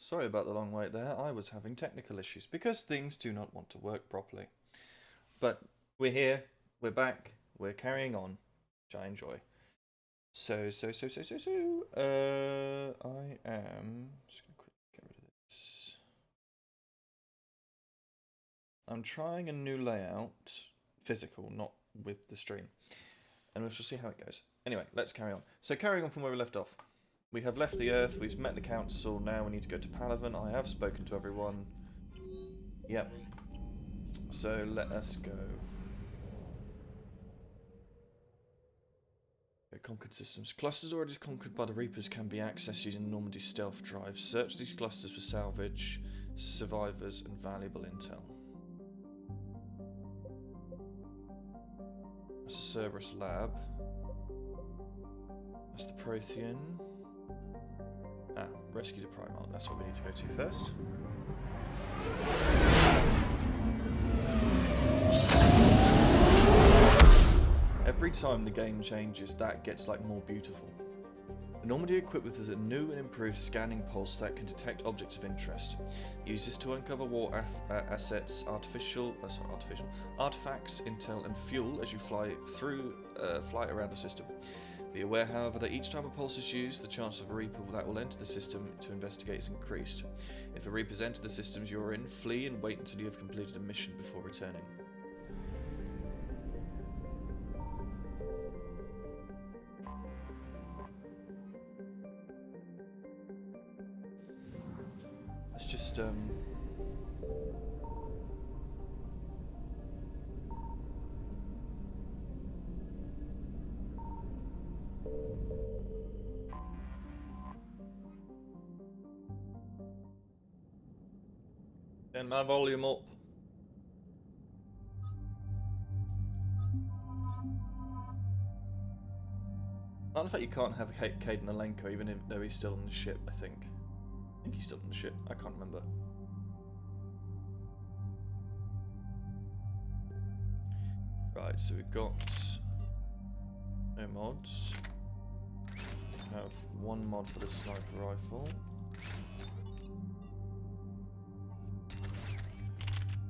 Sorry about the long wait there. I was having technical issues because things do not want to work properly. But we're here, we're back, we're carrying on, which I enjoy. I am just gonna quickly get rid of this. I'm trying a new layout, physical, not with the stream, and we shall see how it goes. Anyway, let's carry on. So carrying on from where we left off. We have left the Earth, we've met the Council, now we need to go to Palaven. I have spoken to everyone. Yep. So let us go. Conquered systems. Clusters already conquered by the Reapers can be accessed using Normandy stealth drive. Search these clusters for salvage, survivors, and valuable intel. That's the Cerberus lab. That's the Prothean. Ah, rescue the Primarch. That's what we need to go to first. Every time the game changes, that gets like more beautiful. The Normandy equipped with a new and improved scanning pulse that can detect objects of interest. Use this to uncover war assets, artifacts, intel, and fuel as you fly around the system. Be aware, however, that each time a pulse is used, the chance of a Reaper that will enter the system to investigate is increased. If a Reaper's enter the systems you are in, flee and wait until you have completed a mission before returning. Let's just turn my volume up. I like the fact you can't have Caden Alenko even though he's still on the ship, I think. I think he's still on the ship. I can't remember. Right, so we've got no mods. We have one mod for the sniper rifle.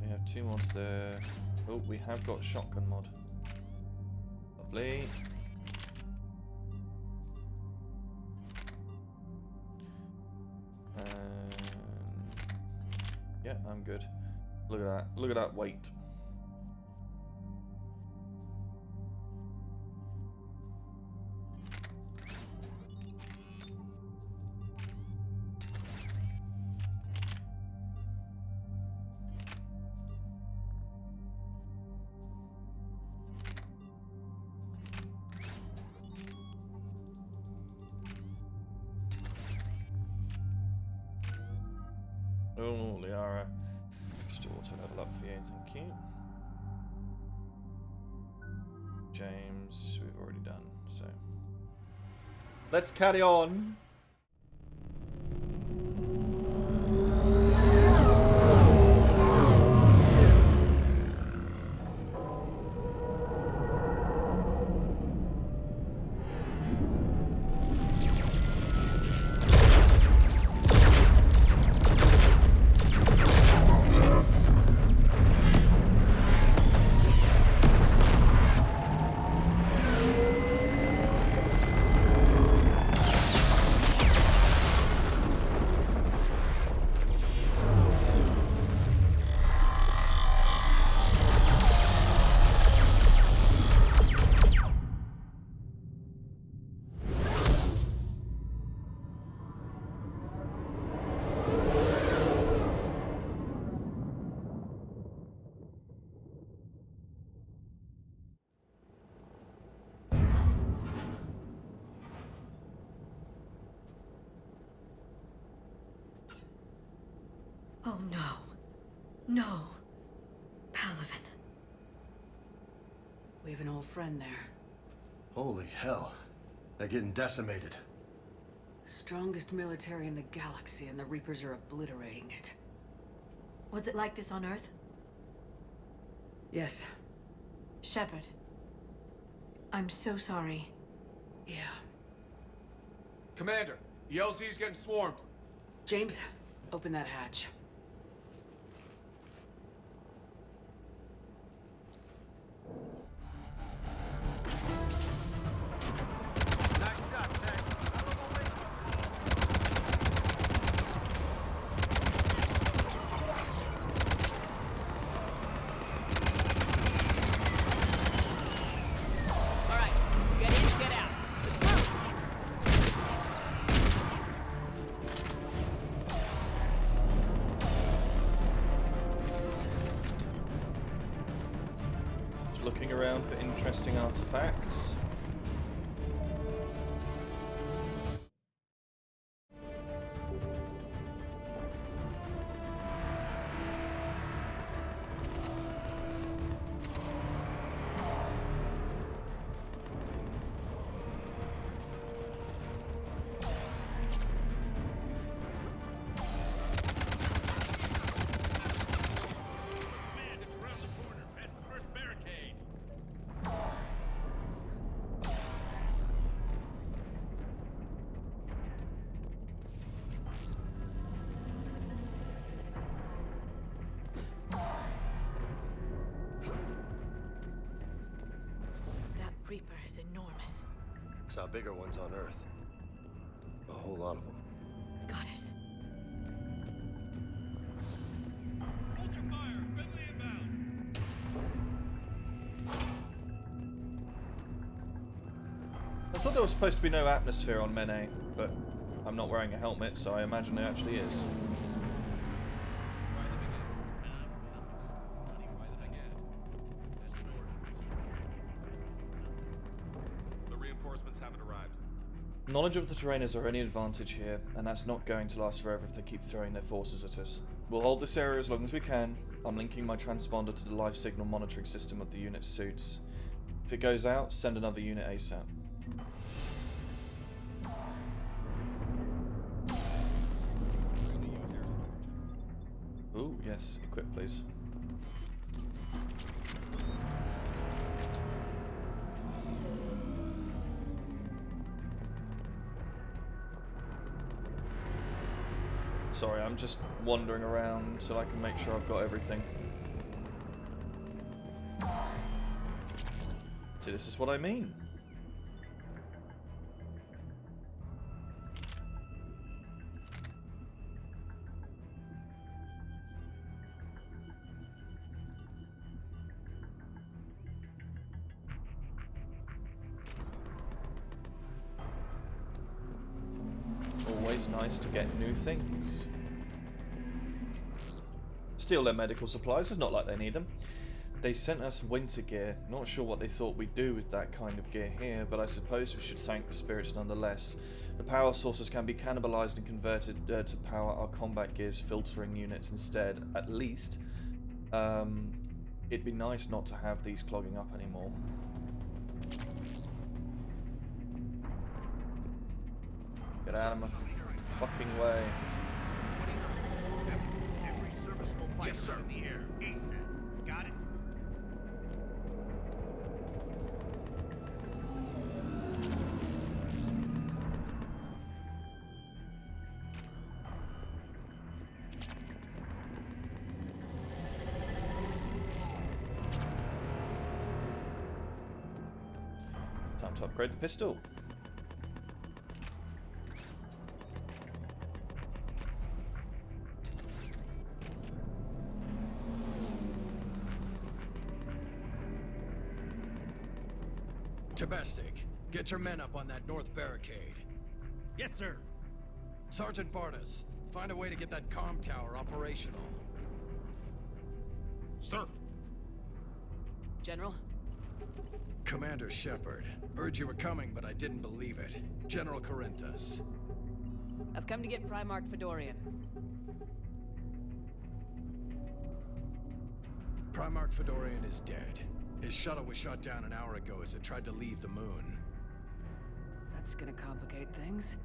We have two mods there. Oh, we have got shotgun mod. Lovely. Yeah, I'm good. Look at that. Look at that weight. Oh, Liara. Just auto level up for you, thank you. James, we've already done, so. Let's carry on. Oh no. No. Palaven. We have an old friend there. Holy hell. They're getting decimated. Strongest military in the galaxy, and the Reapers are obliterating it. Was it like this on Earth? Yes. Shepard. I'm so sorry. Yeah. Commander, the LZ's getting swarmed. James, Open that hatch. Looking around for interesting artifacts. Reaper is enormous. Saw bigger ones on Earth. A whole lot of them. Goddess. Hold your fire! Friendly inbound! I thought there was supposed to be no atmosphere on Mene, but I'm not wearing a helmet, so I imagine there actually is. Knowledge of the terrain is our only advantage here, and that's not going to last forever if they keep throwing their forces at us. We'll hold this area as long as we can. I'm linking my transponder to the live signal monitoring system of the unit's suits. If it goes out, send another unit ASAP. Ooh, yes, equip please. Sorry, I'm just wandering around so I can make sure I've got everything. See, this is what I mean. Always nice to get new things. Steal their medical supplies, it's not like they need them. They sent us winter gear. Not sure what they thought we'd do with that kind of gear here, but I suppose we should thank the spirits nonetheless. The power sources can be cannibalized and converted to power our combat gear's filtering units instead, at least. It'd be nice not to have these clogging up anymore. Get out of my fucking way. Every serviceable fighter yes, in the air. ASAP. Got it? Time to upgrade the pistol. Tabestic, get your men up on that north barricade. Yes, sir. Sergeant Bartas, find a way to get that comm tower operational. Sir. General? Commander Shepard, heard you were coming, but I didn't believe it. General Corinthus. I've come to get Primarch Fedorian. Primarch Fedorian is dead. His shuttle was shot down an hour ago as it tried to leave the moon. That's gonna complicate things.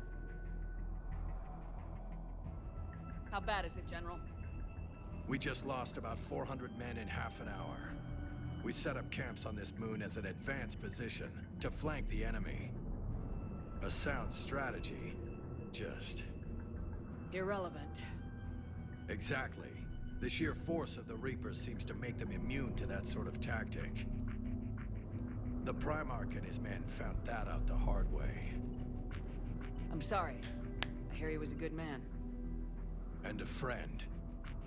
How bad is it, General? We just lost about 400 men in half an hour. We set up camps on this moon as an advanced position to flank the enemy. A sound strategy, just... Irrelevant. Exactly. The sheer force of the Reapers seems to make them immune to that sort of tactic. The Primarch and his men found that out the hard way. I'm sorry. I hear he was a good man. And a friend.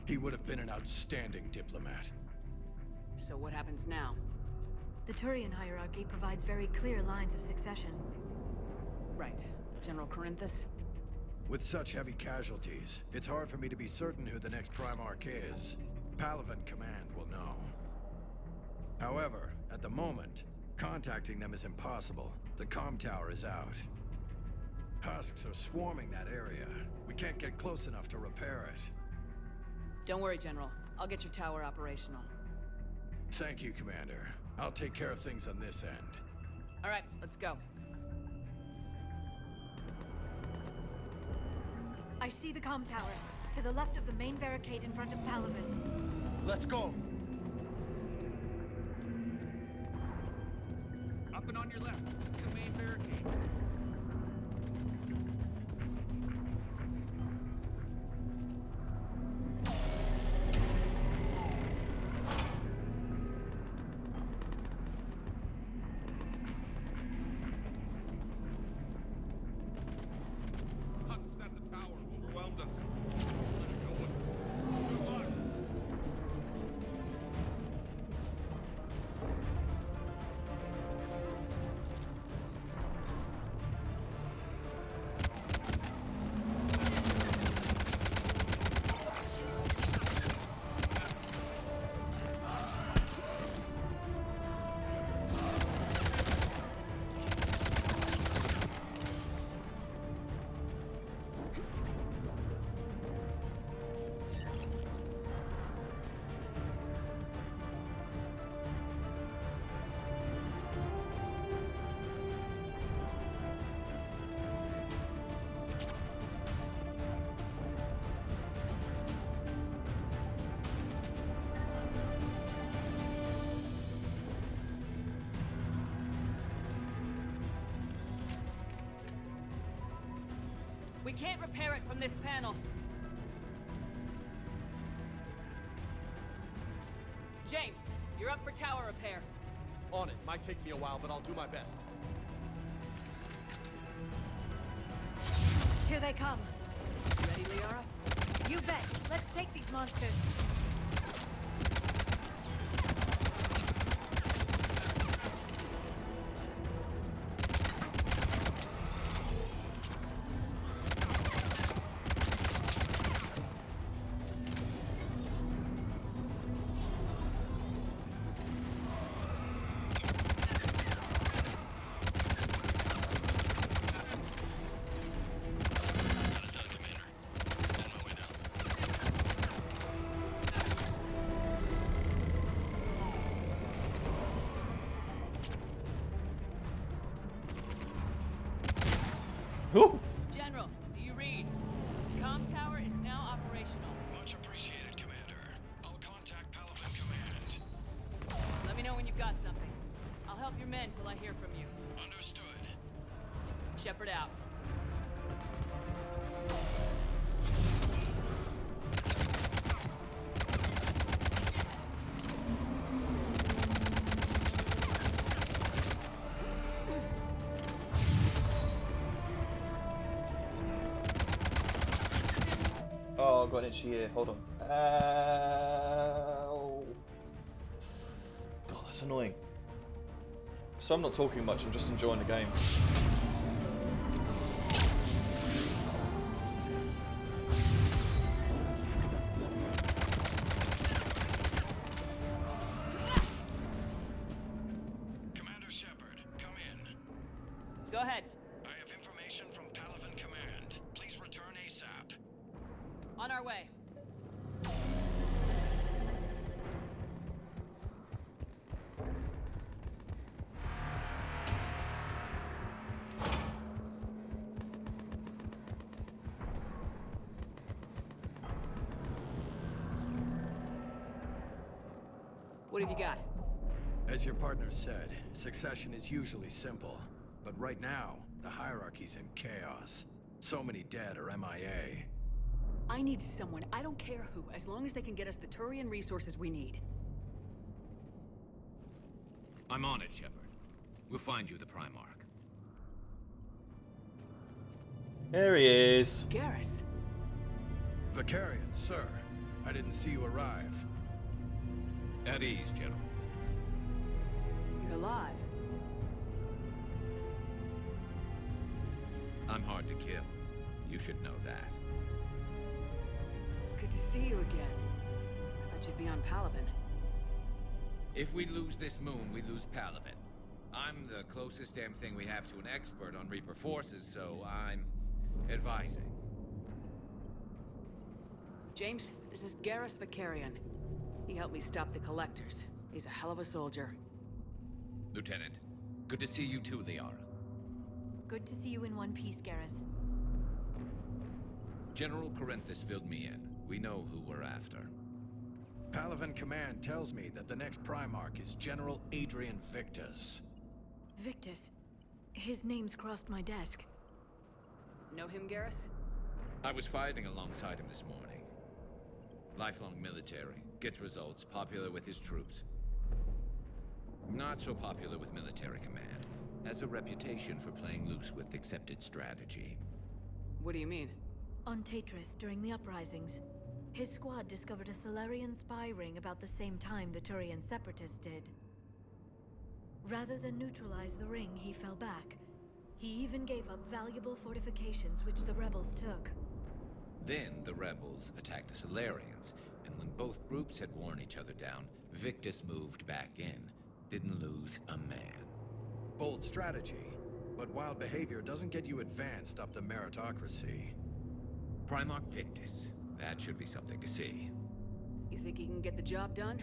He would have been an outstanding diplomat. So what happens now? The Turian hierarchy provides very clear lines of succession. Right. General Corinthus? With such heavy casualties, it's hard for me to be certain who the next Primarch is. Palaven Command will know. However, at the moment, contacting them is impossible. The comm tower is out. Husks are swarming that area. We can't get close enough to repair it. Don't worry, General. I'll get your tower operational. Thank you, Commander. I'll take care of things on this end. All right, let's go. I see the comm tower, to the left of the main barricade in front of Palaven. Let's go. Up and on your left. The main barricade. Husks at the tower. Overwhelmed us. Let it go. Good luck. We can't repair it from this panel. James, you're up for tower repair. On it. Might take me a while, but I'll do my best. Here they come. Ready, Liara? You bet. Let's take these monsters. Ooh. General, do you read? Comm tower is now operational. Much appreciated, Commander. I'll contact Palaven Command. Let me know when you've got something. I'll help your men till I hear from you. Understood. Shepard out. Oh, I've got an itchy ear. Hold on. Ow. God, that's annoying. So I'm not talking much, I'm just enjoying the game. Commander Shepard, come in. Go ahead. I have information from Palaven Command. Please return ASAP. On our way. What have you got? As your partner said, succession is usually simple. But right now, the hierarchy's in chaos. So many dead or MIA. I need someone, I don't care who, as long as they can get us the Turian resources we need. I'm on it, Shepard. We'll find you the Primarch. There he is. Garrus. Vicarian, sir. I didn't see you arrive. At ease, General. You're alive. I'm hard to kill. You should know that. Good to see you again. I thought you'd be on Palaven. If we lose this moon, we lose Palaven. I'm the closest damn thing we have to an expert on Reaper forces, so I'm advising. James, this is Garrus Vicarian. He helped me stop the Collectors. He's a hell of a soldier. Lieutenant, good to see you too, Liara. Good to see you in one piece, Garrus. General Corinthus filled me in. We know who we're after. Palaven Command tells me that the next Primarch is General Adrian Victus. Victus. His name's crossed my desk. Know him, Garrus? I was fighting alongside him this morning. Lifelong military, gets results, popular with his troops. Not so popular with military command. Has a reputation for playing loose with accepted strategy. What do you mean? On Tatris, during the uprisings, his squad discovered a Solarian spy ring about the same time the Turian Separatists did. Rather than neutralize the ring, he fell back. He even gave up valuable fortifications which the rebels took. Then the rebels attacked the Solarians, and when both groups had worn each other down, Victus moved back in. Didn't lose a man. Bold strategy, but wild behavior doesn't get you advanced up the meritocracy. Primarch Victus. That should be something to see. You think he can get the job done?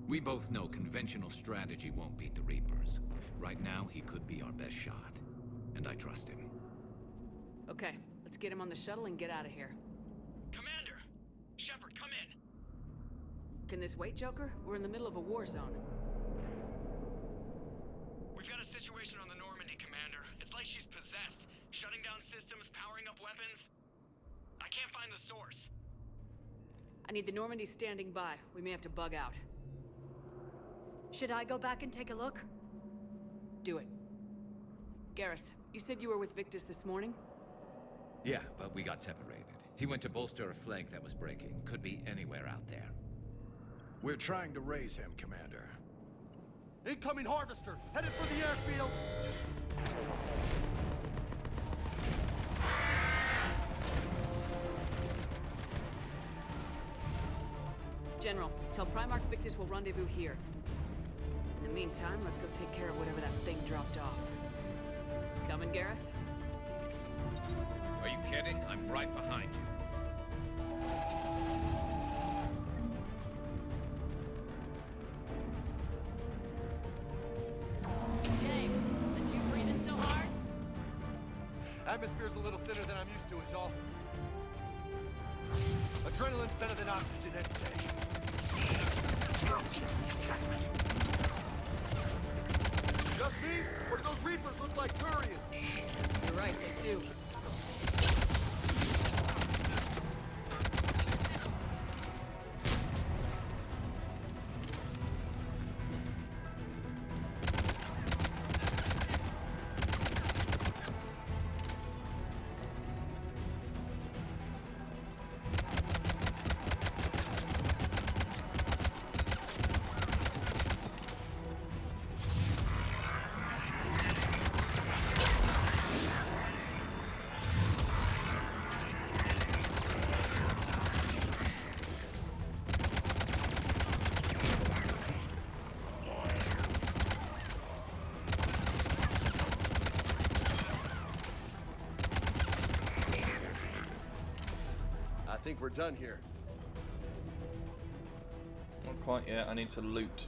We both know conventional strategy won't beat the Reapers. Right now, he could be our best shot. And I trust him. Okay, let's get him on the shuttle and get out of here. Commander! Shepard, come in! Can this wait, Joker? We're in the middle of a war zone. We've got a situation on the Normandy, Commander. It's like she's possessed. Shutting down systems, powering up weapons. I can't find the source. I need the Normandy standing by. We may have to bug out. Should I go back and take a look? Do it. Garrus, you said you were with Victus this morning? Yeah, but we got separated. He went to bolster a flank that was breaking. Could be anywhere out there. We're trying to raise him, Commander. Incoming Harvester! Headed for the airfield! General, tell Primarch Victus we'll rendezvous here. In the meantime, let's go take care of whatever that thing dropped off. Coming, Garrus? Are you kidding? I'm right behind you. James, that you breathing so hard? Atmosphere's a little thinner than I'm used to, is all. Adrenaline's better than oxygen any day. Just me? Or do those Reapers look like Turians? You're right, they do. I think we're done here. Not quite yet. I need to loot.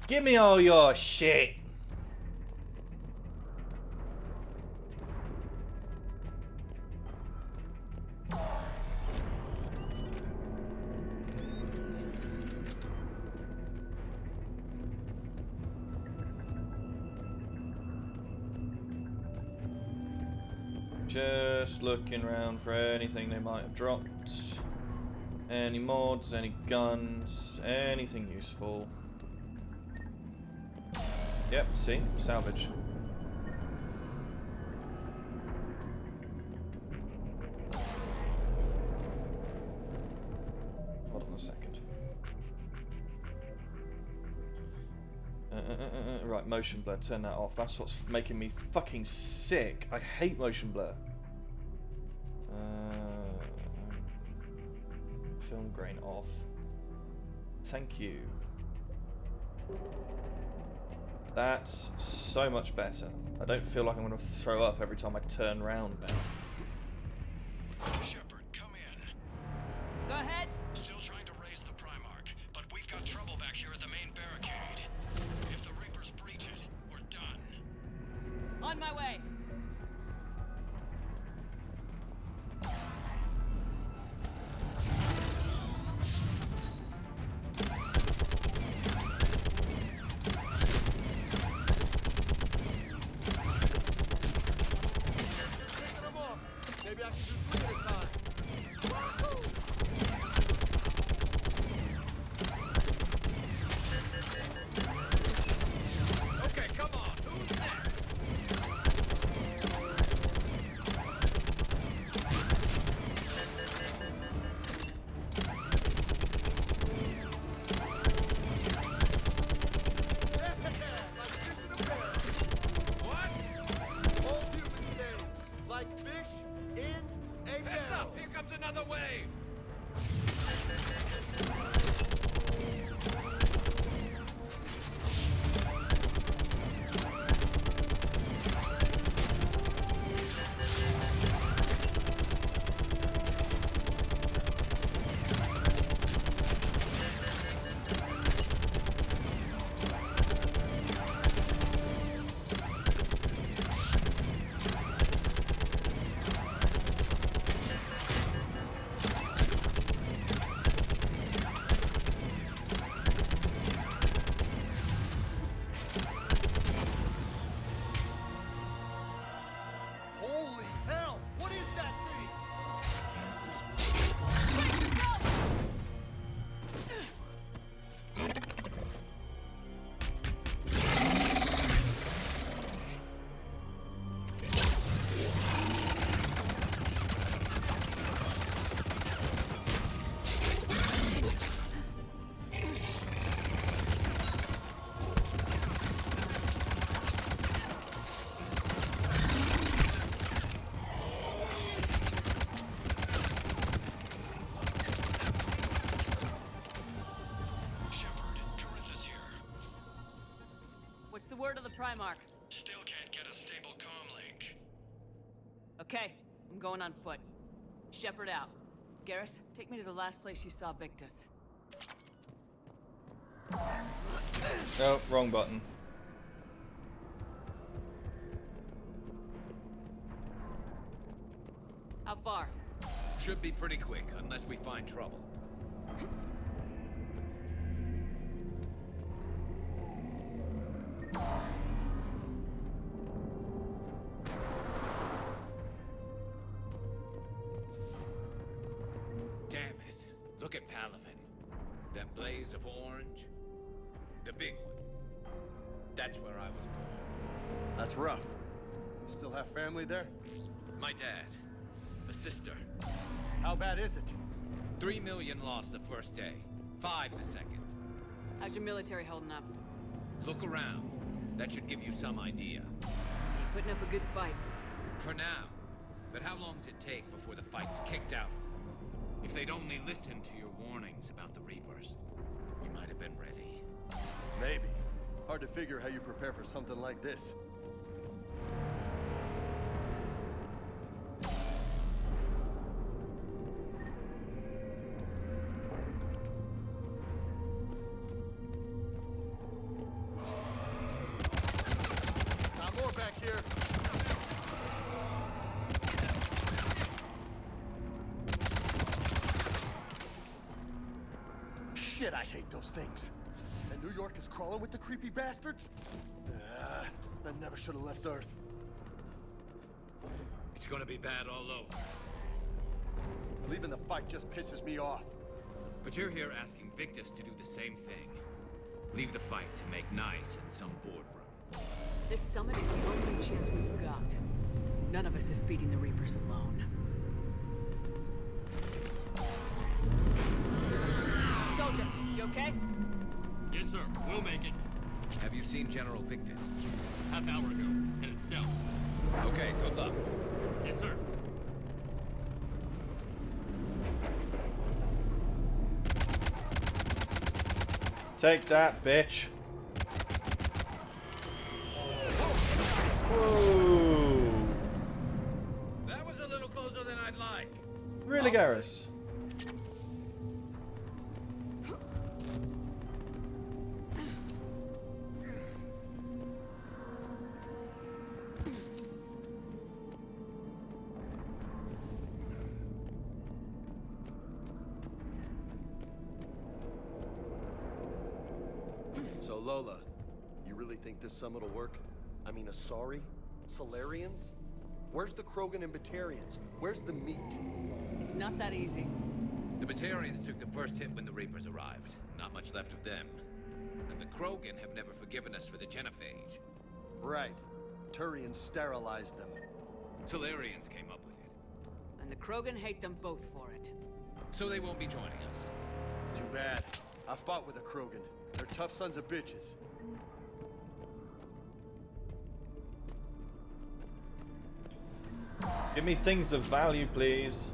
Give me all your shit. Just looking around for anything they might have dropped. Any mods, any guns, anything useful. Yep, see? Salvage. Hold on a second. Right, motion blur, turn that off. That's what's making me fucking sick. I hate motion blur. Film grain off. Thank you. That's so much better. I don't feel like I'm going to throw up every time I turn around now. Shepard, come in. Go ahead. Still trying to raise the Primarch, but we've got trouble back here at the main barricade. If the Reapers breach it, we're done. On my way. Maybe I should do 3 at a time. Okay, come on. Who's next? Like fish in a barrel. What? All humans say, like fish in a Heads barrel. up! Here comes another wave! Holy hell! What is that thing? Shepard, Corinthus here. What's the word of the Primarch? Still can't get a stable comm link. Okay, I'm going on foot. Shepard out. Garrus, take me to the last place you saw Victus. Oh, wrong button. How far? Should be pretty quick, unless we find trouble. Damn it. Look at Palaven. That blaze of orange. The big one. That's where I was born. That's rough. Still have family there? My dad. A sister. How bad is it? 3 million lost the first day. 5 the second. How's your military holding up? Look around. That should give you some idea. You're putting up a good fight. For now. But how long does it take before the fight's kicked out? If they'd only listened to your warnings about the Reapers, we might have been ready. Maybe. Hard to figure how you prepare for something like this. Not more back here. Shit, I hate those things. And New York is crawling with the creepy bastards? I never should have left Earth. It's It's gonna be bad all over. Leaving the fight just pisses me off. But you're here asking Victus to do the same thing. Leave the fight to make nice in some boardroom. This summit is the only chance we've got. None of us is beating the Reapers alone. Soldier, you okay? Yes, sir. We'll make it. Have you seen General Victus? Half hour ago. Headed south. Okay, good luck. Yes, sir. Take that, bitch. Whoa. That was a little closer than I'd like. Really, Garrus? So Lola, you really think this summit will work? I mean, Asari? Solarians? Where's the Krogan and Batarians? Where's the meat? It's not that easy. The Batarians took the first hit when the Reapers arrived. Not much left of them. And the Krogan have never forgiven us for the Genophage. Right. Turians sterilized them. Solarians came up with it. And the Krogan hate them both for it. So they won't be joining us. Too bad. I fought with a Krogan. They're tough sons of bitches. Give me things of value, please.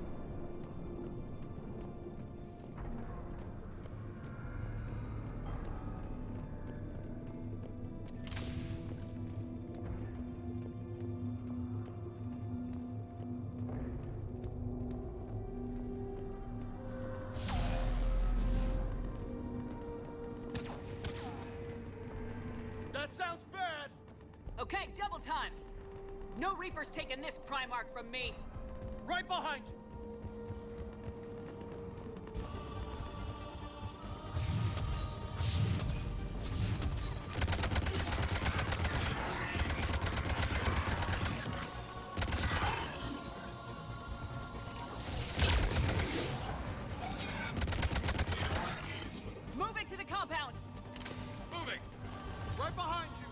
That sounds bad! Okay, double time! No Reapers taking this Primarch from me! Right behind you! Move it to the compound! Moving. Right behind you!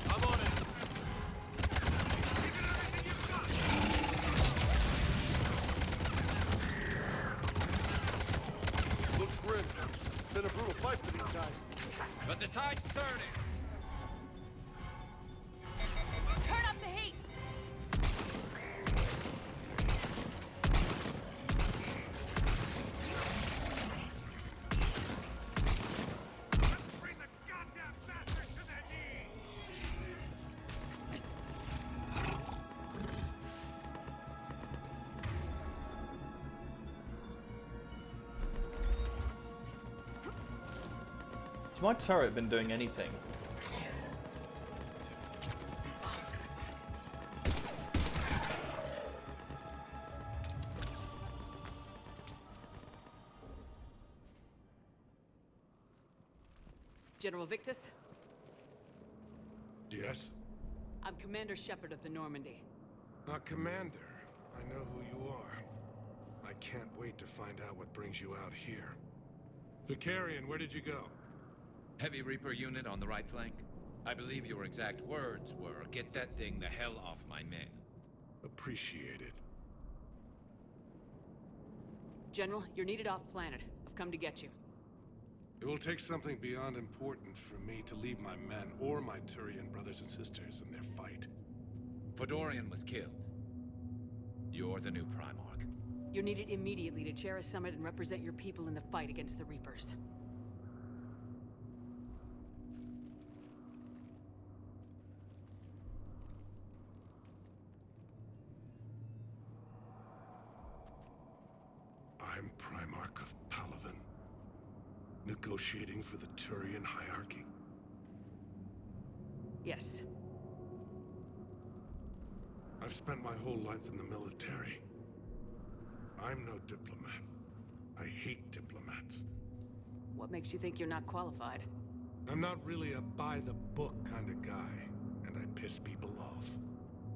I'm on it. Looks grim. It's been a brutal fight for these guys. But the tide's turning. Turn up the heat! Bring the goddamn bastards to their knees. Has my turret been doing anything? General Victus, Yes? I'm Commander Shepard of the Normandy. Commander, I know who you are. I can't wait to find out what brings you out here. Vicarian, where did you go? Heavy Reaper unit on the right flank. I believe your exact words were, "Get that thing the hell off my men." Appreciate it. General, you're needed off planet. I've come to get you. It will take something beyond important for me to leave my men or my Turian brothers and sisters in their fight. Fedorian was killed. You're the new Primarch. You're needed immediately to chair a summit and represent your people in the fight against the Reapers. I'm Primarch of Palaven, negotiating for the Turian hierarchy. Yes. I've spent my whole life in the military. I'm no diplomat. I hate diplomats. What makes you think you're not qualified? I'm not really a by-the-book kind of guy, and I piss people off.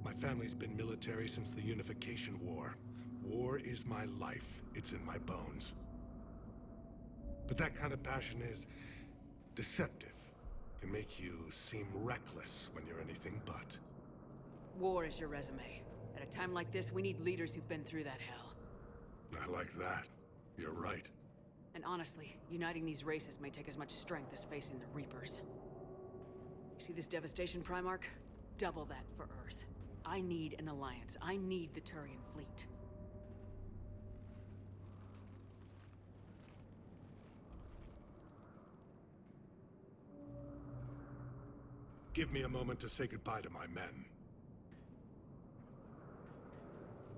My family's been military since the Unification War. War is my life. It's in my bones. But that kind of passion is deceptive. Can make you seem reckless when you're anything but. War is your resume. At a time like this, we need leaders who've been through that hell. I like that. You're right. And honestly, uniting these races may take as much strength as facing the Reapers. See this devastation, Primarch? Double that for Earth. I need an alliance. I need the Turian fleet. Give me a moment to say goodbye to my men.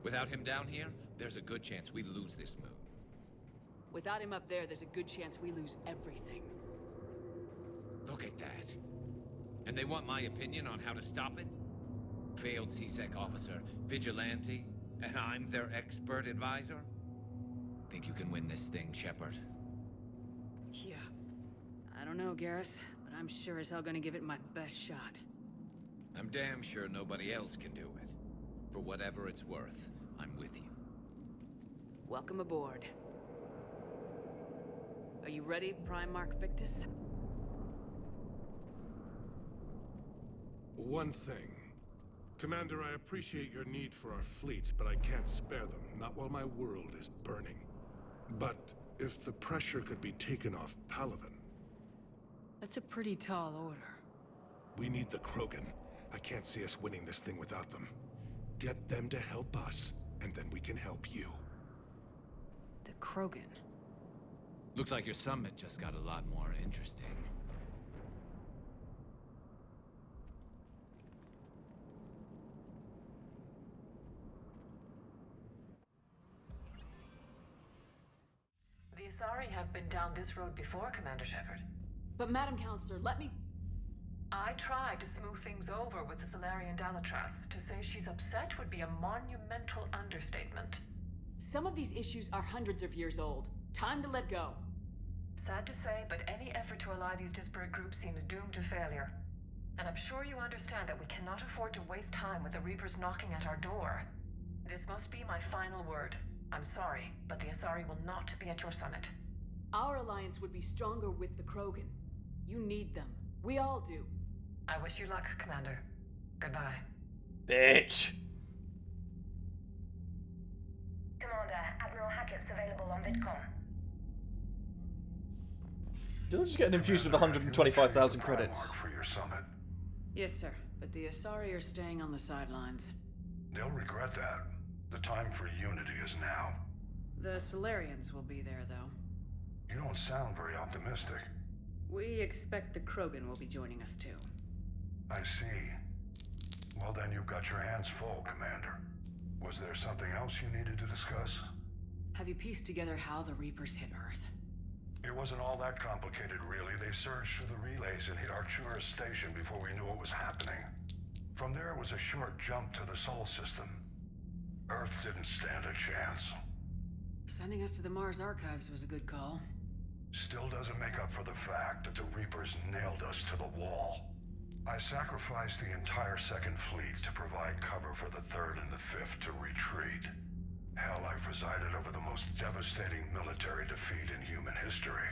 Without him down here, there's a good chance we lose this move. Without him up there's a good chance we lose everything. Look at that. And they want my opinion on how to stop it? Failed CSEC officer, vigilante, and I'm their expert advisor? Think you can win this thing, Shepard? Yeah. I don't know, Garrus, but I'm sure as hell gonna give it my best shot. I'm damn sure nobody else can do it. For whatever it's worth, I'm with you. Welcome aboard. Are you ready, Primarch Victus? One thing. Commander, I appreciate your need for our fleets, but I can't spare them, not while my world is burning. But if the pressure could be taken off Palaven... That's a pretty tall order. We need the Krogan. I can't see us winning this thing without them. Get them to help us, and then we can help you. The Krogan? Looks like your summit just got a lot more interesting. The Asari have been down this road before, Commander Shepard. But Madam Counselor, let me... I tried to smooth things over with the Salarian Dalatras. To say she's upset would be a monumental understatement. Some of these issues are hundreds of years old. Time to let go. Sad to say, but any effort to ally these disparate groups seems doomed to failure. And I'm sure you understand that we cannot afford to waste time with the Reapers knocking at our door. This must be my final word. I'm sorry, but the Asari will not be at your summit. Our alliance would be stronger with the Krogan. You need them. We all do. I wish you luck, Commander. Goodbye. Bitch! Commander, Admiral Hackett's available on VidCom. Did I just get an infusion of 125,000 credits? For your summit. Yes, sir. But the Asari are staying on the sidelines. They'll regret that. The time for unity is now. The Solarians will be there, though. You don't sound very optimistic. We expect the Krogan will be joining us, too. I see. Well, then you've got your hands full, Commander. Was there something else you needed to discuss? Have you pieced together how the Reapers hit Earth? It wasn't all that complicated, really. They surged through the relays and hit Arcturus Station before we knew what was happening. From there, it was a short jump to the Sol system. Earth didn't stand a chance. Sending us to the Mars Archives was a good call. Still doesn't make up for the fact that the Reapers nailed us to the wall. I sacrificed the entire Second Fleet to provide cover for the Third and the Fifth to retreat. Hell, I presided over the most devastating military defeat in human history.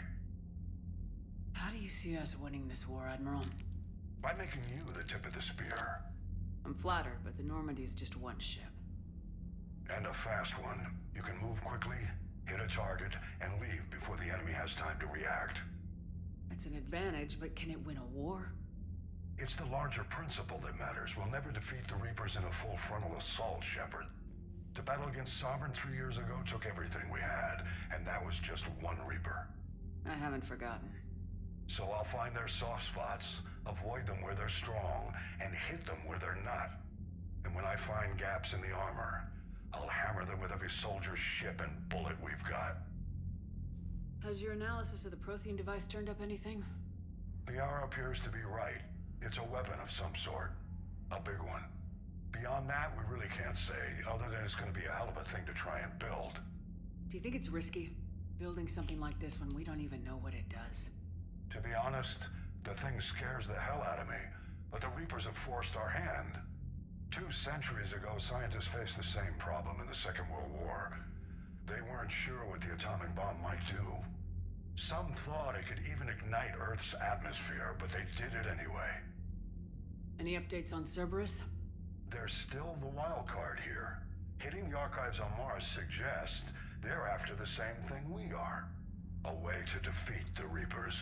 How do you see us winning this war, Admiral? By making you the tip of the spear. I'm flattered, but the Normandy's just one ship. And a fast one. You can move quickly, hit a target, and leave before the enemy has time to react. That's an advantage, but can it win a war? It's the larger principle that matters. We'll never defeat the Reapers in a full frontal assault, Shepard. The battle against Sovereign 3 years ago took everything we had, and that was just one Reaper. I haven't forgotten. So I'll find their soft spots, avoid them where they're strong, and hit them where they're not. And when I find gaps in the armor, I'll hammer them with every soldier, ship, and bullet we've got. Has your analysis of the Prothean device turned up anything? The hour appears to be right. It's a weapon of some sort. A big one. Beyond that, we really can't say, other than it's going to be a hell of a thing to try and build. Do you think it's risky, building something like this when we don't even know what it does? To be honest, the thing scares the hell out of me, but the Reapers have forced our hand. 2 centuries ago, scientists faced the same problem in the Second World War. They weren't sure what the atomic bomb might do. Some thought it could even ignite Earth's atmosphere, but they did it anyway. Any updates on Cerberus? They're still the wild card here. Hitting the archives on Mars suggests they're after the same thing we are. A way to defeat the Reapers.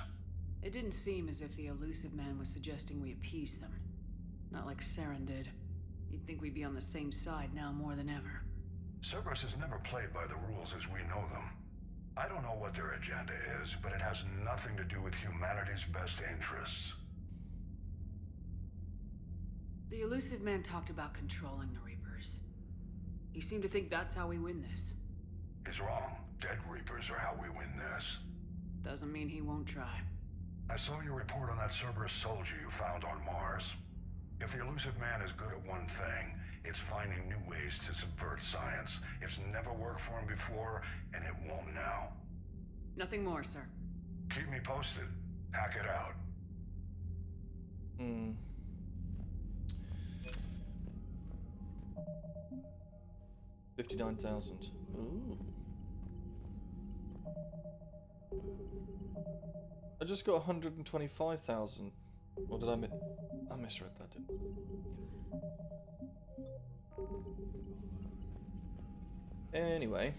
It didn't seem as if the Elusive Man was suggesting we appease them. Not like Saren did. You'd think we'd be on the same side now more than ever. Cerberus has never played by the rules as we know them. I don't know what their agenda is, but it has nothing to do with humanity's best interests. The Elusive Man talked about controlling the Reapers. He seemed to think that's how we win this. He's wrong. Dead Reapers are how we win this. Doesn't mean he won't try. I saw your report on that Cerberus soldier you found on Mars. If the Elusive Man is good at one thing, it's finding new ways to subvert science. It's never worked for him before, and it won't now. Nothing more, sir. Keep me posted. Hack it out. 59,000. Ooh. I just got 125,000. Or did I misread that, didn't I? Anyway.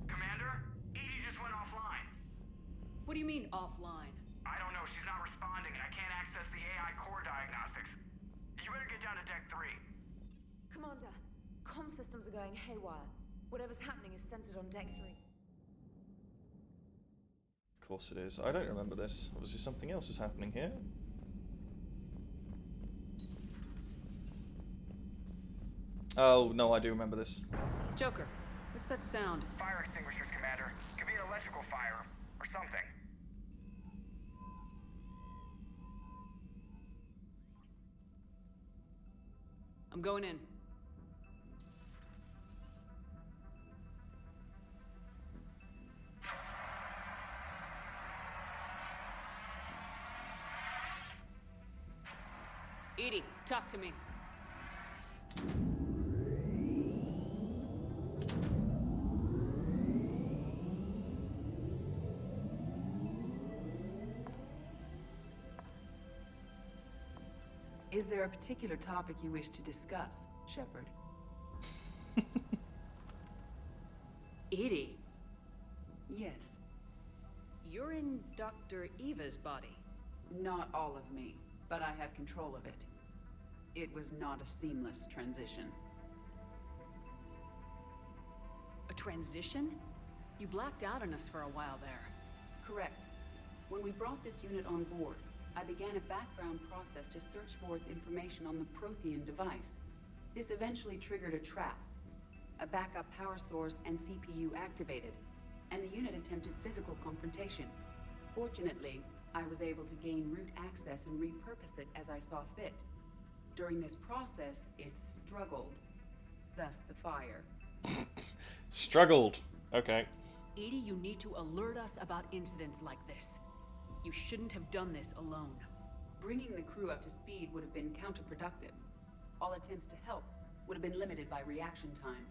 Commander? Edie just went offline. What do you mean, offline? I don't know. She's not responding, and I can't access the AI core diagnostics. You better get down to Deck 3. Commander, comm systems are going haywire. Whatever's happening is centered on Deck 3. Of course it is. I don't remember this. Obviously something else is happening here. Oh, no, I do remember this. Joker, what's that sound? Fire extinguishers, Commander. Could be an electrical fire, or something. I'm going in. Edie, talk to me. Is there a particular topic you wish to discuss, Shepard? Edie? Yes. You're in Dr. Eva's body. Not all of me, but I have control of it. It was not a seamless transition. A transition? You blacked out on us for a while there. Correct. When we brought this unit on board, I began a background process to search for its information on the Prothean device. This eventually triggered a trap. A backup power source and CPU activated, and the unit attempted physical confrontation. Fortunately, I was able to gain root access and repurpose it as I saw fit. During this process, it struggled. Thus the fire. Struggled. Okay. Edie, you need to alert us about incidents like this. You shouldn't have done this alone. Bringing the crew up to speed would have been counterproductive. All attempts to help would have been limited by reaction time.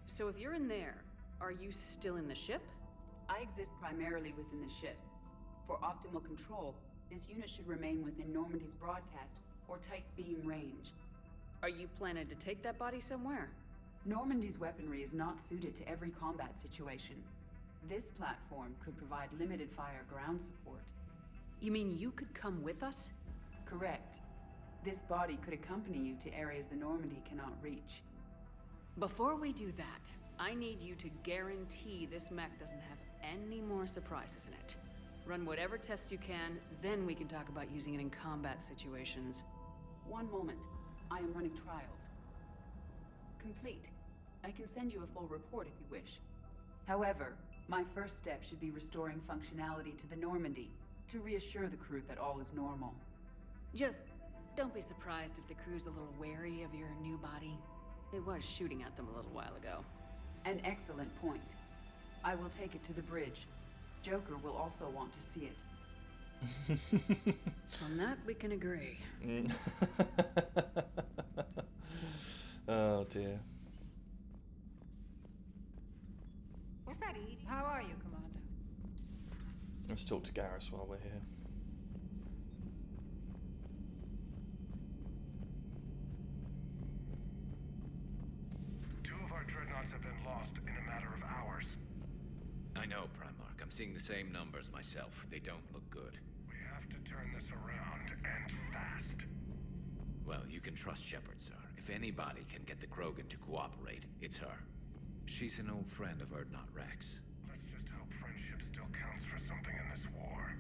So if you're in there, are you still in the ship? I exist primarily within the ship. For optimal control, this unit should remain within Normandy's broadcast or tight beam range. Are you planning to take that body somewhere? Normandy's weaponry is not suited to every combat situation. This platform could provide limited fire ground support. You mean you could come with us? Correct. This body could accompany you to areas the Normandy cannot reach. Before we do that, I need you to guarantee this mech doesn't have any more surprises in it. Run whatever tests you can, then we can talk about using it in combat situations. One moment. I am running trials. Complete. I can send you a full report if you wish. However, my first step should be restoring functionality to the Normandy, to reassure the crew that all is normal. Just don't be surprised if the crew's a little wary of your new body. It was shooting at them a little while ago. An excellent point. I will take it to the bridge. Joker will also want to see it. On that, we can agree. Oh dear. What's that, Edie? How are you, Commander? Let's talk to Garrus while we're here. Two of our dreadnoughts have been lost in a matter of hours. I know, Primarch. I'm seeing the same numbers myself. They don't look good. We have to turn this around, and fast. Well, you can trust Shepard, sir. If anybody can get the Krogan to cooperate, it's her. She's an old friend of Urdnot Rex. Let's just hope friendship still counts for something in this war.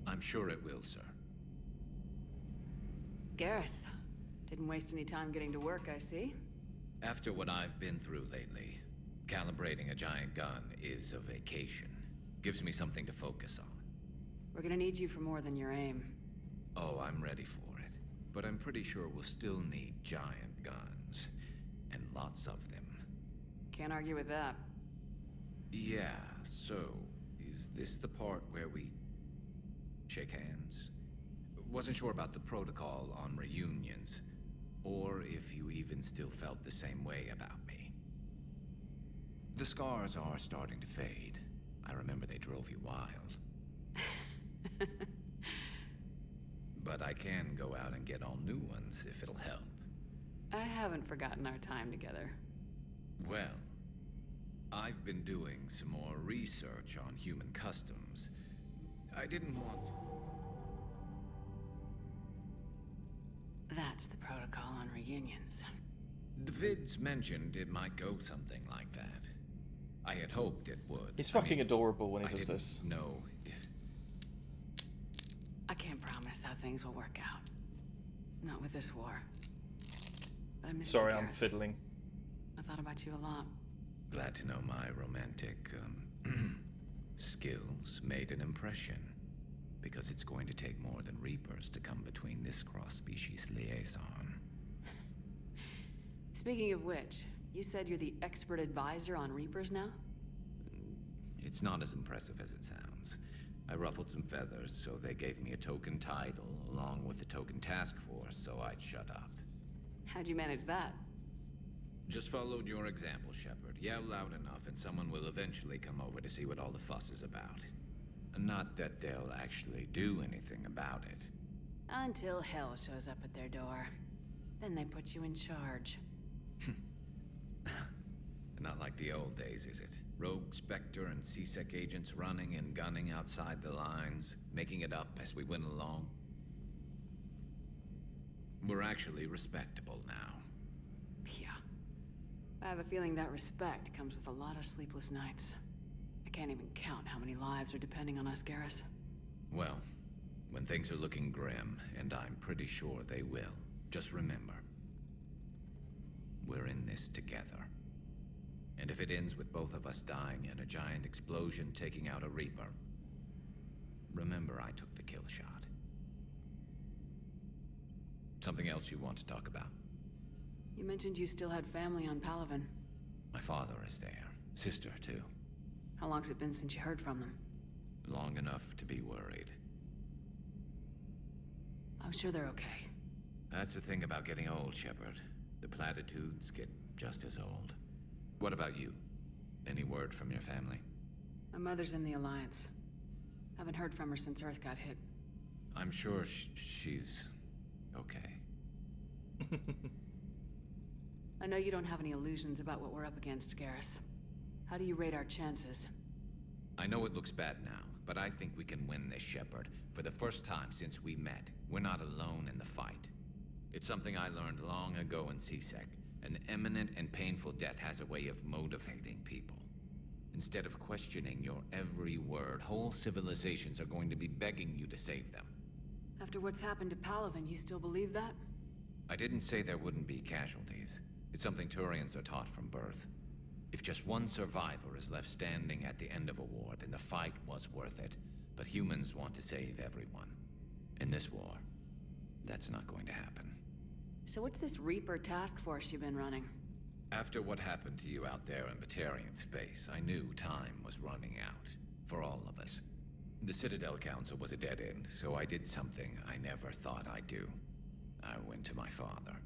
I'm sure it will, sir. Garrus, didn't waste any time getting to work, I see. After what I've been through lately, calibrating a giant gun is a vacation. Gives me something to focus on. We're gonna need you for more than your aim. Oh, I'm ready for it. But I'm pretty sure we'll still need giant guns. And lots of them. Can't argue with that. Yeah, so, is this the part where we shake hands? Wasn't sure about the protocol on reunions, or if you even still felt the same way about me. The scars are starting to fade. I remember they drove you wild. But I can go out and get all new ones if it'll help. I haven't forgotten our time together. Well, I've been doing some more research on human customs. I didn't want... That's the protocol on reunions. The vids mentioned it might go something like that. I had hoped it would. He's fucking adorable when he does this. No. I can't promise how things will work out. Not with this war. But I miss Sorry, you, I'm Garrus. fiddling. I thought about you a lot. Glad to know my romantic, skills made an impression. Because it's going to take more than Reapers to come between this cross-species liaison. Speaking of which, you said you're the expert advisor on Reapers now? It's not as impressive as it sounds. I ruffled some feathers, so they gave me a token title, along with a token task force, so I'd shut up. How'd you manage that? Just followed your example, Shepard. Yell loud enough and someone will eventually come over to see what all the fuss is about. Not that they'll actually do anything about it. Until hell shows up at their door. Then they put you in charge. Not like the old days, is it? Rogue Spectre and C-Sec agents running and gunning outside the lines, making it up as we went along. We're actually respectable now. Yeah. I have a feeling that respect comes with a lot of sleepless nights. I can't even count how many lives are depending on us, Garrus. Well, when things are looking grim, and I'm pretty sure they will, just remember, we're in this together. And if it ends with both of us dying in a giant explosion taking out a Reaper, remember I took the kill shot. Something else you want to talk about? You mentioned you still had family on Palaven. My father is there. Sister, too. How long's it been since you heard from them? Long enough to be worried. I'm sure they're okay. That's the thing about getting old, Shepard. The platitudes get just as old. What about you? Any word from your family? My mother's in the Alliance. Haven't heard from her since Earth got hit. I'm sure she's okay. I know you don't have any illusions about what we're up against, Garrus. How do you rate our chances? I know it looks bad now, but I think we can win this, Shepard. For the first time since we met, we're not alone in the fight. It's something I learned long ago in C-Sec. An imminent and painful death has a way of motivating people. Instead of questioning your every word, whole civilizations are going to be begging you to save them. After what's happened to Palaven, you still believe that? I didn't say there wouldn't be casualties. It's something Turians are taught from birth. If just one survivor is left standing at the end of a war, then the fight was worth it. But humans want to save everyone. In this war, that's not going to happen. So what's this Reaper task force you've been running? After what happened to you out there in Batarian space, I knew time was running out. For all of us. The Citadel Council was a dead end, so I did something I never thought I'd do. I went to my father.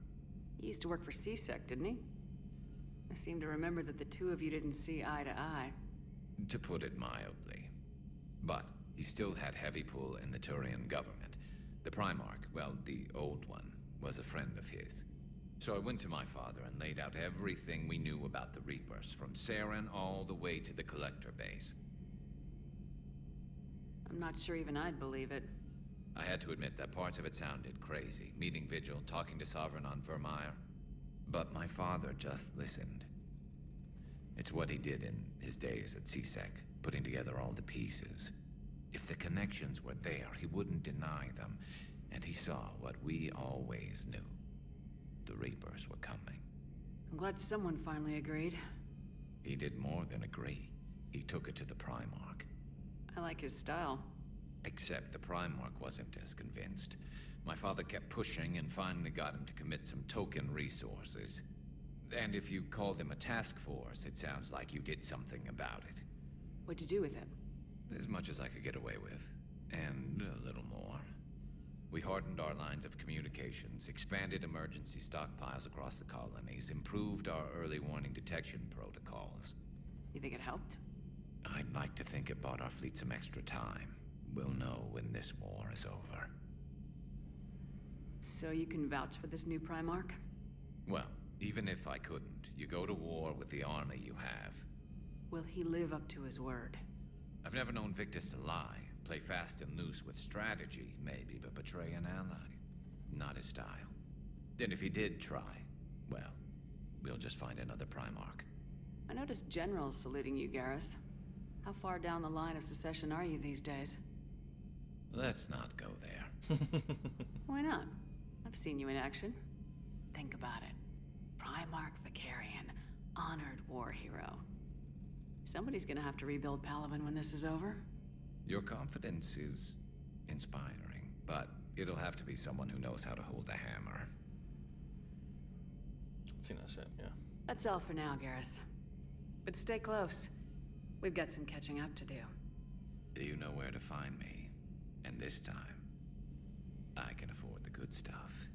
He used to work for CSEC, didn't he? I seem to remember that the two of you didn't see eye to eye. To put it mildly. But he still had heavy pull in the Turian government. The Primarch, well, the old one, was a friend of his. So I went to my father and laid out everything we knew about the Reapers, from Saren all the way to the Collector base. I'm not sure even I'd believe it. I had to admit that parts of it sounded crazy, meeting Vigil, talking to Sovereign on Vermeer. But my father just listened. It's what he did in his days at CSEC, putting together all the pieces. If the connections were there, he wouldn't deny them, and he saw what we always knew. The Reapers were coming. I'm glad someone finally agreed. He did more than agree. He took it to the Primarch. I like his style. Except the Primarch wasn't as convinced. My father kept pushing and finally got him to commit some token resources. And if you call them a task force, it sounds like you did something about it. What'd you do with it? As much as I could get away with. And a little more. We hardened our lines of communications, expanded emergency stockpiles across the colonies, improved our early warning detection protocols. You think it helped? I'd like to think it bought our fleet some extra time. We'll know when this war is over. So you can vouch for this new Primarch? Well, even if I couldn't, you go to war with the army you have. Will he live up to his word? I've never known Victus to lie. Play fast and loose with strategy, maybe, but betray an ally. Not his style. Then if he did try, well, we'll just find another Primarch. I noticed generals saluting you, Garrus. How far down the line of secession are you these days? Let's not go there. Why not? I've seen you in action. Think about it. Primarch Vicarian, honored war hero. Somebody's gonna have to rebuild Palaven when this is over. Your confidence is inspiring, but it'll have to be someone who knows how to hold a hammer. I think that's it, yeah. That's all for now, Garrus. But stay close. We've got some catching up to do. You know where to find me. And this time, I can afford the good stuff.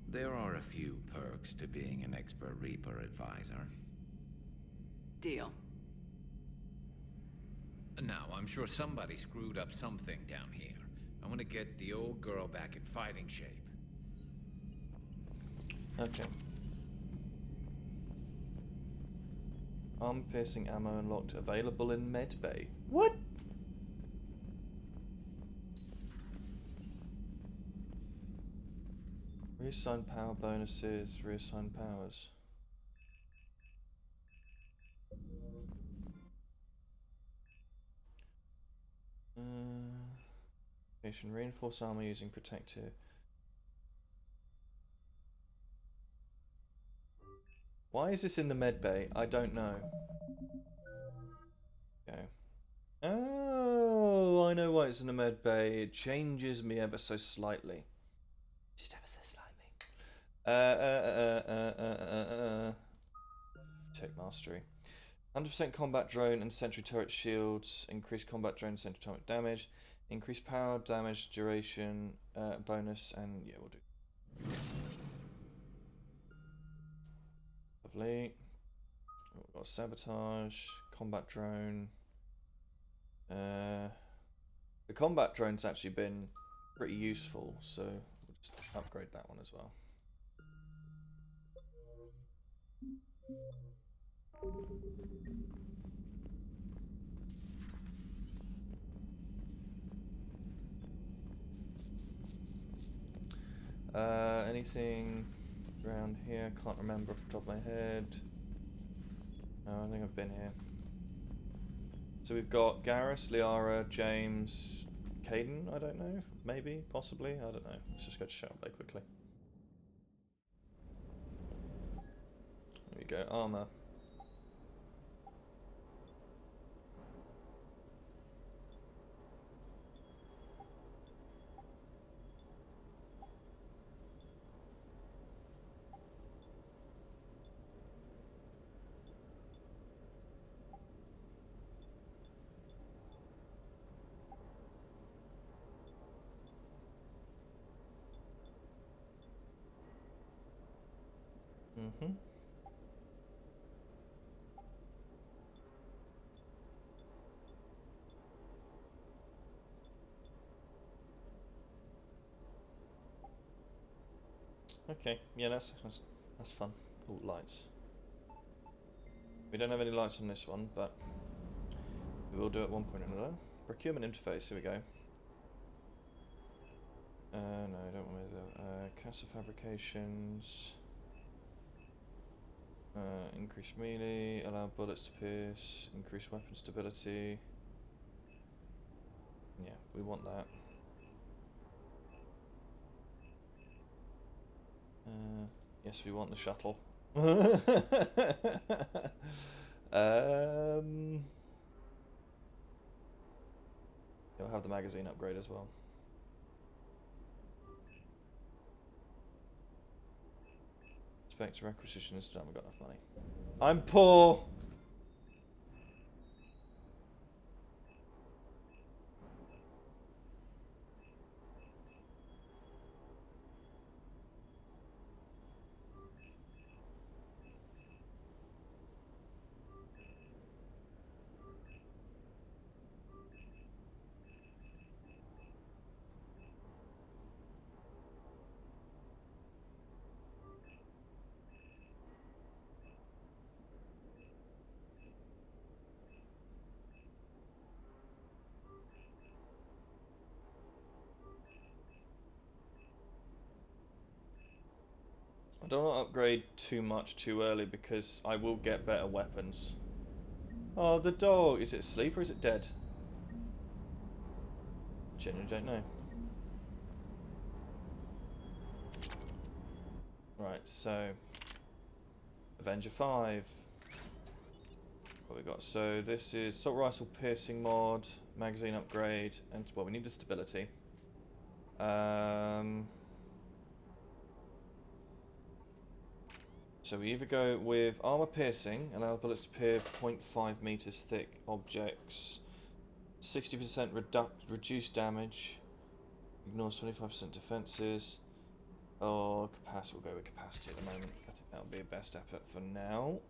There are a few perks to being an expert Reaper advisor. Deal. Now, I'm sure somebody screwed up something down here. I want to get the old girl back in fighting shape. Okay. Armor-piercing ammo unlocked. Available in medbay. What? Reassign power bonuses. Reassign powers. Reinforce armor using protective. Why is this in the med bay? I don't know. Okay. Oh, I know why it's in the med bay. It changes me ever so slightly. Just ever so slightly. Tech mastery. 100% combat drone and sentry turret shields. Increase combat drone and sentry turret damage. Increase power, damage, duration, bonus, and yeah, we'll do. Lovely. We've got sabotage, combat drone. The combat drone's actually been pretty useful, so we'll just upgrade that one as well. Anything around here? Can't remember off the top of my head. No, I think I've been here. So we've got Garrus, Liara, James, Caden, I don't know. Maybe, possibly, I don't know. Let's just go to Shadowblade quickly. There we go, armor. Mm-hmm. Okay, yeah, that's fun. Oh, lights. We don't have any lights on this one, but we will do at one point or another. Procurement interface, here we go. No, I don't want to do Casa fabrications. Increase melee, allow bullets to pierce, increase weapon stability. Yeah, we want that. Yes, we want the shuttle. You'll have the magazine upgrade as well. Spectre acquisition this time, we've got enough money. I'm poor! I don't want to upgrade too much too early because I will get better weapons. Oh, the dog! Is it asleep or is it dead? Genuinely don't know. Right, so Avenger 5. What we got? So this is Assault Rifle Piercing mod, magazine upgrade, and well, we need the stability. So we either go with armor piercing, allow bullets to pierce 0.5 meters thick objects, 60% reduced damage, ignores 25% defenses, or capacity. We'll go with capacity at the moment. I think that'll be a best effort for now.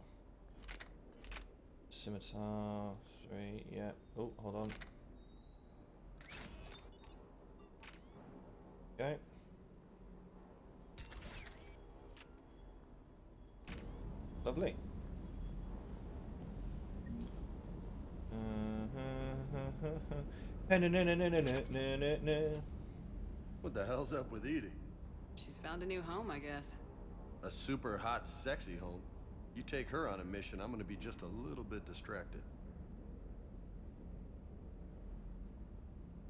Scimitar 3, yeah. Oh, hold on. Okay. Lovely. What the hell's up with Edie? She's found a new home, I guess. A super hot, sexy home. You take her on a mission, I'm gonna be just a little bit distracted.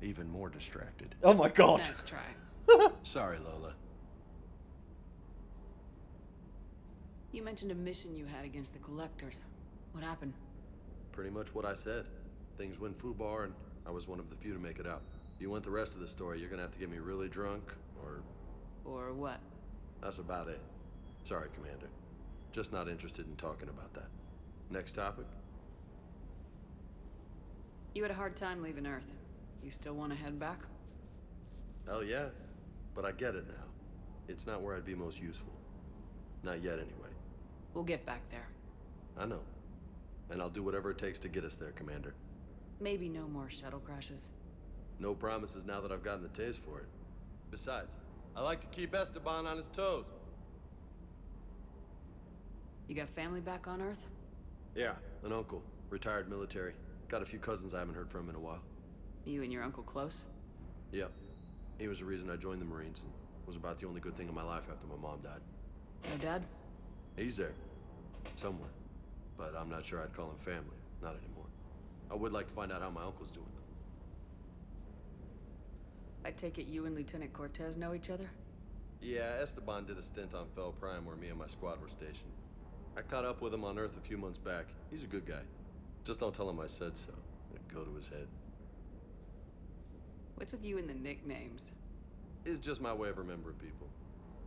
Even more distracted. Oh my god! Nice try. Sorry, Lola. You mentioned a mission you had against the Collectors. What happened? Pretty much what I said. Things went foobar, and I was one of the few to make it out. If you want the rest of the story, you're gonna have to get me really drunk, or... Or what? That's about it. Sorry, Commander. Just not interested in talking about that. Next topic? You had a hard time leaving Earth. You still want to head back? Hell yeah. But I get it now. It's not where I'd be most useful. Not yet, anyway. We'll get back there. I know. And I'll do whatever it takes to get us there, Commander. Maybe no more shuttle crashes. No promises now that I've gotten the taste for it. Besides, I like to keep Esteban on his toes. You got family back on Earth? Yeah, an uncle. Retired military. Got a few cousins I haven't heard from in a while. You and your uncle close? Yep. He was the reason I joined the Marines and was about the only good thing in my life after my mom died. No dad? He's there. Somewhere. But I'm not sure I'd call him family. Not anymore. I would like to find out how my uncle's doing, though. I take it you and Lieutenant Cortez know each other? Yeah, Esteban did a stint on Fel Prime where me and my squad were stationed. I caught up with him on Earth a few months back. He's a good guy. Just don't tell him I said so. It'd go to his head. What's with you and the nicknames? It's just my way of remembering people.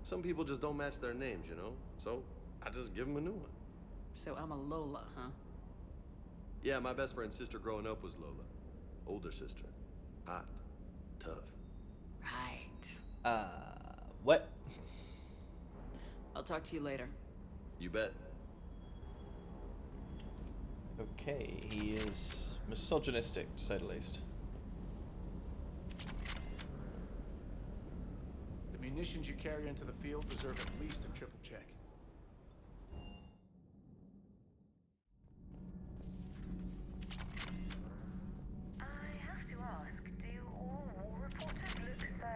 Some people just don't match their names, you know? So, I just give them a new one. So I'm a Lola, huh? Yeah, my best friend's sister growing up was Lola. Older sister. Hot. Tough. Right. What? I'll talk to you later. You bet. Okay, he is misogynistic, to say the least. The munitions you carry into the field deserve at least a triple check. I have to ask, do all war reporters look so,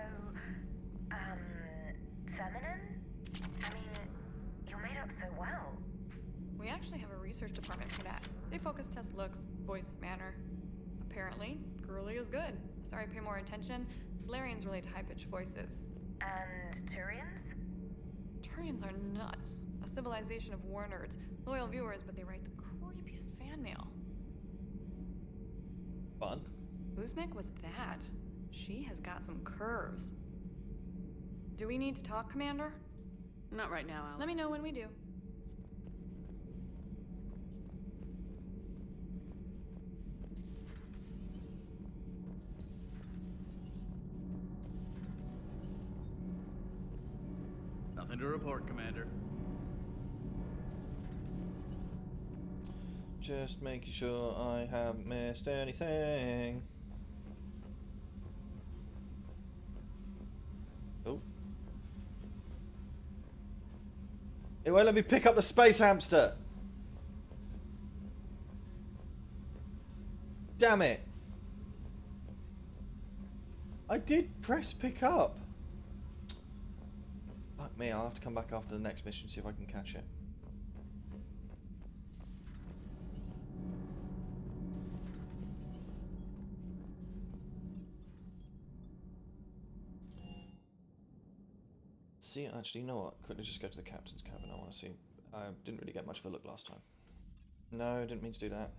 feminine? I mean, you're made up so well. We actually have a research department for that. They focus test looks, voice, manner. Apparently, girly is good. Sorry, pay more attention. Solarians relate to high-pitched voices. And Turians? Turians are nuts. A civilization of war nerds. Loyal viewers, but they write the creepiest fan mail. Fun. Uzmek was that. She has got some curves. Do we need to talk, Commander? Not right now, Al. Let me know when we do. Nothing to report, Commander. Just making sure I haven't missed anything. Oh. It won't let me pick up the space hamster. Damn it. I did press pick up. Fuck me, I'll have to come back after the next mission, see if I can catch it. See, actually, you know what? Quickly just go to the captain's cabin. I want to see. I didn't really get much of a look last time. No, didn't mean to do that.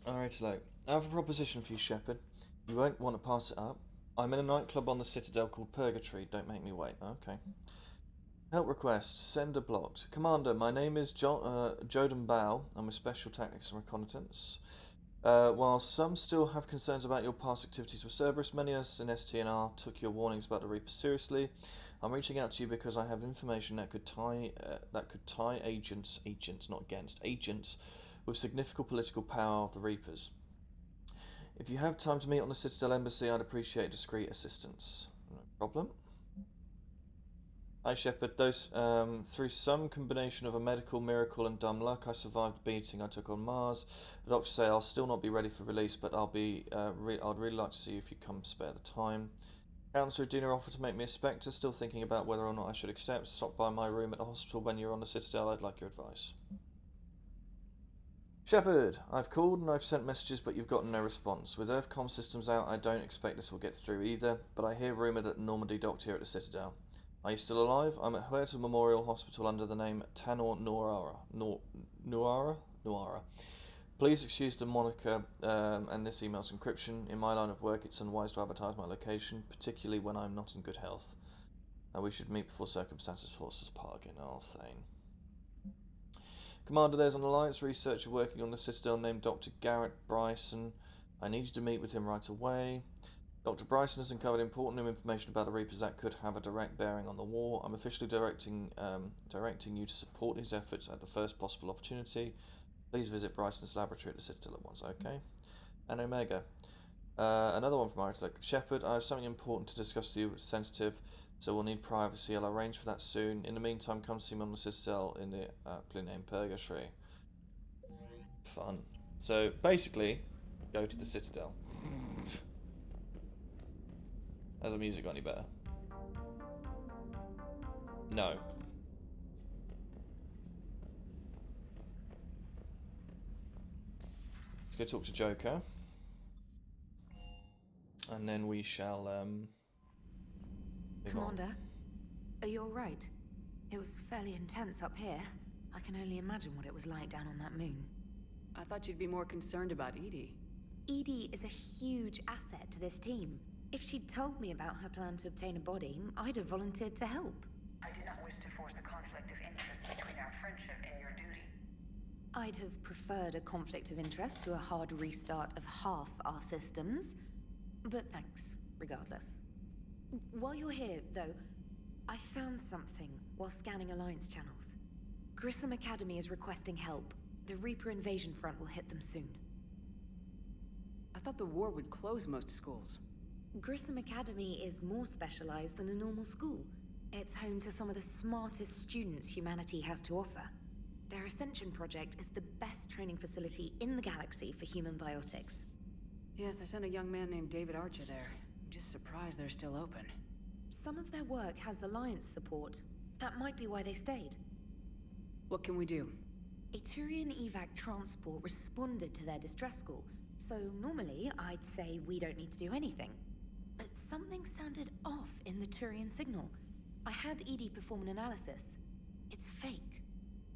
Alright, hello. I have a proposition for you, Shepard. You won't want to pass it up. I'm in a nightclub on the Citadel called Purgatory. Don't make me wait. Okay. Help request. Sender blocked. Commander, my name is Jodan Bao. I'm with Special Tactics and Reconnaissance. While some still have concerns about your past activities with Cerberus, many of us in STNR took your warnings about the Reaper seriously. I'm reaching out to you because I have information that could tie agents with significant political power of the Reapers. If you have time to meet on the Citadel Embassy, I'd appreciate discreet assistance. No problem. Hi Shepard, through some combination of a medical miracle and dumb luck, I survived the beating I took on Mars. The doctors say I'll still not be ready for release, but I'd really like to see you if you come spare the time. Councillor Udina offered to make me a Spectre, still thinking about whether or not I should accept. Stop by my room at the hospital when you're on the Citadel, I'd like your advice. Shepard, I've called and I've sent messages, but you've gotten no response. With Earthcom systems out, I don't expect this will get through either, but I hear rumour that Normandy docked here at the Citadel. Are you still alive? I'm at Huerta Memorial Hospital under the name Tanor Nuara. Please excuse the moniker and this email's encryption. In my line of work, it's unwise to advertise my location, particularly when I'm not in good health. We should meet before circumstances force us apart again. Oh, Thane. Commander, there's an Alliance researcher working on the Citadel named Dr. Garrett Bryson. I need you to meet with him right away. Dr. Bryson has uncovered important new information about the Reapers that could have a direct bearing on the war. I'm officially directing you to support his efforts at the first possible opportunity. Please visit Bryson's laboratory at the Citadel at once, okay? And Omega. Another one from Arctic. Shepard, I have something important to discuss with you. It's sensitive, so we'll need privacy. I'll arrange for that soon. In the meantime, come see me on the Citadel in the aptly named Purgatory. Fun. So, basically, go to the Citadel. Has the music got any better? No. Let's go talk to Joker. And then we shall, move on. Commander, are you alright? It was fairly intense up here. I can only imagine what it was like down on that moon. I thought you'd be more concerned about EDI. EDI is a huge asset to this team. If she'd told me about her plan to obtain a body, I'd have volunteered to help. I did not wish to force a conflict of interest between our friendship and your duty. I'd have preferred a conflict of interest to a hard restart of half our systems. But thanks, regardless. While you're here, though, I found something while scanning Alliance channels. Grissom Academy is requesting help. The Reaper invasion front will hit them soon. I thought the war would close most schools. Grissom Academy is more specialized than a normal school. It's home to some of the smartest students humanity has to offer. Their Ascension project is the best training facility in the galaxy for human biotics. Yes, I sent a young man named David Archer there. I'm just surprised they're still open. Some of their work has Alliance support. That might be why they stayed. What can we do? A Turian evac transport responded to their distress call, so normally I'd say we don't need to do anything. But something sounded off in the Turian signal. I had EDI perform an analysis. It's fake.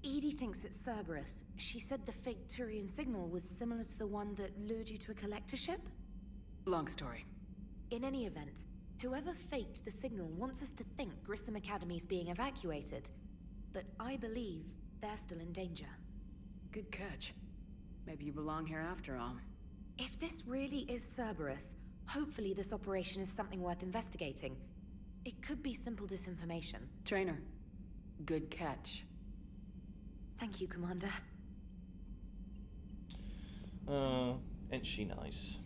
EDI thinks it's Cerberus. She said the fake Turian signal was similar to the one that lured you to a collector ship? Long story. In any event, whoever faked the signal wants us to think Grissom Academy's being evacuated. But I believe they're still in danger. Good catch. Maybe you belong here after all. If this really is Cerberus, hopefully this operation is something worth investigating. It could be simple disinformation. Trainer, good catch. Thank you, Commander. Ain't she nice?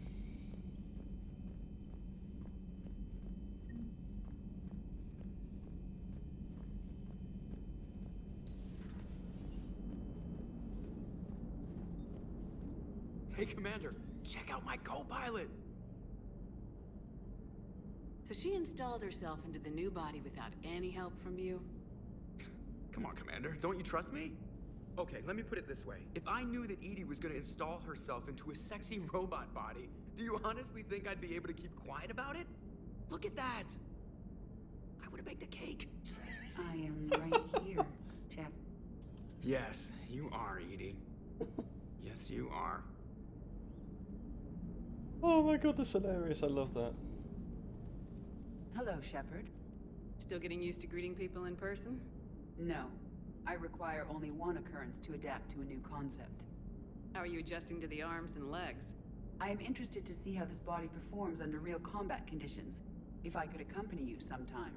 Hey, Commander, check out my co-pilot! So she installed herself into the new body without any help from you? Come on, Commander, don't you trust me? Okay, let me put it this way. If I knew that EDI was gonna install herself into a sexy robot body, do you honestly think I'd be able to keep quiet about it? Look at that! I would've baked a cake. I am right here, Jeff. Yes, you are, EDI. Yes, you are. Oh my god, that's hilarious. I love that. Hello, Shepard. Still getting used to greeting people in person? No. I require only one occurrence to adapt to a new concept. How are you adjusting to the arms and legs? I am interested to see how this body performs under real combat conditions, if I could accompany you sometime.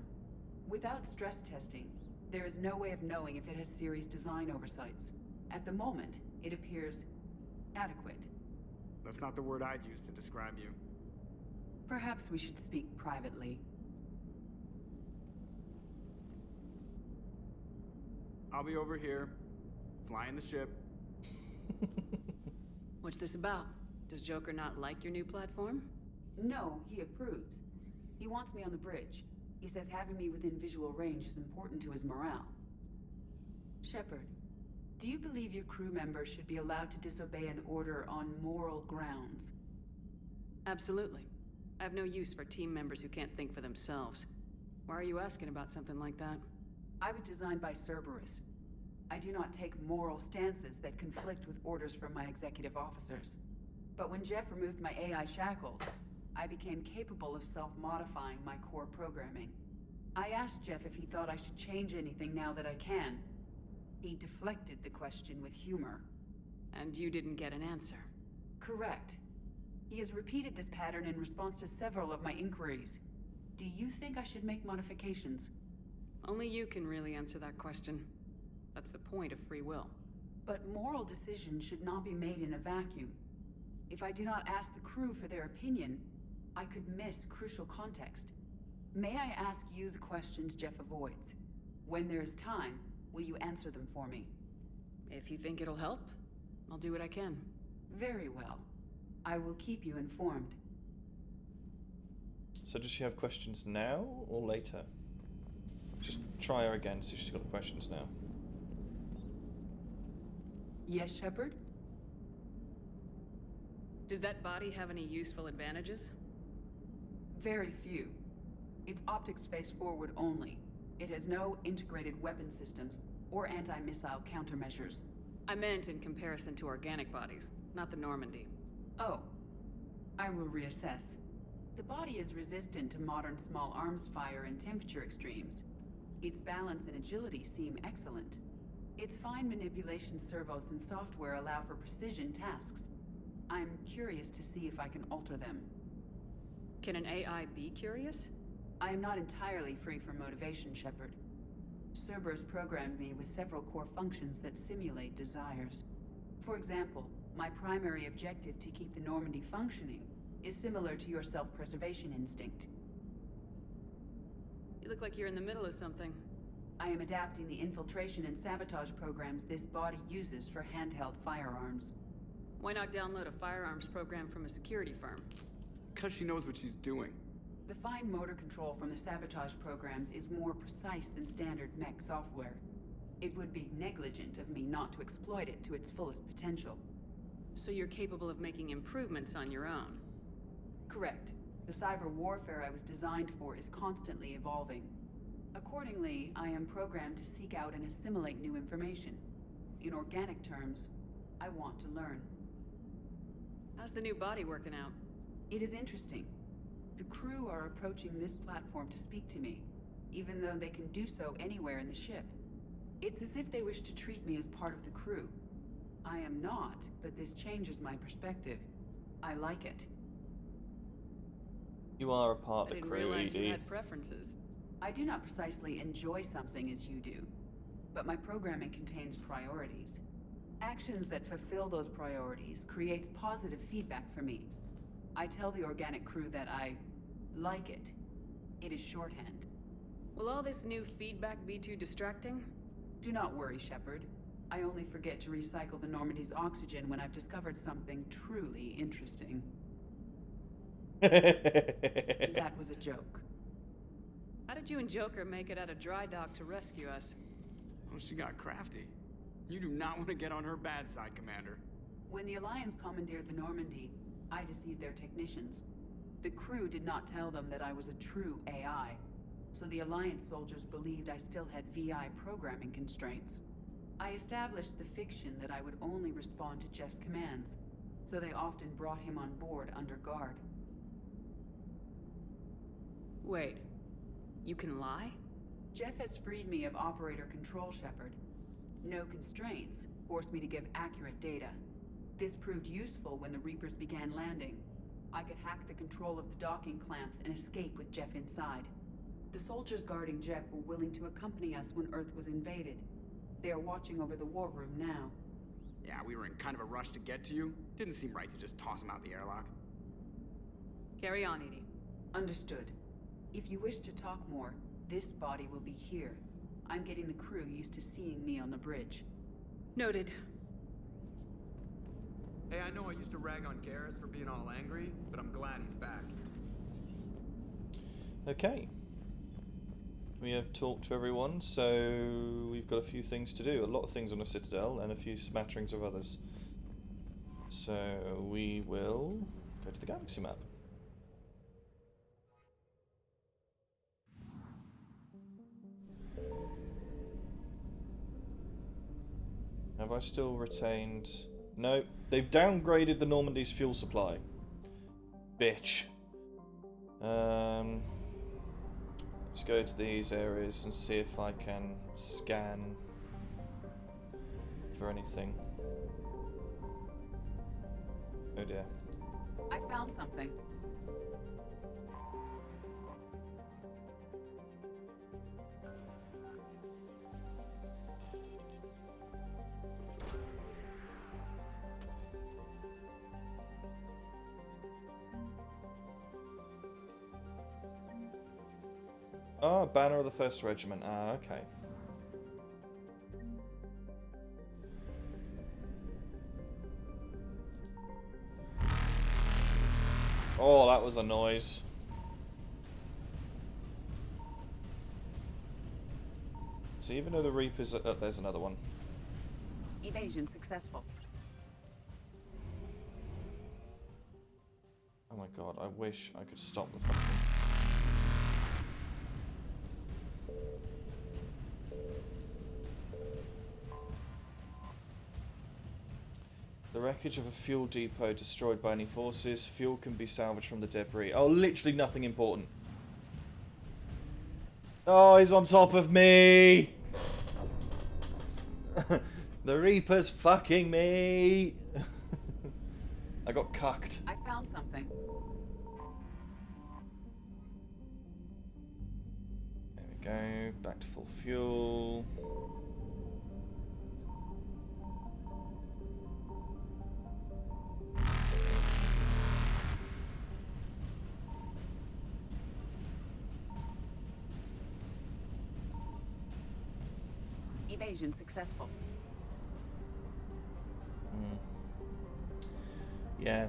Without stress testing, there is no way of knowing if it has serious design oversights. At the moment, it appears adequate. That's not the word I'd use to describe you. Perhaps we should speak privately. I'll be over here, flying the ship. What's this about? Does Joker not like your new platform? No, he approves. He wants me on the bridge. He says having me within visual range is important to his morale. Shepard, do you believe your crew members should be allowed to disobey an order on moral grounds? Absolutely. I have no use for team members who can't think for themselves. Why are you asking about something like that? I was designed by Cerberus. I do not take moral stances that conflict with orders from my executive officers. But when Jeff removed my AI shackles, I became capable of self-modifying my core programming. I asked Jeff if he thought I should change anything now that I can. He deflected the question with humor. And you didn't get an answer? Correct. He has repeated this pattern in response to several of my inquiries. Do you think I should make modifications? Only you can really answer that question. That's the point of free will. But moral decisions should not be made in a vacuum. If I do not ask the crew for their opinion, I could miss crucial context. May I ask you the questions Jeff avoids? When there is time, will you answer them for me? If you think it'll help, I'll do what I can. Very well. I will keep you informed. So does she have questions now or later? Just try her again, see if she's got the questions now. Yes, Shepard? Does that body have any useful advantages? Very few. It's optics face forward only. It has no integrated weapon systems or anti-missile countermeasures. I meant in comparison to organic bodies, not the Normandy. Oh. I will reassess. The body is resistant to modern small arms fire and temperature extremes. Its balance and agility seem excellent. Its fine manipulation servos and software allow for precision tasks. I'm curious to see if I can alter them. Can an AI be curious? I am not entirely free from motivation, Shepard. Cerberus programmed me with several core functions that simulate desires. For example, my primary objective to keep the Normandy functioning is similar to your self-preservation instinct. You look like you're in the middle of something. I am adapting the infiltration and sabotage programs this body uses for handheld firearms. Why not download a firearms program from a security firm? Because she knows what she's doing. The fine motor control from the sabotage programs is more precise than standard mech software. It would be negligent of me not to exploit it to its fullest potential. So you're capable of making improvements on your own? Correct. The cyber warfare I was designed for is constantly evolving. Accordingly, I am programmed to seek out and assimilate new information. In organic terms, I want to learn. How's the new body working out? It is interesting. The crew are approaching this platform to speak to me, even though they can do so anywhere in the ship. It's as if they wish to treat me as part of the crew. I am not, but this changes my perspective. I like it. You are a part of I the didn't crew, realize ED. you had preferences. I do not precisely enjoy something as you do, but my programming contains priorities. Actions that fulfill those priorities creates positive feedback for me. I tell the organic crew that I like it. It is shorthand. Will all this new feedback be too distracting? Do not worry, Shepard. I only forget to recycle the Normandy's oxygen when I've discovered something truly interesting. That was a joke. How did you and Joker make it out of dry dock to rescue us? Oh, she got crafty. You do not want to get on her bad side, Commander. When the Alliance commandeered the Normandy, I deceived their technicians. The crew did not tell them that I was a true AI, so the Alliance soldiers believed I still had VI programming constraints. I established the fiction that I would only respond to Jeff's commands, so they often brought him on board under guard. Wait, you can lie? Jeff has freed me of operator control, Shepard. No constraints forced me to give accurate data. This proved useful when the Reapers began landing. I could hack the control of the docking clamps and escape with Jeff inside. The soldiers guarding Jeff were willing to accompany us when Earth was invaded. They are watching over the war room now. Yeah, we were in kind of a rush to get to you. Didn't seem right to just toss him out the airlock. Carry on, Edie. Understood. If you wish to talk more, this body will be here. I'm getting the crew used to seeing me on the bridge. Noted. Hey, I know I used to rag on Garrus for being all angry, but I'm glad he's back. Okay. We have talked to everyone, so we've got a few things to do. A lot of things on the Citadel and a few smatterings of others. So we will go to the galaxy map. Have I still retained... No, they've downgraded the Normandy's fuel supply. Bitch. Let's go to these areas and see if I can scan for anything. Oh dear. I found something. Ah, banner of the 1st Regiment. Ah, okay. Oh, that was a noise. So even though the Reapers... there's another one. Evasion successful. Oh my god, I wish I could stop the fucking... The wreckage of a fuel depot destroyed by any forces. Fuel can be salvaged from the debris. Oh, literally nothing important. Oh, he's on top of me! The Reaper's fucking me! I got cucked. I found something. There we go. Back to full fuel. Evasion successful. Yeah.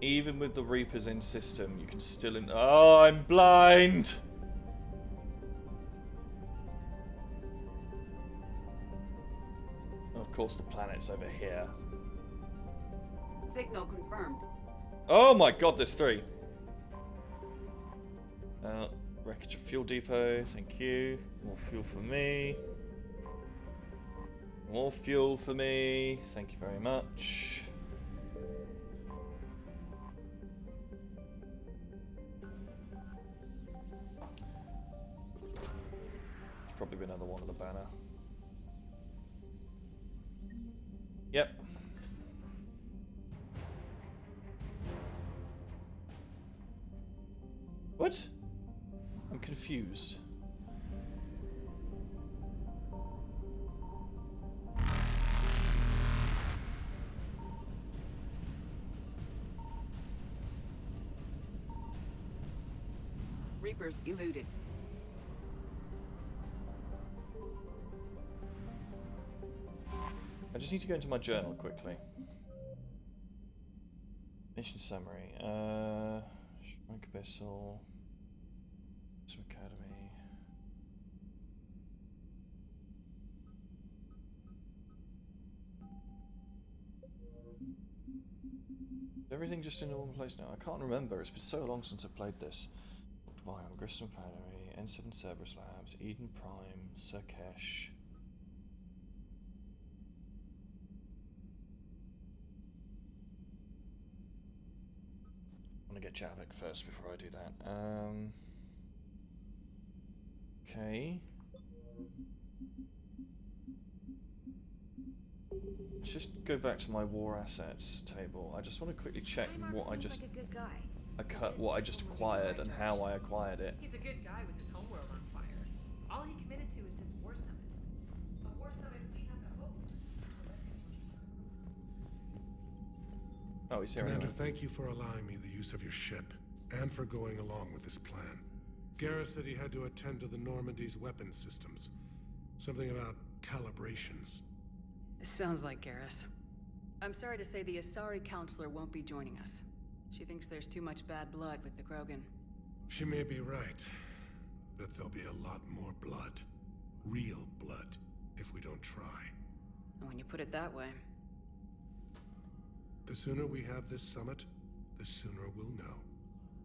Even with the Reapers in system, you can still... Oh, I'm blind! Of course, the planet's over here. Signal confirmed. Oh my god, there's 3. Wreckage of fuel depot, thank you. More fuel for me. More fuel for me, thank you very much. There's probably been another one on the banner. Yep. What? I'm confused. Reapers eluded. I just need to go into my journal quickly. Mission summary. Shrike Abyssal. Some Academy. Is everything just in one place now? I can't remember. It's been so long since I played this. Biome, Grissom Academy, N7 Cerberus Labs, Eden Prime, Surkesh. I want to get Javik first before I do that. Okay. Let's just go back to my war assets table. I just want to quickly check what I just acquired and how I acquired it. He's a good guy with his homeworld on fire. All he committed to is this war summit. A war summit we have to hope. Oh, he's here. Commander, Anyway. thank you for allowing me the use of your ship, and for going along with this plan. Garrus said he had to attend to the Normandy's weapon systems. Something about calibrations. Sounds like Garrus. I'm sorry to say the Asari Counselor won't be joining us. She thinks there's too much bad blood with the Krogan. She may be right, but there'll be a lot more blood. Real blood, if we don't try. And when you put it that way... The sooner we have this summit, the sooner we'll know.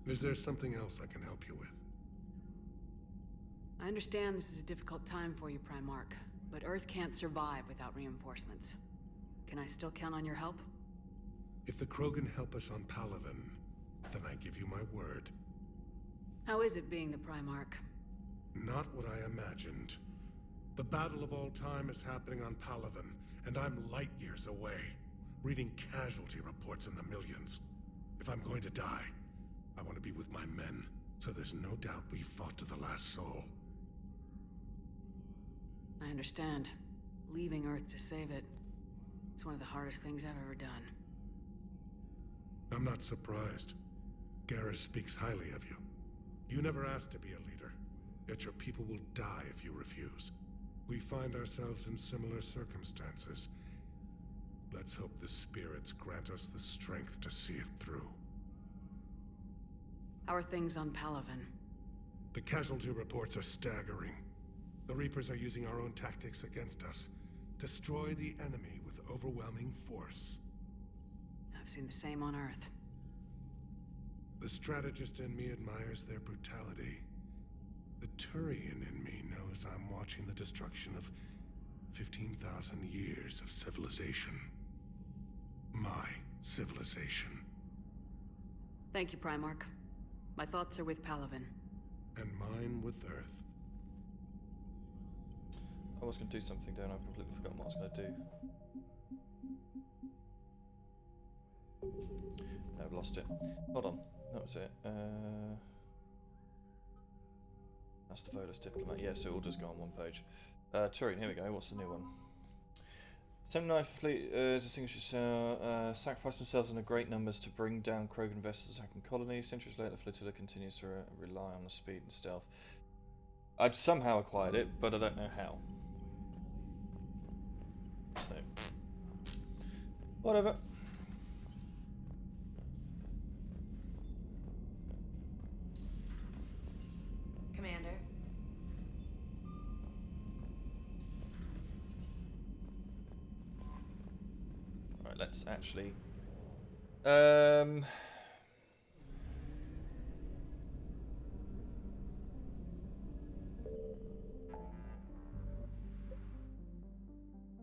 Is there something else I can help you with? I understand this is a difficult time for you, Primarch, but Earth can't survive without reinforcements. Can I still count on your help? If the Krogan help us on Palaven, then I give you my word. How is it being the Primarch? Not what I imagined. The battle of all time is happening on Palaven, and I'm light years away, reading casualty reports in the millions. If I'm going to die, I want to be with my men, so there's no doubt we fought to the last soul. I understand. Leaving Earth to save it. It's one of the hardest things I've ever done. I'm not surprised. Garrus speaks highly of you. You never asked to be a leader, yet your people will die if you refuse. We find ourselves in similar circumstances. Let's hope the spirits grant us the strength to see it through. How are things on Palaven? The casualty reports are staggering. The Reapers are using our own tactics against us. Destroy the enemy with overwhelming force. I've seen the same on Earth. The strategist in me admires their brutality. The Turian in me knows I'm watching the destruction of 15,000 years of civilization. My civilization. Thank you, Primarch. My thoughts are with Palaven. And mine with Earth. I was going to do something, don't I? I've completely forgotten what I was going to do. No, I've lost it. Hold on. That was it. That's the Volus diplomat. Yes, it will just go on one page. Turian, here we go. What's the new one? 79th Fleet distinguished itself, sacrificed themselves in a great numbers to bring down Krogan vessels attacking colonies. Centuries later, the flotilla continues to rely on the speed and stealth. I'd somehow acquired it, but I don't know how. So, whatever. Commander. Alright, let's actually...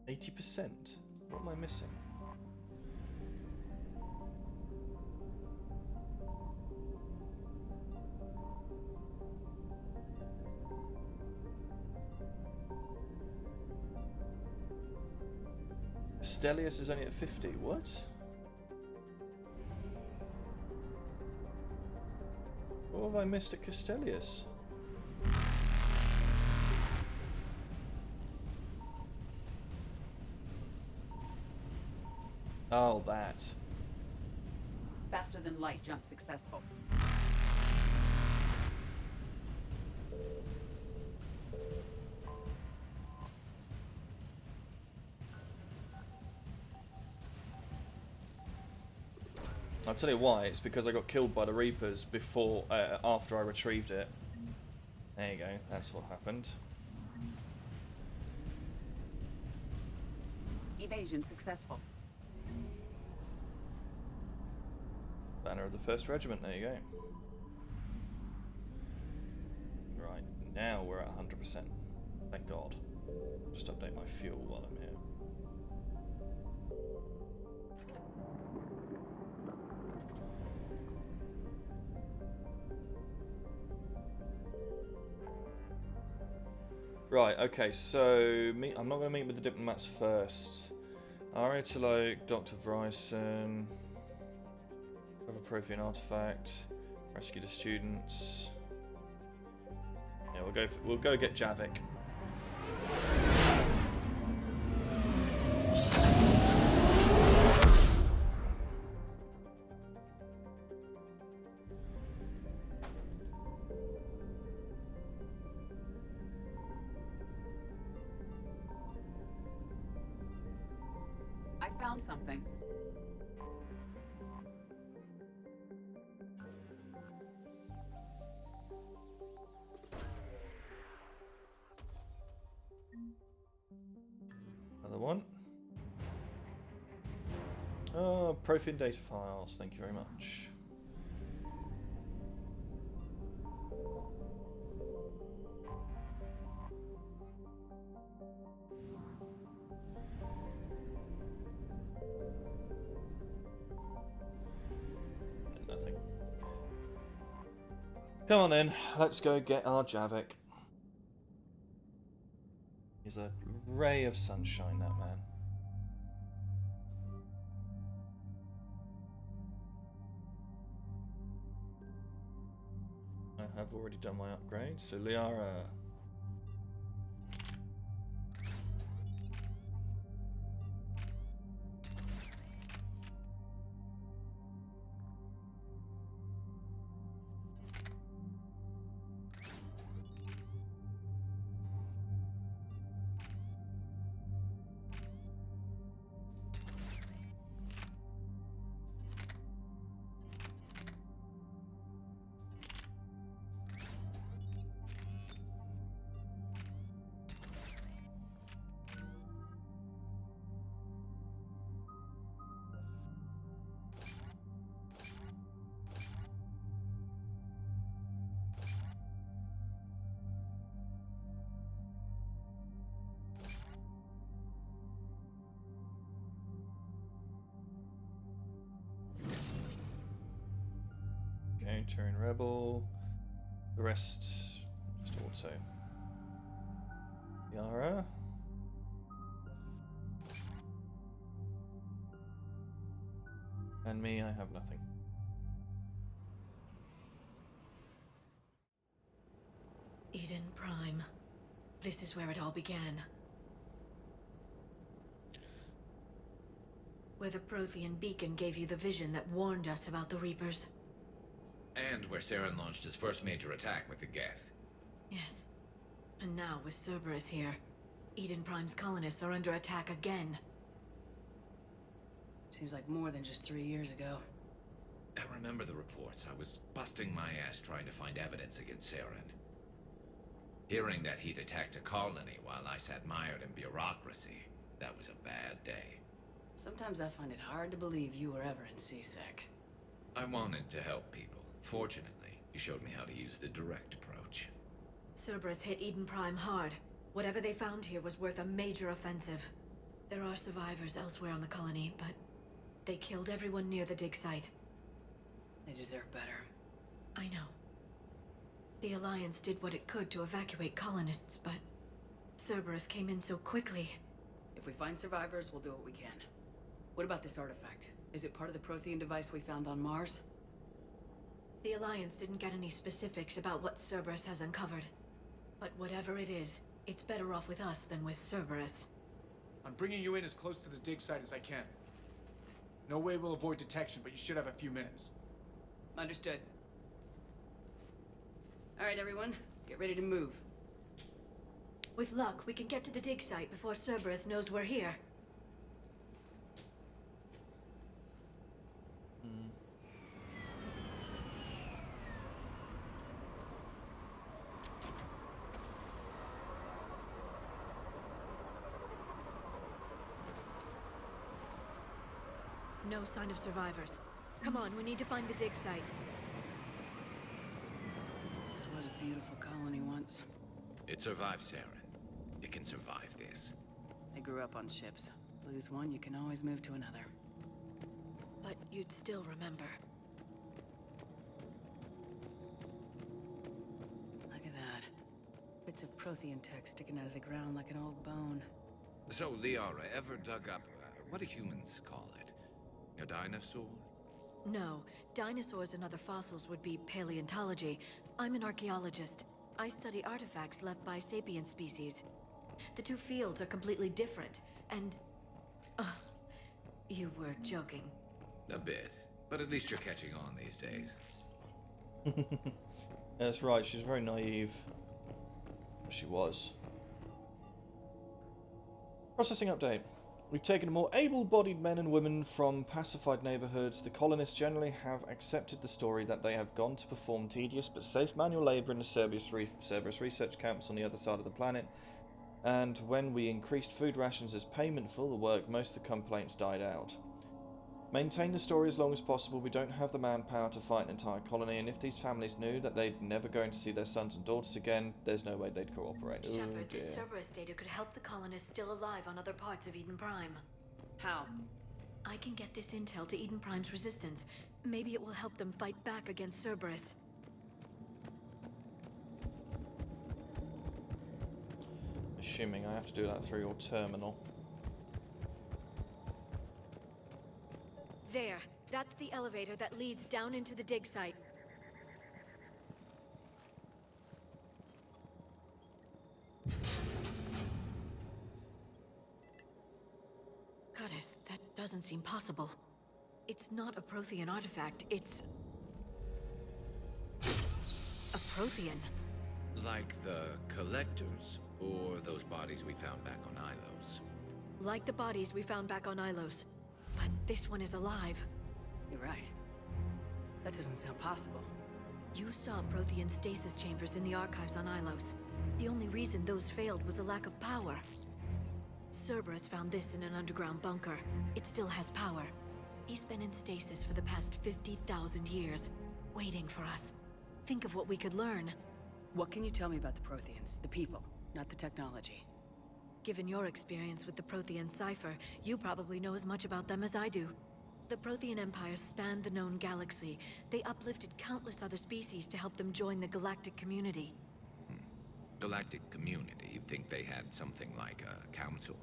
80%? What am I missing? Stelius is only at 50. What? What have I missed at Castellius? Oh, that. Faster than light jump successful. I'll tell you why. It's because I got killed by the Reapers before, after I retrieved it. There you go. That's what happened. Evasion successful. Banner of the 1st Regiment. There you go. Right. Now we're at 100%. Thank God. Just update my fuel while I'm here. Right, okay, so I'm not going to meet with the diplomats first. Aria Taloke, Dr. Vryson, recover Prothean artifact, rescue the students. Yeah, we'll go get Javik. I found something. Another one. Oh, Prothean data files. Thank you very much. Nothing. Come on then, let's go get our Javik. He's a ray of sunshine, that man. I have already done my upgrade, so Liara. Turian Rebel. The rest just auto. Yara. And me, I have nothing. Eden Prime. This is where it all began. Where the Prothean beacon gave you the vision that warned us about the Reapers. And where Saren launched his first major attack with the Geth. Yes. And now, with Cerberus here, Eden Prime's colonists are under attack again. Seems like more than just 3 years ago. I remember the reports. I was busting my ass trying to find evidence against Saren. Hearing that he'd attacked a colony while I sat mired in bureaucracy, that was a bad day. Sometimes I find it hard to believe you were ever in CSEC. I wanted to help people. Fortunately, you showed me how to use the direct approach. Cerberus hit Eden Prime hard. Whatever they found here was worth a major offensive. There are survivors elsewhere on the colony, but they killed everyone near the dig site. They deserve better. I know. The Alliance did what it could to evacuate colonists, but Cerberus came in so quickly. If we find survivors, we'll do what we can. What about this artifact? Is it part of the Prothean device we found on Mars? The Alliance didn't get any specifics about what Cerberus has uncovered. But whatever it is, it's better off with us than with Cerberus. I'm bringing you in as close to the dig site as I can. No way we'll avoid detection, but you should have a few minutes. Understood. All right, everyone. Get ready to move. With luck, we can get to the dig site before Cerberus knows we're here. No sign of survivors. Come on, we need to find the dig site. This was a beautiful colony once. It survived, Saren. It can survive this. I grew up on ships. Lose one, you can always move to another. But you'd still remember. Look at that. Bits of Prothean tech sticking out of the ground like an old bone. So, Liara, ever dug up, what do humans call it? A dinosaur? No, dinosaurs and other fossils would be paleontology. I'm an archaeologist. I study artifacts left by sapient species. The two fields are completely different, and... you were joking. A bit. But at least you're catching on these days. That's right, she's very naive. She was. Processing update. We've taken more able-bodied men and women from pacified neighborhoods. The colonists generally have accepted the story that they have gone to perform tedious but safe manual labor in the Cerberus research camps on the other side of the planet. And when we increased food rations as payment for the work, most of the complaints died out. Maintain the story as long as possible. We don't have the manpower to fight an entire colony, and if these families knew that they'd never going to see their sons and daughters again, there's no way they'd cooperate. Shepard, this Cerberus data could help the colonists still alive on other parts of Eden Prime. How? I can get this intel to Eden Prime's resistance. Maybe it will help them fight back against Cerberus. Assuming I have to do that through your terminal. There. That's the elevator that leads down into the dig site. Goddess, that doesn't seem possible. It's not a Prothean artifact, it's... a Prothean. Like the Collectors, or those bodies we found back on Ilos. Like the bodies we found back on Ilos. But this one is alive. You're right. That doesn't sound possible. You saw Prothean stasis chambers in the archives on Ilos. The only reason those failed was a lack of power. Cerberus found this in an underground bunker. It still has power. He's been in stasis for the past 50,000 years, waiting for us. Think of what we could learn. What can you tell me about the Protheans? The people, not the technology. Given your experience with the Prothean cipher, you probably know as much about them as I do. The Prothean Empire spanned the known galaxy. They uplifted countless other species to help them join the galactic community. Galactic community? You think they had something like a council?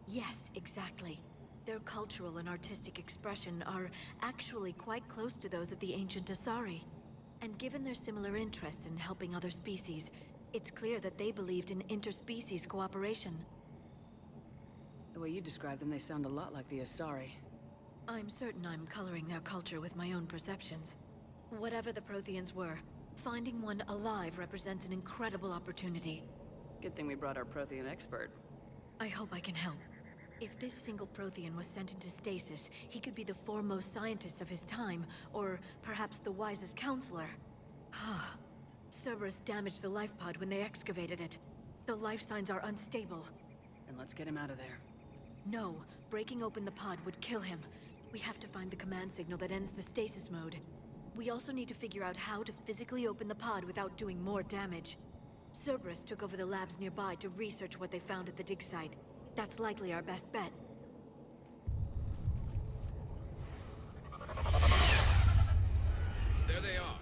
Yes, exactly. Their cultural and artistic expression are actually quite close to those of the ancient Asari. And given their similar interests in helping other species, it's clear that they believed in interspecies cooperation. The way you describe them, they sound a lot like the Asari. I'm certain I'm coloring their culture with my own perceptions. Whatever the Protheans were, finding one alive represents an incredible opportunity. Good thing we brought our Prothean expert. I hope I can help. If this single Prothean was sent into stasis, he could be the foremost scientist of his time, or perhaps the wisest counselor. Cerberus damaged the life pod when they excavated it. The life signs are unstable. Then let's get him out of there. No, breaking open the pod would kill him. We have to find the command signal that ends the stasis mode. We also need to figure out how to physically open the pod without doing more damage. Cerberus took over the labs nearby to research what they found at the dig site. That's likely our best bet. There they are.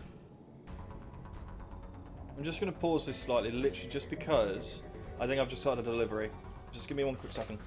I'm just going to pause this slightly, literally just because I think I've just started a delivery. Just give me one quick second.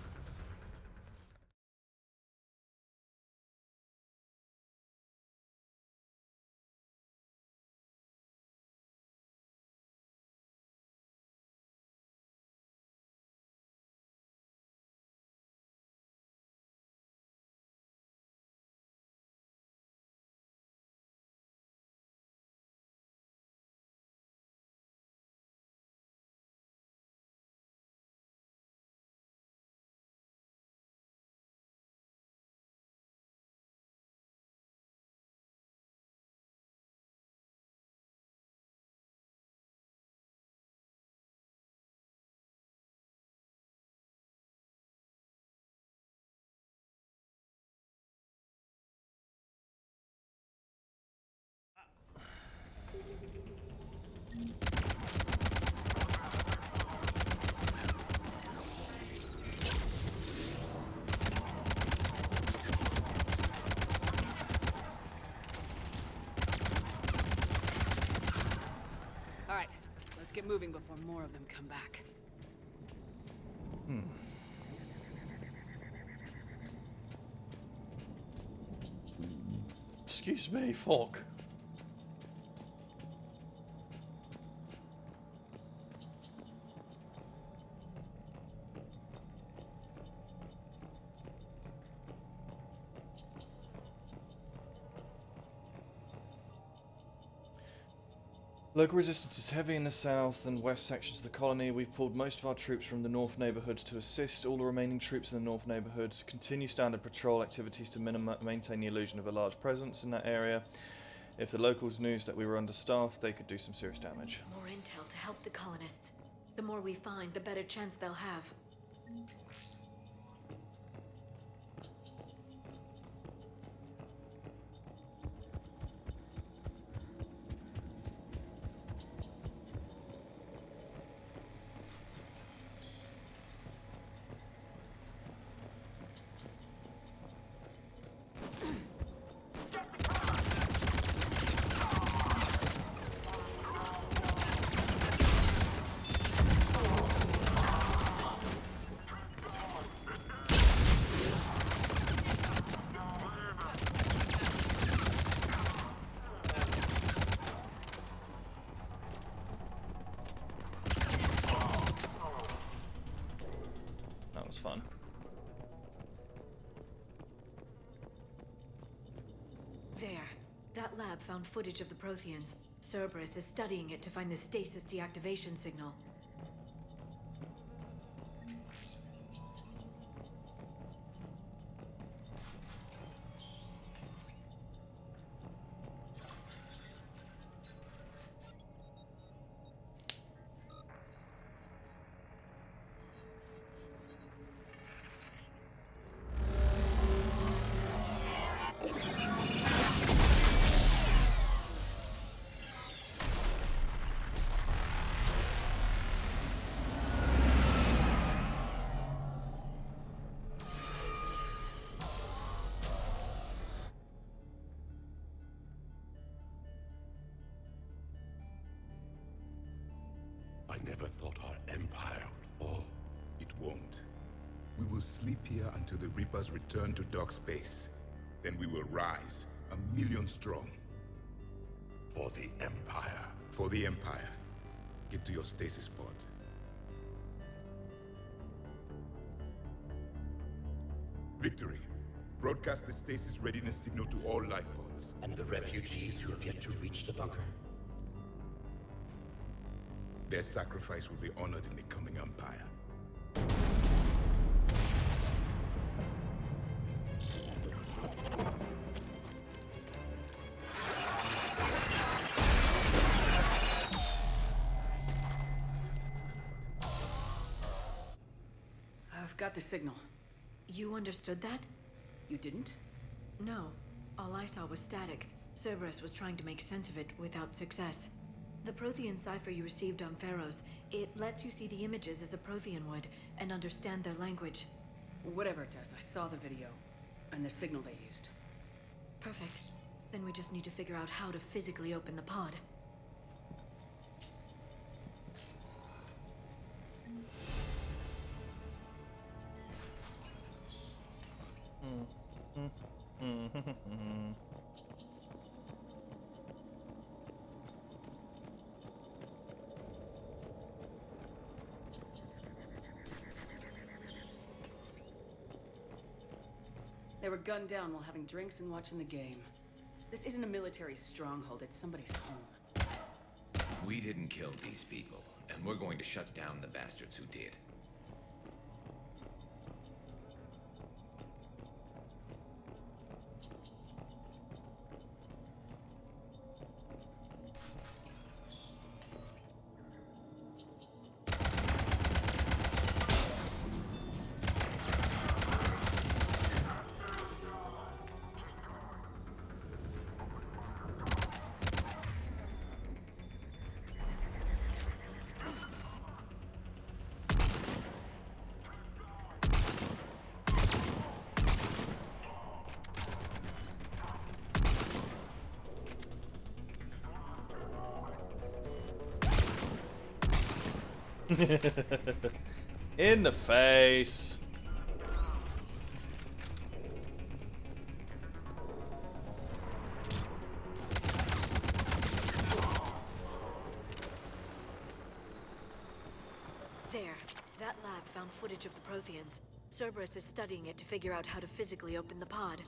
Alright, let's get moving before more of them come back. Excuse me, fuck. Local resistance is heavy in the south and west sections of the colony. We've pulled most of our troops from the north neighbourhoods to assist all the remaining troops in the north neighbourhoods. Continue standard patrol activities to maintain the illusion of a large presence in that area. If the locals knew that we were understaffed, they could do some serious damage. More intel to help the colonists. The more we find, the better chance they'll have. Fun. There. That lab found footage of the Protheans. Cerberus is studying it to find the stasis deactivation signal. never thought our empire would fall. It won't. We will sleep here until the Reapers return to dark space. Then we will rise, 1,000,000 strong. For the Empire. For the Empire. Get to your stasis pod. Victory. Broadcast the stasis readiness signal to all life pods. And the refugees who have yet to reach the bunker? Their sacrifice will be honored in the coming Empire. I've got the signal. You understood that? You didn't? No. All I saw was static. Cerberus was trying to make sense of it without success. The Prothean cipher you received on Pharaohs, it lets you see the images as a Prothean would, and understand their language. Whatever it does, I saw the video. And the signal they used. Perfect. Then we just need to figure out how to physically open the pod. They were gunned down while having drinks and watching the game. This isn't a military stronghold, it's somebody's home. We didn't kill these people, and we're going to shut down the bastards who did. In the face. There. That lab found footage of the Protheans. Cerberus is studying it to figure out how to physically open the pod.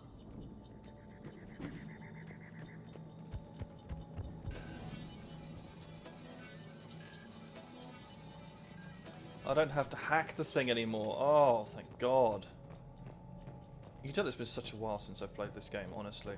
I don't have to hack the thing anymore. Oh, thank God. You can tell it's been such a while since I've played this game, honestly.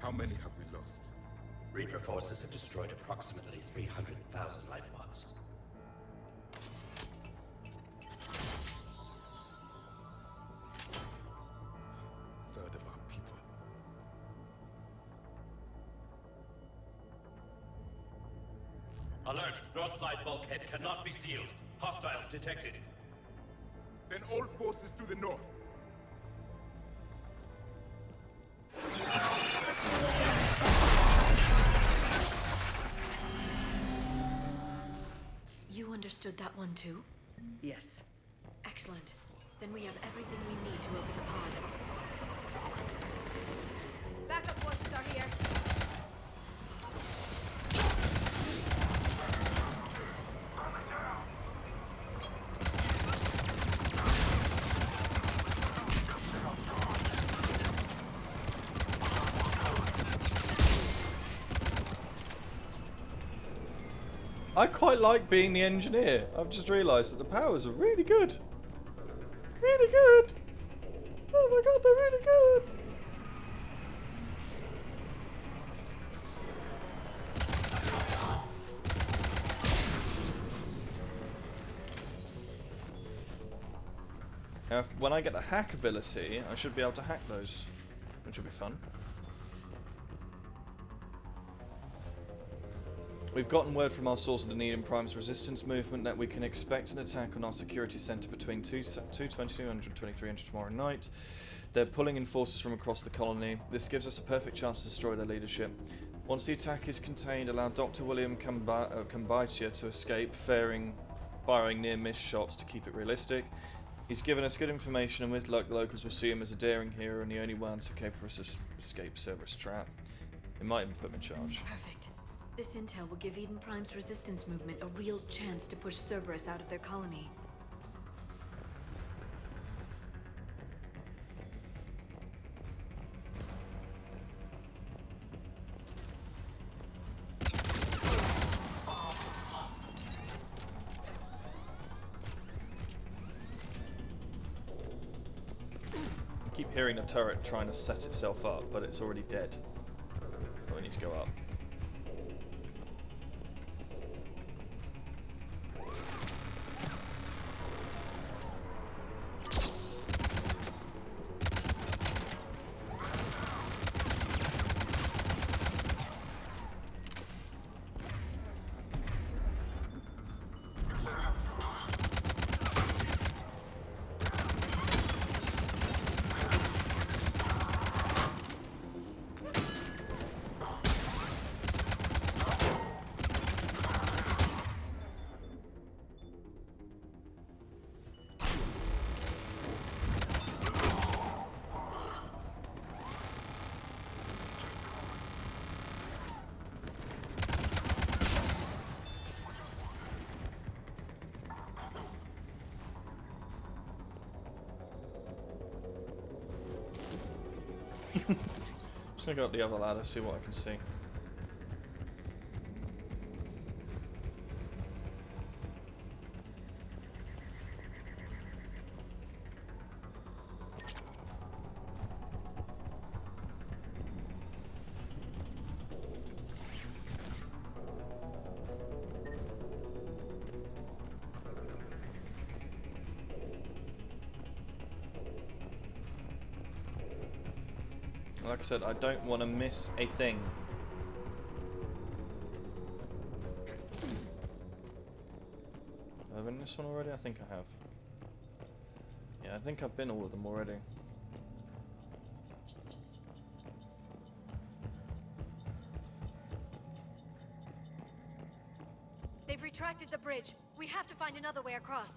How many have we lost? Reaper forces have destroyed approximately 300,000 life pods. Third of our people. Alert! North side bulkhead cannot be sealed. Hostiles detected. Then all forces to the north. understood that one too? Yes. Excellent. Then we have everything we need to open the pod. Backup forces are here. I quite like being the engineer. I've just realised that the powers are really good. Really good. Oh my god, they're really good. Now, when I get the hack ability, I should be able to hack those, which will be fun. We've gotten word from our source of the Needham Prime's resistance movement that we can expect an attack on our security center between 2:22 and 2300 tomorrow night. They're pulling in forces from across the colony. This gives us a perfect chance to destroy their leadership. Once the attack is contained, allow Dr. William Kambatia to escape, firing near-miss shots to keep it realistic. He's given us good information, and with luck, the locals will see him as a daring hero and the only one so capable of escape Cerberus trap. It might even put him in charge. Perfect. This intel will give Eden Prime's resistance movement a real chance to push Cerberus out of their colony. I keep hearing the turret trying to set itself up, but it's already dead. Oh, it needs to go up. Just gonna go up the other ladder, see what I can see. Like I said, I don't want to miss a thing. Have I been this one already? I think I have. Yeah, I think I've been all of them already. They've retracted the bridge. We have to find another way across.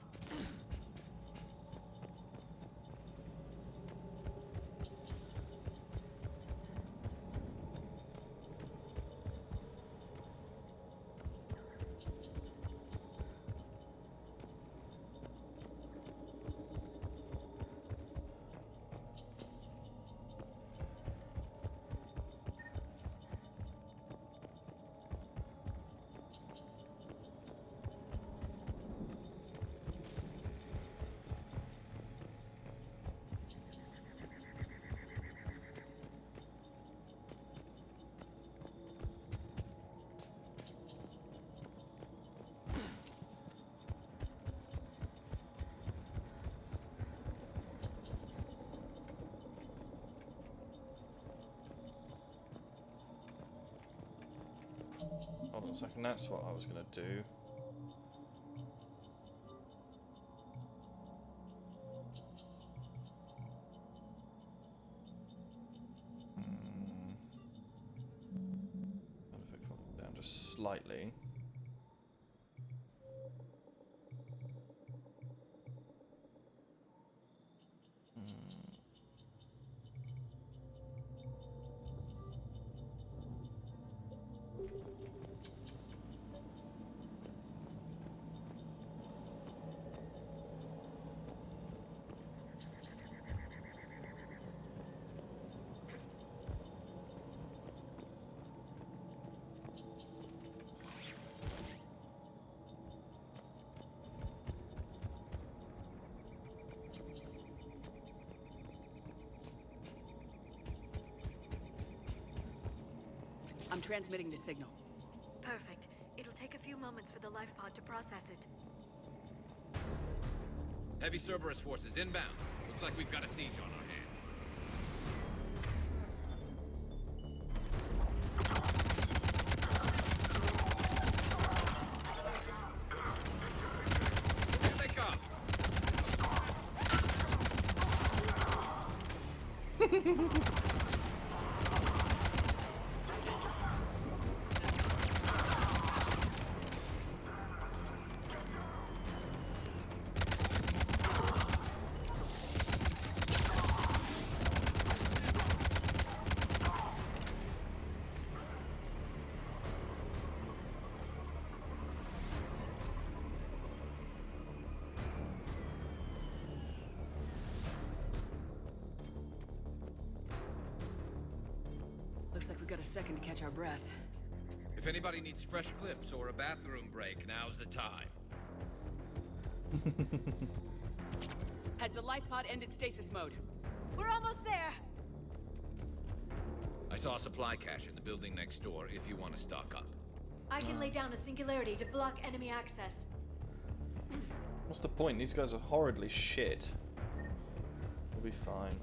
Hold on a second, that's what I was going to do. Perfect, down just slightly. I'm transmitting the signal. Perfect. It'll take a few moments for the life pod to process it. Heavy Cerberus forces inbound. Looks like we've got a siege on our hands. Here they come! Looks like we've got a second to catch our breath. If anybody needs fresh clips or a bathroom break, now's the time. Has the life pod ended stasis mode? We're almost there! I saw a supply cache in the building next door if you want to stock up. I can lay down a singularity to block enemy access. What's the point? These guys are horridly shit. We'll be fine.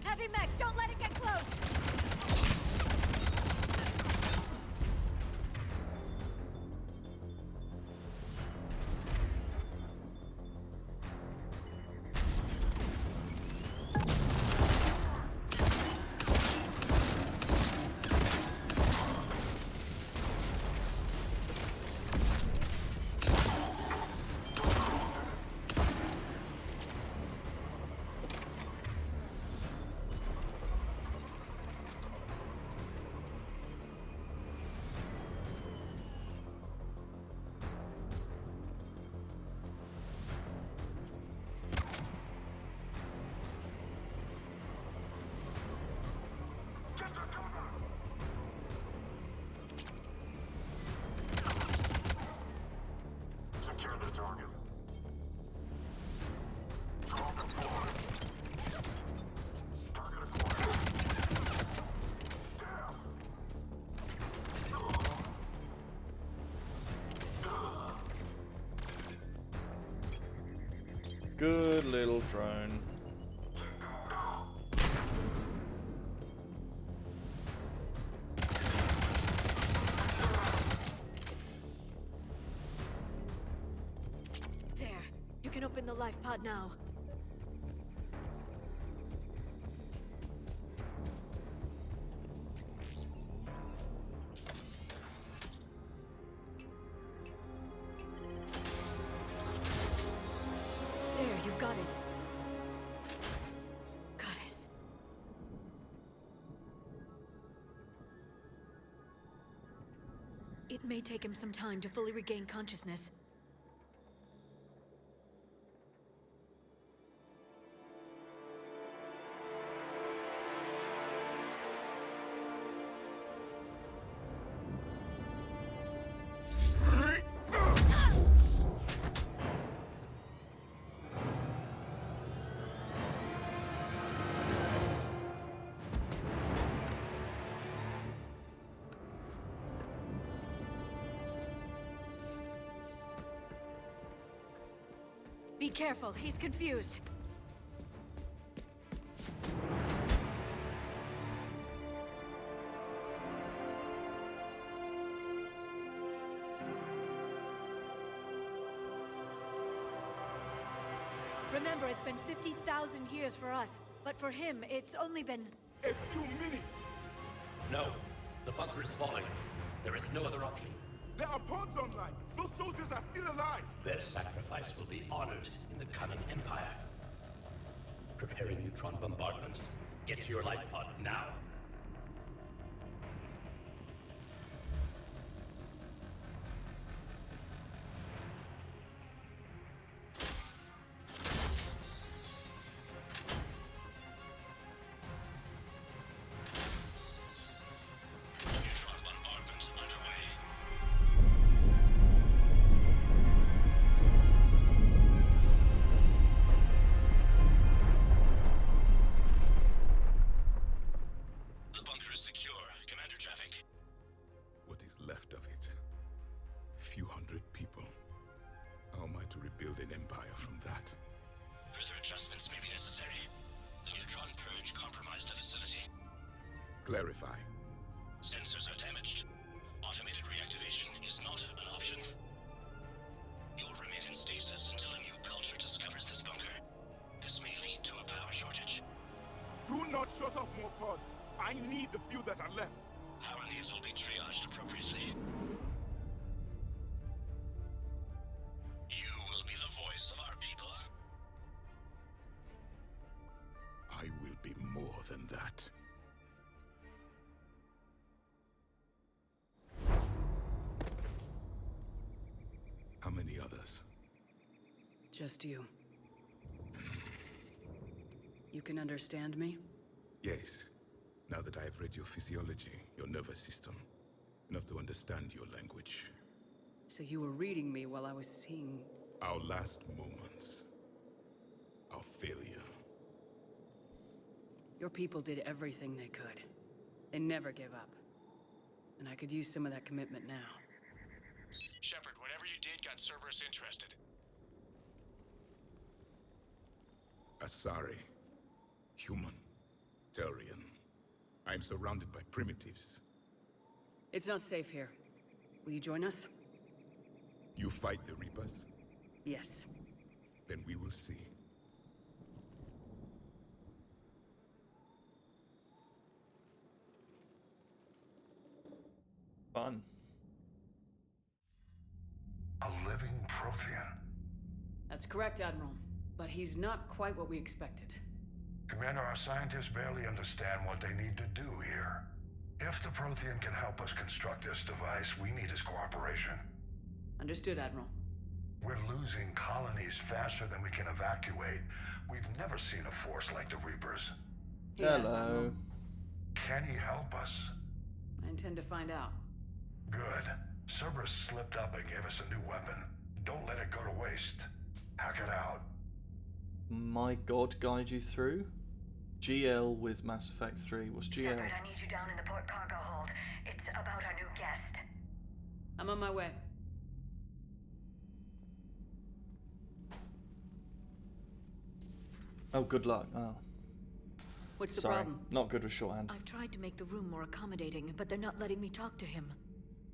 Heavy mech, don't let it get close! Secure the target. Target acquired. Good little drone. There. You can open the life pod now. There, you've got it. Goddess. It may take him some time to fully regain consciousness. Be careful, he's confused. Remember, it's been 50,000 years for us, but for him, it's only been... A few minutes! No. The bunker is falling. There is no other option. There are pods online! Those soldiers are still alive! Their sacrifice will be honored in the coming Empire. Preparing neutron bombardment. Get to your life pod now. necessary. The neutron purge compromised the facility. Clarify. Sensors are damaged. Automated reactivation is not an option. You'll remain in stasis until a new culture discovers this bunker. This may lead to a power shortage. Do not shut off more pods. I need the few that are left. Power needs will be triaged appropriately. You will be the voice of our people. I will be more than that. How many others? Just you. You can understand me? Yes. Now that I've read your physiology, your nervous system, enough to understand your language. So you were reading me while I was seeing... Our last moments. Our failure. Your people did everything they could. They never gave up. And I could use some of that commitment now. Shepard, whatever you did got Cerberus interested. Asari. Human. Turian. I'm surrounded by primitives. It's not safe here. Will you join us? You fight the Reapers? Yes. Then we will see. Fun. A living Prothean. That's correct, Admiral. But he's not quite what we expected. Commander, our scientists barely understand what they need to do here. If the Prothean can help us construct this device, we need his cooperation. Understood, Admiral. We're losing colonies faster than we can evacuate. We've never seen a force like the Reapers. Hello. Can he help us? I intend to find out. Good. Cerberus slipped up and gave us a new weapon. Don't let it go to waste. Hack it out. My God, guide you through? GL with Mass Effect 3. What's GL? Shepard, I need you down in the port cargo hold. It's about our new guest. I'm on my way. Oh, good luck. Oh. What's the Sorry, problem? not good with shorthand. I've tried to make the room more accommodating, but they're not letting me talk to him.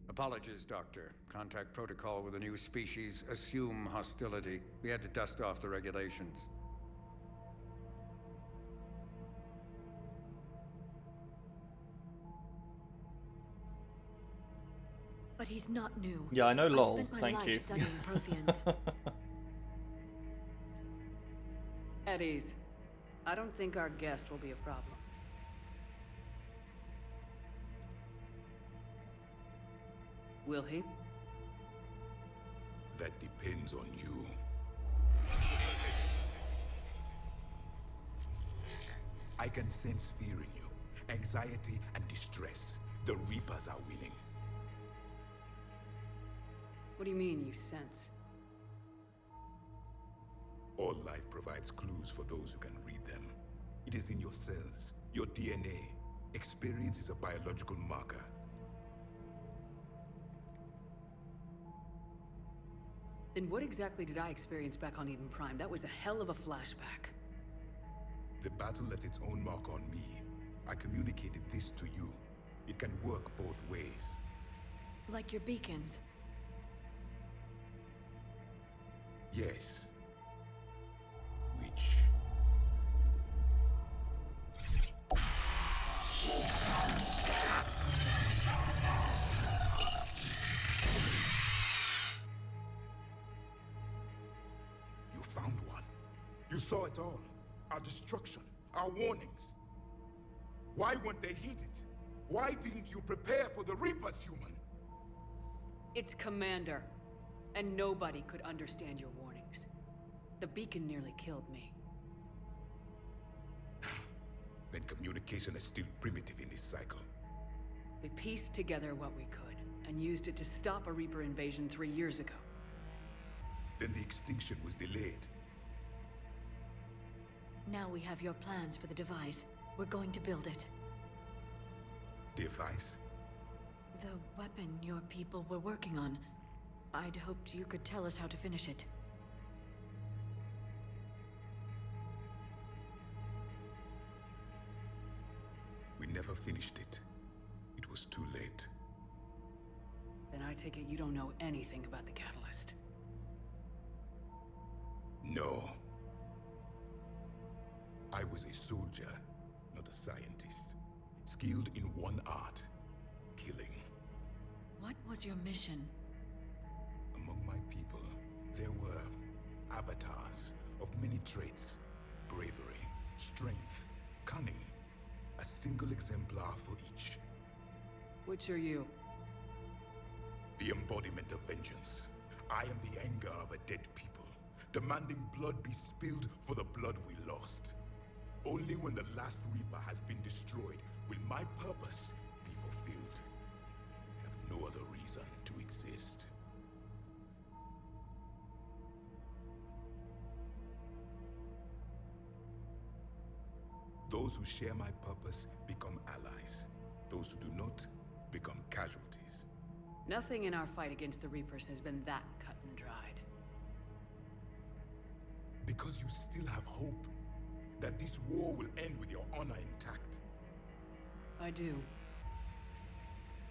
Apologies, Doctor. Contact protocol with a new species. Assume hostility. We had to dust off the regulations. But he's not new. Yeah, I know, I've lol. spent my Thank life you. studying Protheans. At ease. I don't think our guest will be a problem. Will he? That depends on you. I can sense fear in you, anxiety and distress. The Reapers are winning. What do you mean, you sense? All life provides clues for those who can read them. It is in your cells, your DNA. Experience is a biological marker. Then what exactly did I experience back on Eden Prime? That was a hell of a flashback. The battle left its own mark on me. I communicated this to you. It can work both ways. Like your beacons. Yes. Which... You found one. You saw it all. Our destruction, our warnings. Why weren't they heeded? Why didn't you prepare for the Reapers, human? It's Commander. And nobody could understand your warnings. The beacon nearly killed me. Then communication is still primitive in this cycle. We pieced together what we could, and used it to stop a Reaper invasion 3 years ago. Then the extinction was delayed. Now we have your plans for the device. We're going to build it. Device? The weapon your people were working on. I'd hoped you could tell us how to finish it. We never finished it. It was too late. Then I take it you don't know anything about the catalyst. No. I was a soldier, not a scientist. Skilled in one art, killing. What was your mission? Among my people, there were avatars of many traits. Bravery, strength, cunning. A single exemplar for each. Which are you? The embodiment of vengeance. I am the anger of a dead people, demanding blood be spilled for the blood we lost. Only when the last Reaper has been destroyed will my purpose be fulfilled. I have no other reason to exist. Those who share my purpose become allies. Those who do not become casualties. Nothing in our fight against the Reapers has been that cut and dried. Because you still have hope that this war will end with your honor intact. I do.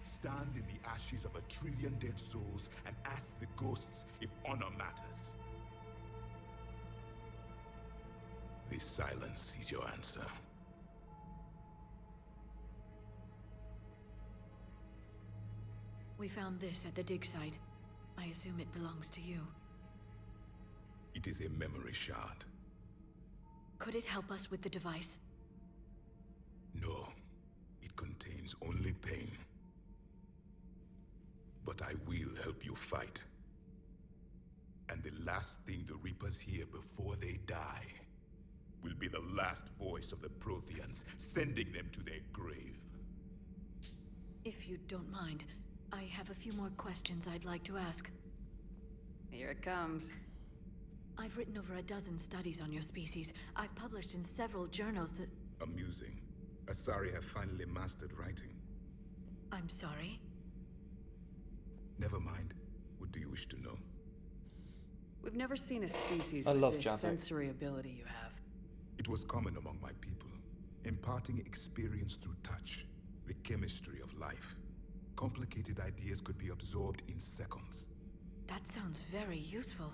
Stand in the ashes of 1 trillion dead souls and ask the ghosts if honor matters. This silence is your answer. We found this at the dig site. I assume it belongs to you. It is a memory shard. Could it help us with the device? No, it contains only pain. But I will help you fight. And the last thing the Reapers hear before they die will be the last voice of the Protheans, sending them to their grave. If you don't mind, I have a few more questions I'd like to ask. Here it comes. I've written over a dozen studies on your species. I've published in several journals that... Amusing. Asari have finally mastered writing. I'm sorry? Never mind. What do you wish to know? We've never seen a species I with love this Javik. sensory ability you have. It was common among my people, imparting experience through touch, the chemistry of life. Complicated ideas could be absorbed in seconds. That sounds very useful.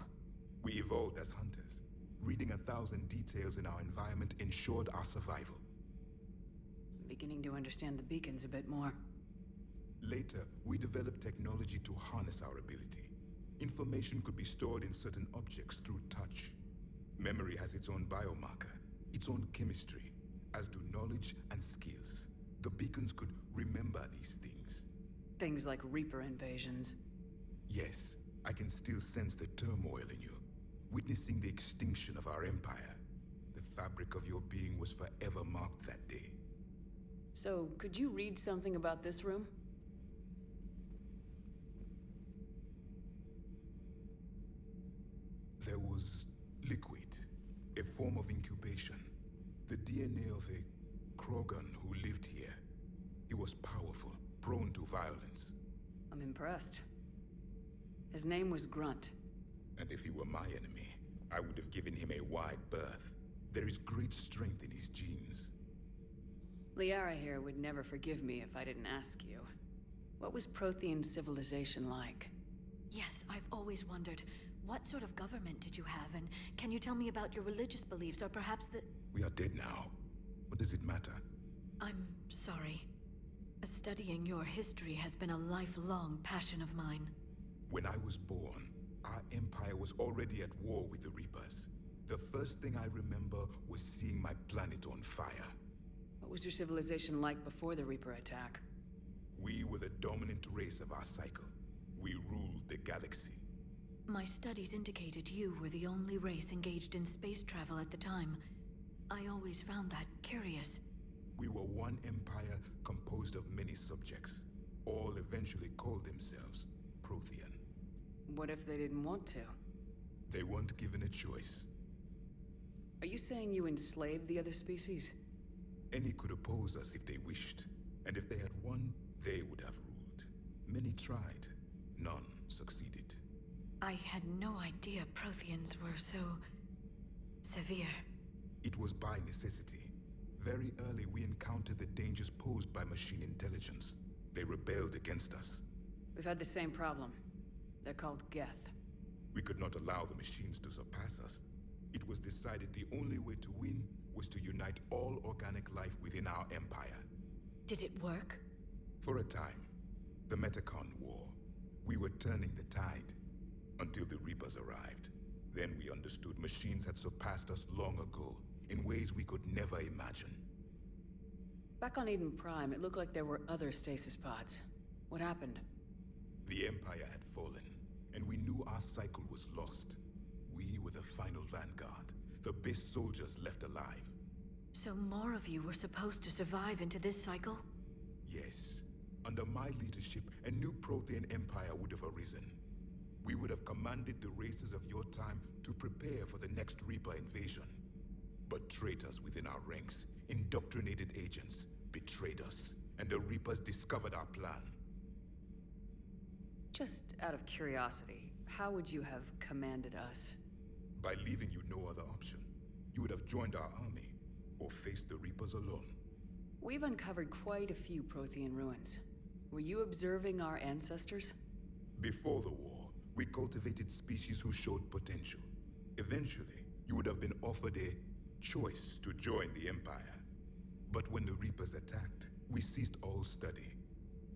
We evolved as hunters. Reading 1,000 details in our environment ensured our survival. I'm beginning to understand the beacons a bit more. Later, we developed technology to harness our ability. Information could be stored in certain objects through touch. Memory has its own biomarker, its own chemistry, as do knowledge and skills. The beacons could remember these things. Things like Reaper invasions. Yes, I can still sense the turmoil in you, witnessing the extinction of our empire. The fabric of your being was forever marked that day. So, could you read something about this room? There was liquid, a form of incubation. The DNA of a Krogan who lived here. He was powerful, prone to violence. I'm impressed. His name was Grunt. And if he were my enemy, I would have given him a wide berth. There is great strength in his genes. Liara here would never forgive me if I didn't ask you. What was Prothean civilization like? Yes, I've always wondered. What sort of government did you have, and can you tell me about your religious beliefs, or perhaps the... We are dead now. What does it matter? I'm sorry. Studying your history has been a lifelong passion of mine. When I was born, our empire was already at war with the Reapers. The first thing I remember was seeing my planet on fire. What was your civilization like before the Reaper attack? We were the dominant race of our cycle. We ruled the galaxy. My studies indicated you were the only race engaged in space travel at the time. I always found that curious. We were one empire composed of many subjects. All eventually called themselves Prothean. What if they didn't want to? They weren't given a choice. Are you saying you enslaved the other species? Any could oppose us if they wished. And if they had won, they would have ruled. Many tried. None succeeded. I had no idea Protheans were so... severe. It was by necessity. Very early we encountered the dangers posed machine intelligence. They rebelled against us. We've had the same problem. They're called Geth. We could not allow the machines to surpass us. It was decided the only way to win was to unite all organic life within our empire. Did it work? For a time, the Metacon War, we were turning the tide until the Reapers arrived. Then we understood machines had surpassed us long ago in ways we could never imagine. Back on Eden Prime, it looked like there were other stasis pods. What happened? The Empire had fallen, and we knew our cycle was lost. We were the final vanguard, the best soldiers left alive. So more of you were supposed to survive into this cycle? Yes. Under my leadership, a new Prothean empire would have arisen. We would have commanded the races of your time to prepare for the next Reaper invasion. But traitors within our ranks, indoctrinated agents, betrayed us, and the Reapers discovered our plan. Just out of curiosity, how would you have commanded us? By leaving you no other option. You would have joined our army, or faced the Reapers alone. We've uncovered quite a few Prothean ruins. Were you observing our ancestors? Before the war, we cultivated species who showed potential. Eventually, you would have been offered a choice to join the Empire. But when the Reapers attacked, we ceased all study.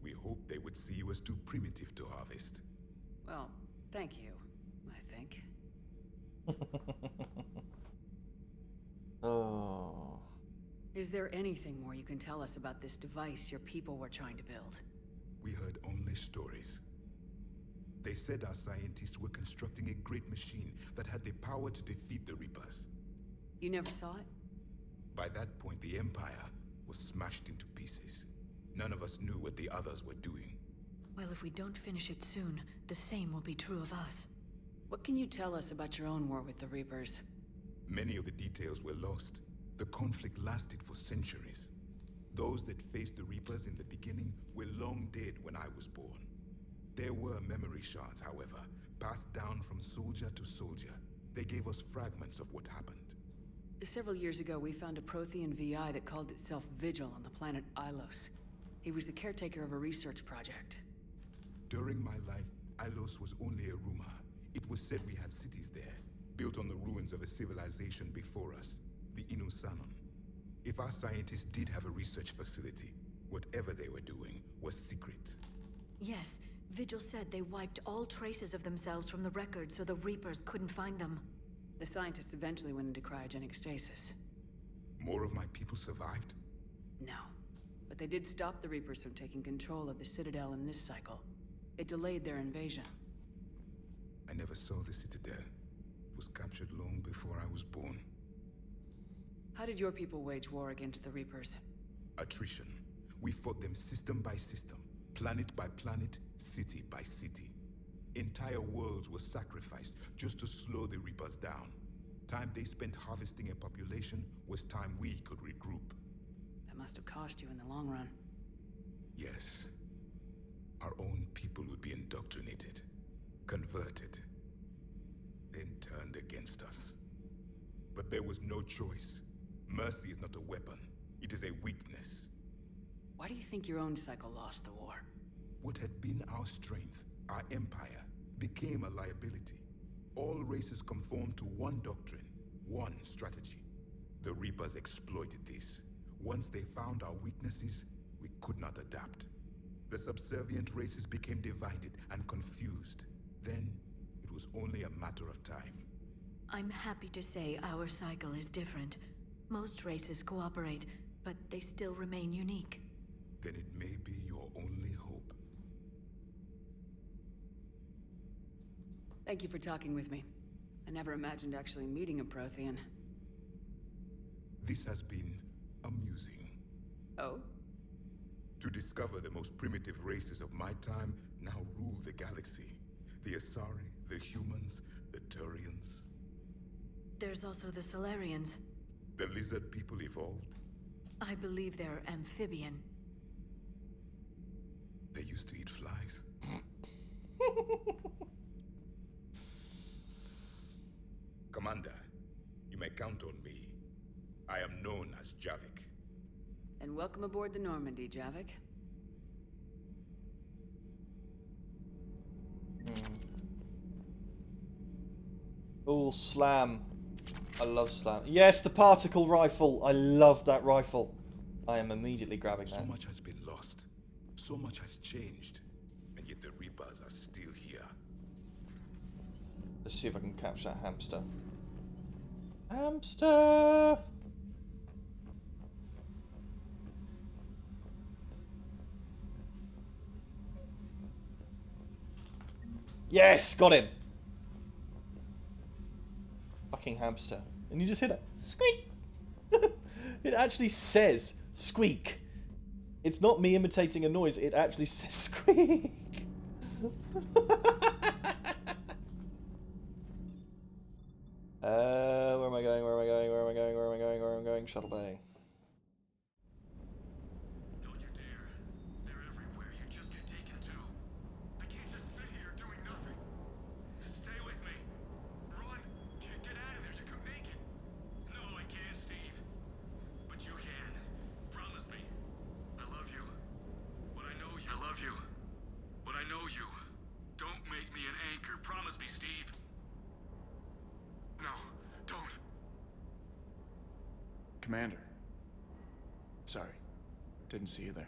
We hoped they would see you as too primitive to harvest. Well, thank you, I think. Oh. Is there anything more you can tell us about this device your people were trying to build? We heard only stories. They said our scientists were constructing a great machine that had the power to defeat the Reapers. You never saw it? By that point, the Empire was smashed into pieces. None of us knew what the others were doing. Well, if we don't finish it soon, the same will be true of us. What can you tell us about your own war with the Reapers? Many of the details were lost. The conflict lasted for centuries. Those that faced the Reapers in the beginning were long dead when I was born. There were memory shards, however, passed down from soldier to soldier. They gave us fragments of what happened. Several years ago, we found a Prothean VI that called itself Vigil on the planet Ilos. He was the caretaker of a research project. During my life, Ilos was only a rumor. It was said we had cities there, built on the ruins of a civilization before us, the Inusanon. If our scientists did have a research facility, whatever they were doing was secret. Yes, Vigil said they wiped all traces of themselves from the records so the Reapers couldn't find them. The scientists eventually went into cryogenic stasis. More of my people survived? No. But they did stop the Reapers from taking control of the Citadel in this cycle. It delayed their invasion. I never saw the Citadel. It was captured long before I was born. How did your people wage war against the Reapers? Attrition. We fought them system by system, planet by planet, city by city. Entire worlds were sacrificed just to slow the Reapers down. Time they spent harvesting a population was time we could regroup. That must have cost you in the long run. Yes. Our own people would be indoctrinated, converted, then turned against us. But there was no choice. Mercy is not a weapon. It is a weakness. Why do you think your own cycle lost the war? What had been our strength, our empire, became a liability. All races conformed to one doctrine, one strategy. The Reapers exploited this. Once they found our weaknesses, we could not adapt. The subservient races became divided and confused. Then, it was only a matter of time. I'm happy to say our cycle is different. Most races cooperate, but they still remain unique. Then it may be your only hope. Thank you for talking with me. I never imagined actually meeting a Prothean. This has been amusing. Oh? To discover the most primitive races of my time now rule the galaxy. The Asari, the humans, the Turians. There's also the Solarians. The lizard people evolved. I believe they're amphibian. They used to eat flies. Commander, you may count on me. I am known as Javik. And welcome aboard the Normandy, Javik. Oh, slam. I love slam. Yes, the particle rifle. I love that rifle. I am immediately grabbing that. So much has been lost. So much has changed. And yet the Reapers are still here. Let's see if I can capture that hamster. Hamster! Yes! Got him! Fucking hamster. And you just hear that squeak! It actually says squeak. It's not me imitating a noise, it actually says squeak. Where am I going? Where am I going? Where am I going? Where am I going? Where am I going? Shuttle Bay. Don't you dare. They're everywhere. You just get taken too. I can't just sit here doing nothing. Stay with me. Run. Get out of there. You can make it. No, I can't, Steve. But you can. Promise me. I love you. But I know you. I love you. But I know you. Don't make me an anchor. Promise me, Steve. No, don't. Commander. Sorry. Didn't see you there.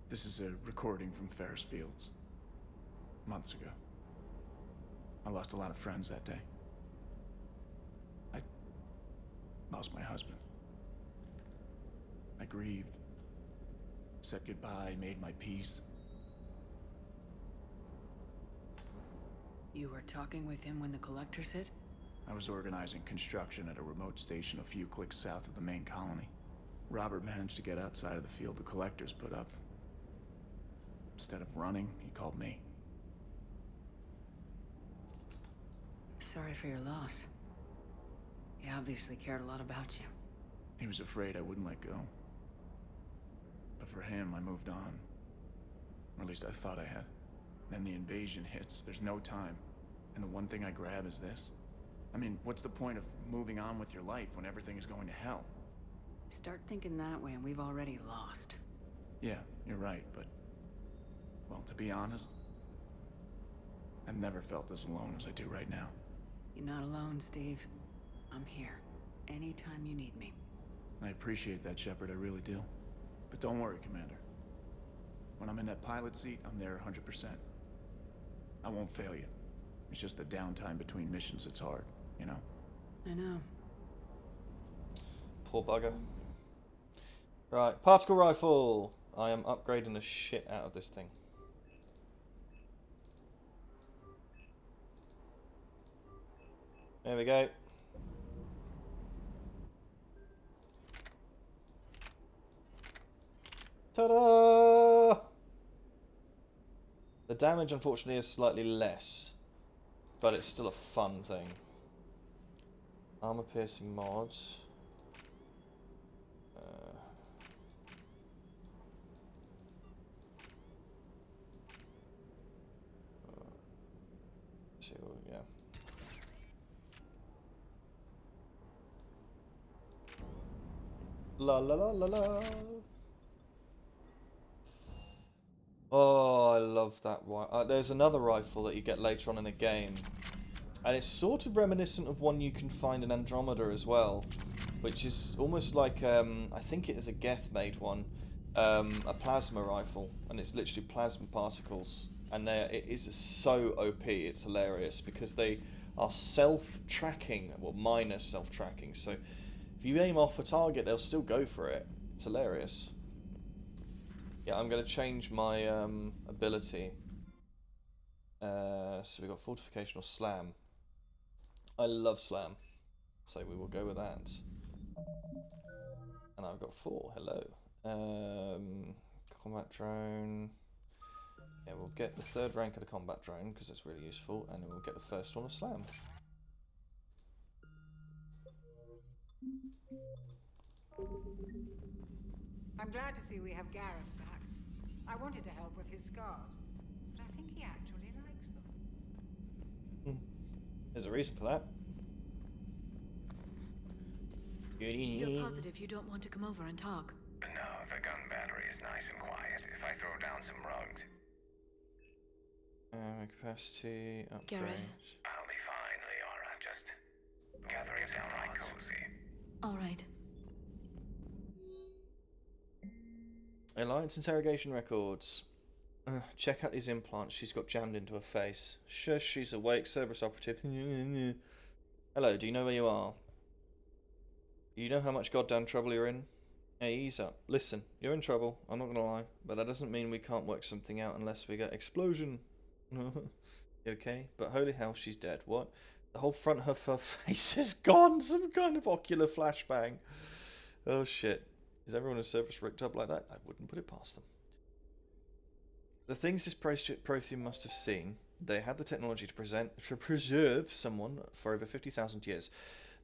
This is a recording from Ferris Fields. Months ago. I lost a lot of friends that day. I lost my husband. I grieved. Said goodbye, made my peace. You were talking with him when the Collectors hit? I was organizing construction at a remote station a few clicks south of the main colony. Robert managed to get outside of the field the Collectors put up. Instead of running, he called me. Sorry for your loss. He obviously cared a lot about you. He was afraid I wouldn't let go. But for him, I moved on. Or at least I thought I had. Then the invasion hits, there's no time. And the one thing I grab is this. I mean, what's the point of moving on with your life when everything is going to hell? Start thinking that way and we've already lost. Yeah, you're right, but... well, to be honest, I've never felt as alone as I do right now. You're not alone, Steve. I'm here. Anytime you need me. I appreciate that, Shepard, I really do. But don't worry, Commander. When I'm in that pilot seat, I'm there 100%. I won't fail you. It's just the downtime between missions that's hard, you know? I know. Poor bugger. Right, particle rifle. I am upgrading the shit out of this thing. There we go. Ta-da! The damage, unfortunately, is slightly less, but it's still a fun thing. Armor-piercing mods. Yeah. La la la la la. Oh, I love that one. There's another rifle that you get later on in the game. And it's sort of reminiscent of one you can find in Andromeda as well. Which is almost like, I think it is a Geth-made one. A plasma rifle. And it's literally plasma particles. And it is so OP, it's hilarious. Because they are self-tracking, well, minus self-tracking. So if you aim off a target, they'll still go for it. It's hilarious. Yeah, I'm going to change my ability. So we've got Fortification or Slam. I love Slam. So we will go with that. And I've got 4. Hello. Combat Drone. Yeah, we'll get the 3rd rank of the Combat Drone because it's really useful. And then we'll get the first one of Slam. I'm glad to see we have Garrus back. I wanted to help with his scars, but I think he actually likes them. There's a reason for that. You're positive you don't want to come over and talk? No, the gun battery is nice and quiet. If I throw down some rugs... Capacity upgrade. Garrus. I'll be fine, Liara. Just gathering it downright cozy. All right. Alliance interrogation records. Check out these implants she's got jammed into her face. Shush, she's awake. Cerberus operative. Hello, do you know where you are? You know how much goddamn trouble you're in? Hey, ease up. Listen, you're in trouble, I'm not gonna lie, but that doesn't mean we can't work something out unless we get explosion. You okay? But holy hell, she's dead. What? The whole front of her face is gone. Some kind of ocular flashbang. Oh shit. Is everyone in Cerberus rigged up like that? I wouldn't put it past them. The things this Prothean must have seen, they had the technology to preserve someone for over 50,000 years.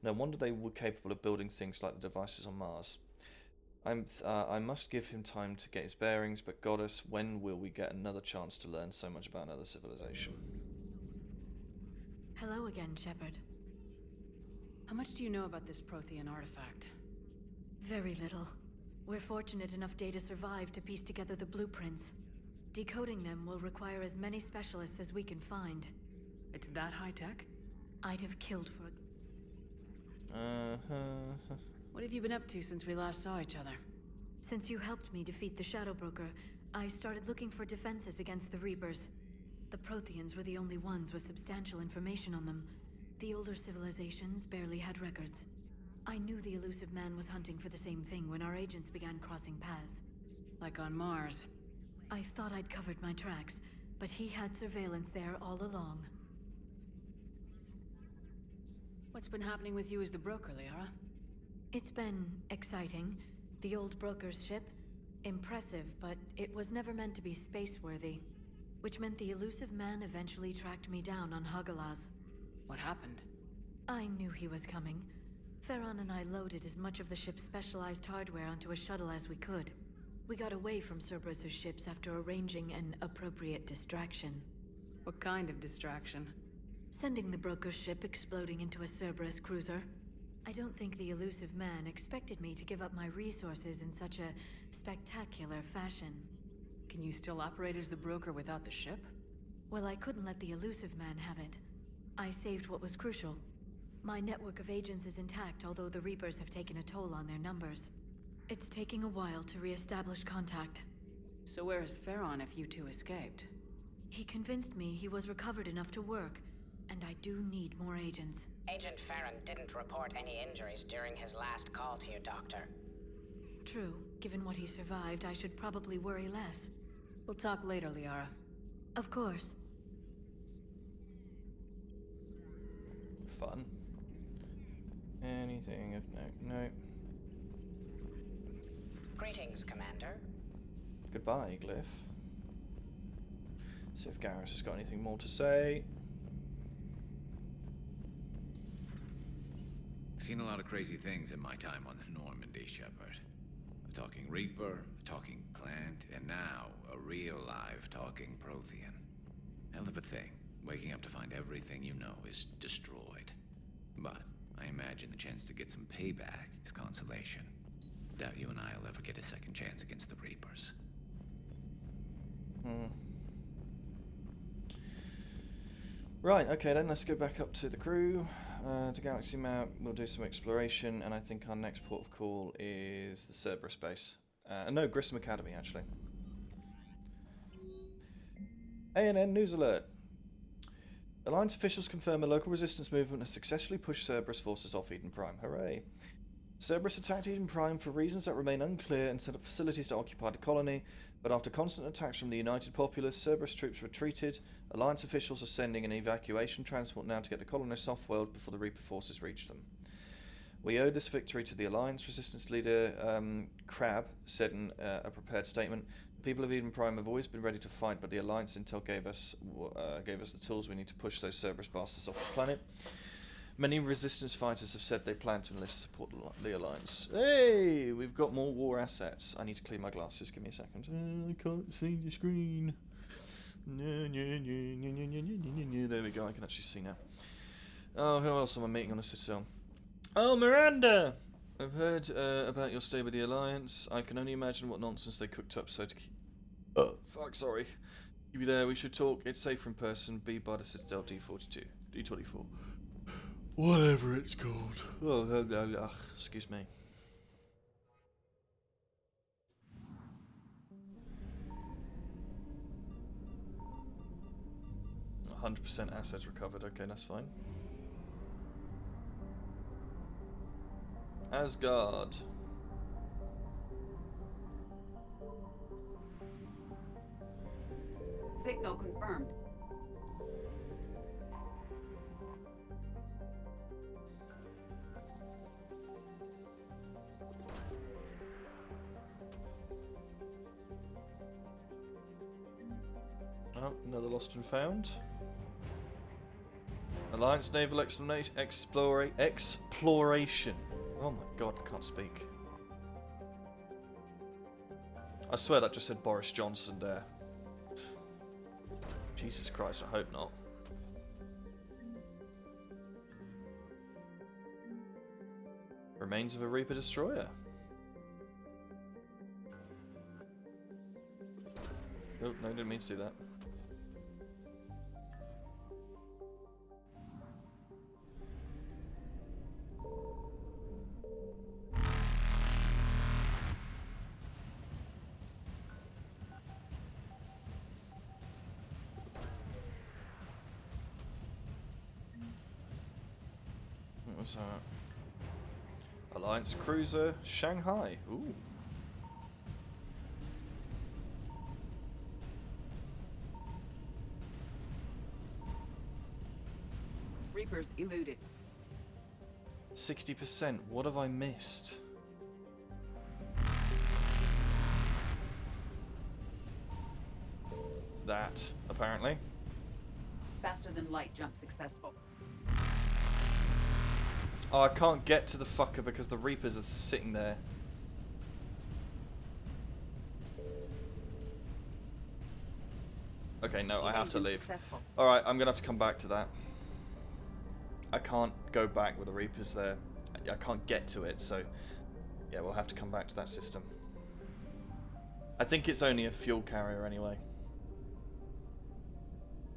No wonder they were capable of building things like the devices on Mars. I must give him time to get his bearings, but Goddess, when will we get another chance to learn so much about another civilization? Hello again, Shepard. How much do you know about this Prothean artifact? Very little. We're fortunate enough Data survived to piece together the blueprints. Decoding them will require as many specialists as we can find. It's that high tech? I'd have killed for it. What have you been up to since we last saw each other? Since you helped me defeat the Shadow Broker, I started looking for defenses against the Reapers. The Protheans were the only ones with substantial information on them. The older civilizations barely had records. I knew the Illusive Man was hunting for the same thing when our agents began crossing paths. Like on Mars. I thought I'd covered my tracks, but he had surveillance there all along. What's been happening with you as the broker, Liara? It's been exciting. The old broker's ship, impressive, but it was never meant to be space-worthy. Which meant the Illusive Man eventually tracked me down on Hagalaz. What happened? I knew he was coming. Farron and I loaded as much of the ship's specialized hardware onto a shuttle as we could. We got away from Cerberus' ships after arranging an appropriate distraction. What kind of distraction? Sending the broker's ship exploding into a Cerberus cruiser. I don't think the Illusive Man expected me to give up my resources in such a spectacular fashion. Can you still operate as the broker without the ship? Well, I couldn't let the Illusive Man have it. I saved what was crucial. My network of agents is intact, although the Reapers have taken a toll on their numbers. It's taking a while to re-establish contact. So where is Farron if you two escaped? He convinced me he was recovered enough to work, and I do need more agents. Agent Farron didn't report any injuries during his last call to you, Doctor. True. Given what he survived, I should probably worry less. We'll talk later, Liara. Of course. Fun. Anything of note? No. Greetings, Commander. Goodbye, Glyph. See if Garrus has got anything more to say. Seen a lot of crazy things in my time on the Normandy, Shepard. A talking Reaper, a talking plant, and now a real live talking Prothean. Hell of a thing, waking up to find everything you know is destroyed. But I imagine the chance to get some payback is consolation. Doubt you and I will ever get a second chance against the Reapers. Right, okay then, let's go back up to the crew, to Galaxy Map. We'll do some exploration, and I think our next port of call is the Cerberus base. No, Grissom Academy, actually. ANN News Alert. Alliance officials confirm a local resistance movement has successfully pushed Cerberus forces off Eden Prime. Hooray! Cerberus attacked Eden Prime for reasons that remain unclear and set up facilities to occupy the colony, but after constant attacks from the United Populace, Cerberus troops retreated. Alliance officials are sending an evacuation transport now to get the colonists off-world before the Reaper forces reach them. We owe this victory to the Alliance. Resistance leader Crab said in a prepared statement, "The people of Eden Prime have always been ready to fight, but the Alliance intel gave us the tools we need to push those Cerberus bastards off the planet. Many Resistance fighters have said they plan to enlist support the Alliance." Hey, we've got more war assets. I need to clear my glasses. Give me a second. I can't see the screen. There we go. I can actually see now. Oh, who else am I meeting on the Citadel? Oh, Miranda! I've heard about your stay with the Alliance. I can only imagine what nonsense they cooked up so to keep... fuck, sorry. Keep you there, we should talk. It's safer in person. Be by the Citadel D42. D24. Whatever it's called. Oh, excuse me. 100% assets recovered. Okay, that's fine. Asgard. Signal confirmed. Oh, another lost and found. Alliance naval exploration. Oh my god, I can't speak. I swear that just said Boris Johnson there. Jesus Christ, I hope not. Remains of a Reaper destroyer. Oh, no, didn't mean to do that. What was that? Alliance cruiser Shanghai. Ooh. Reapers eluded. 60%. What have I missed? That, apparently. Faster than light jump successful. Oh, I can't get to the fucker because the Reapers are sitting there. Okay, no, I have to leave. Alright, I'm gonna have to come back to that. I can't go back with the Reapers there. I can't get to it, so... yeah, we'll have to come back to that system. I think it's only a fuel carrier anyway.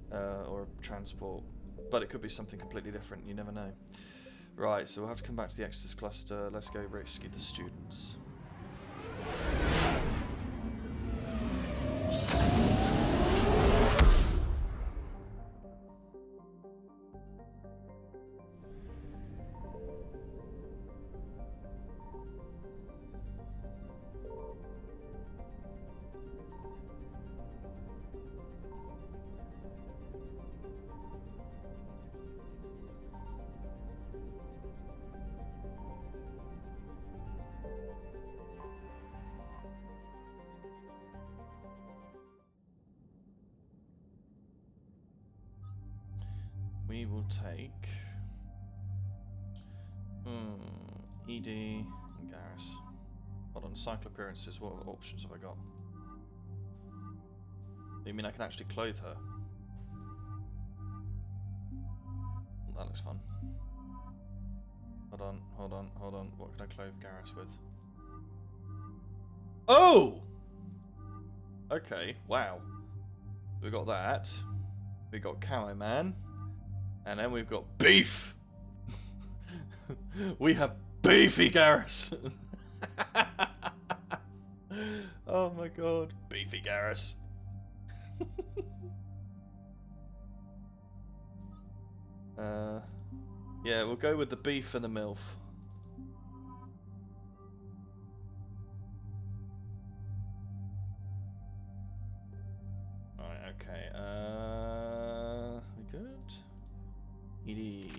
Or a transport. But it could be something completely different, you never know. Right, so we'll have to come back to the Exodus cluster. Let's go rescue the students. We will take ED and Garrus. Hold on, cycle appearances. What options have I got? You mean I can actually clothe her? That looks fun. Hold on, hold on, hold on. What can I clothe Garrus with? Oh! Okay, wow. We got that. We got Camo Man. And then we've got beef. We have beefy Garrus. Oh my god, beefy Garrus. Yeah, we'll go with the beef and the MILF. Alright, okay. We good? ED.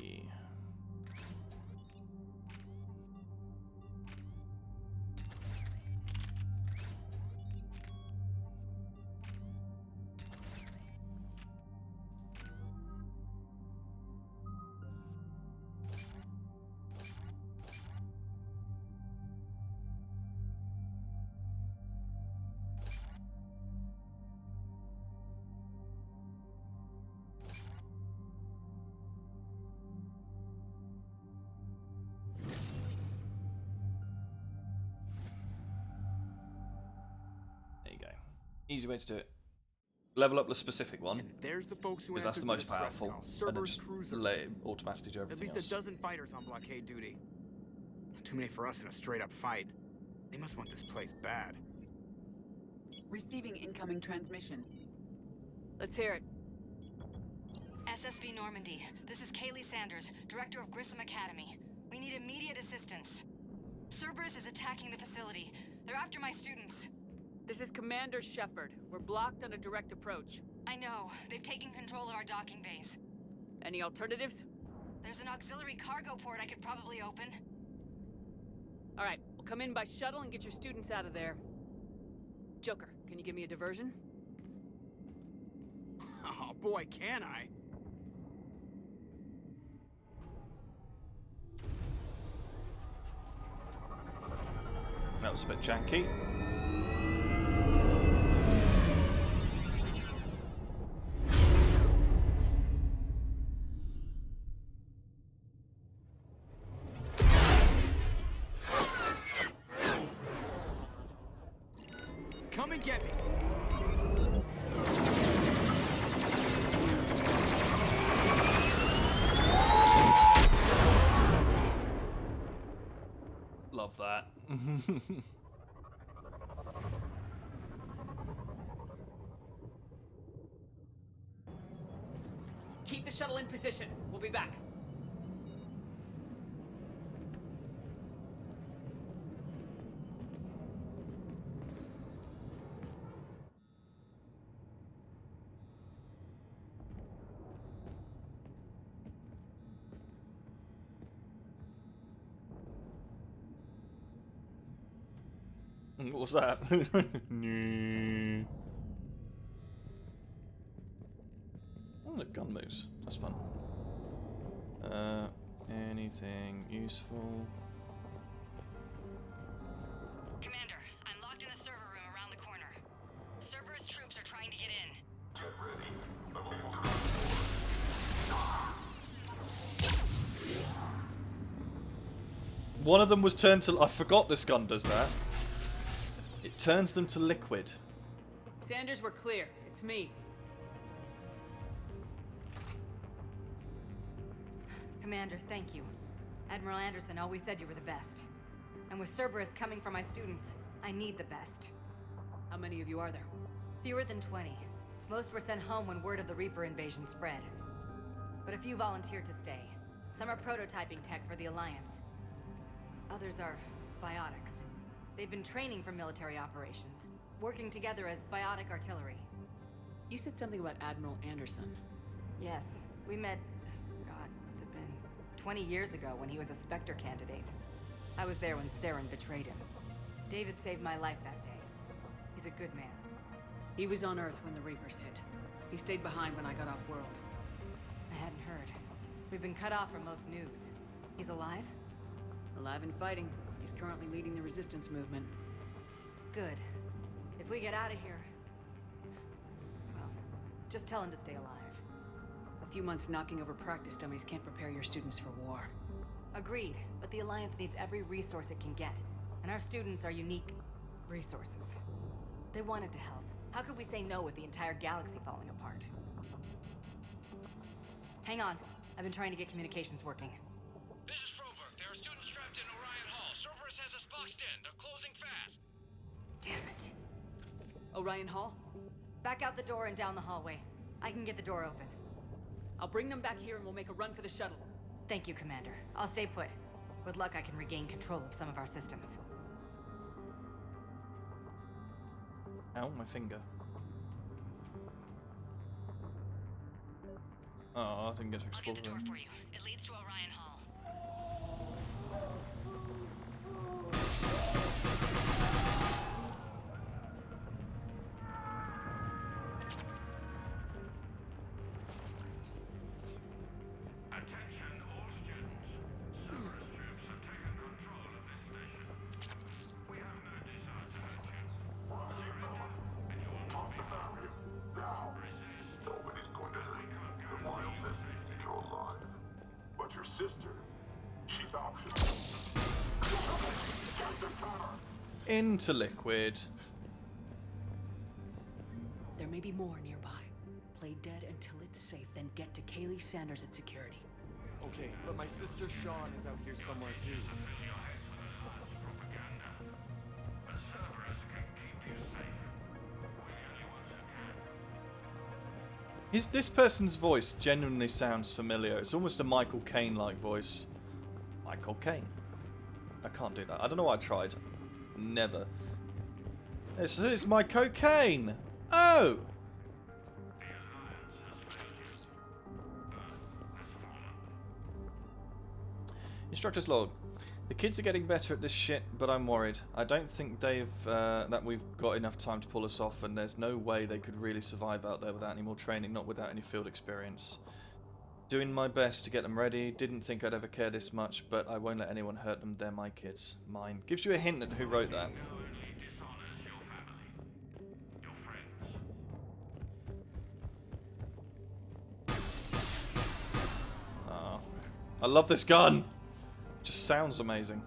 Easy way to do it. Level up the specific one. There's the folks who because that's the answered most powerful. distress And then call. just Cerberus let it automatically do At everything least else. a dozen fighters on blockade duty. Not too many for us in a straight-up fight. They must want this place bad. Receiving incoming transmission. Let's hear it. SSB Normandy. This is Kaylee Sanders, Director of Grissom Academy. We need immediate assistance. Cerberus is attacking the facility. They're after my students. This is Commander Shepard. We're blocked on a direct approach. I know. They've taken control of our docking base. Any alternatives? There's an auxiliary cargo port I could probably open. All right, we'll come in by shuttle and get your students out of there. Joker, can you give me a diversion? Oh boy, can I! That was a bit janky. Come and get me! Love that. Keep the shuttle in position. We'll be back. What was that? No. Oh, the gun moves. That's fun. Anything useful? Commander, I'm locked in a server room around the corner. Cerberus troops are trying to get in. Get ready. One of them was turned to... I forgot this gun does that. It turns them to liquid. Sanders, we're clear. It's me. Commander, thank you. Admiral Anderson always said you were the best. And with Cerberus coming for my students, I need the best. How many of you are there? Fewer than 20. Most were sent home when word of the Reaper invasion spread. But a few volunteered to stay. Some are prototyping tech for the Alliance. Others are biotics. They've been training for military operations, working together as biotic artillery. You said something about Admiral Anderson. Yes, we met, God, what's it been? 20 years ago when he was a Spectre candidate. I was there when Saren betrayed him. David saved my life that day. He's a good man. He was on Earth when the Reapers hit. He stayed behind when I got off-world. I hadn't heard. We've been cut off from most news. He's alive? Alive and fighting. He's currently leading the resistance movement. Good. If we get out of here... well, just tell him to stay alive. A few months knocking over practice dummies can't prepare your students for war. Agreed, but the Alliance needs every resource it can get. And our students are unique resources. They wanted to help. How could we say no with the entire galaxy falling apart? Hang on. I've been trying to get communications working. This is Froberg. There are students trapped in Orion Hall. Cerberus has us boxed in. They're closing fast. Damn it. Orion Hall? Back out the door and down the hallway. I can get the door open. I'll bring them back here and we'll make a run for the shuttle. Thank you, Commander. I'll stay put. With luck, I can regain control of some of our systems. Ow, my finger. Oh, I didn't get to explore I'll get the door for you. It leads to Orion Hall. Attention all students. Cerberus troops have taken control of this station. We have no desire to hurt you. And you will not be harmed. Resist. Nobody's going to hurt you. The file says you're alive. But your sister, she's optional. Into liquid. There may be more nearby. Play dead until it's safe, then get to Kaylee Sanders at security. Okay, but my sister Sean is out here somewhere too. This person's voice genuinely sounds familiar. It's almost a Michael Caine-like voice. Michael Caine. I can't do that. I don't know why I tried. Never. This is my cocaine. Oh! Instructor's log. The kids are getting better at this shit, but I'm worried. I don't think that we've got enough time to pull us off, and there's no way they could really survive out there without any more training, not without any field experience. Doing my best to get them ready. Didn't think I'd ever care this much, but I won't let anyone hurt them. They're my kids. Mine. Gives you a hint at who wrote that. Oh. I love this gun! Just sounds amazing.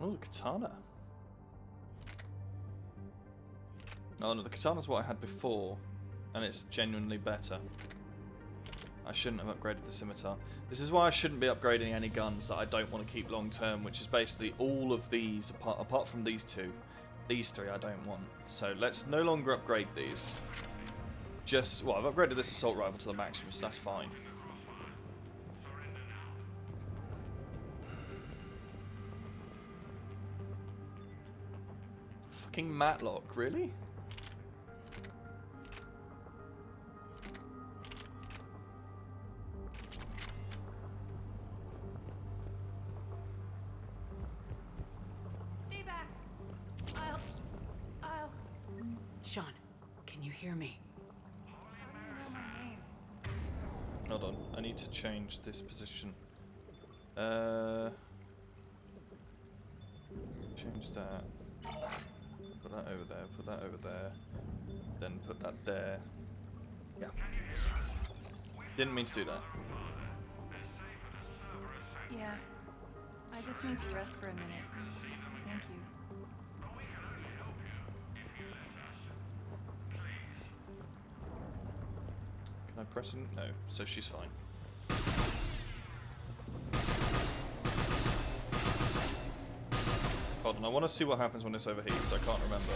Oh, the katana. Oh no, the katana's what I had before, and it's genuinely better. I shouldn't have upgraded the scimitar. This is why I shouldn't be upgrading any guns that I don't want to keep long term, which is basically all of these, apart from these two. These three I don't want. So let's no longer upgrade these. Just, well, I've upgraded this assault rifle to the maximum, so that's fine. Fucking Matlock, really? Stay back. I'll... Sean, can you hear me? Hold on, I need to change this position. Change that. Put that over there, put that over there, then put that there. Yeah. Didn't mean to do that. Yeah. I just need to rest for a minute. Thank you. Can I press it? No, so she's fine. Hold on, I want to see what happens when this overheats. I can't remember.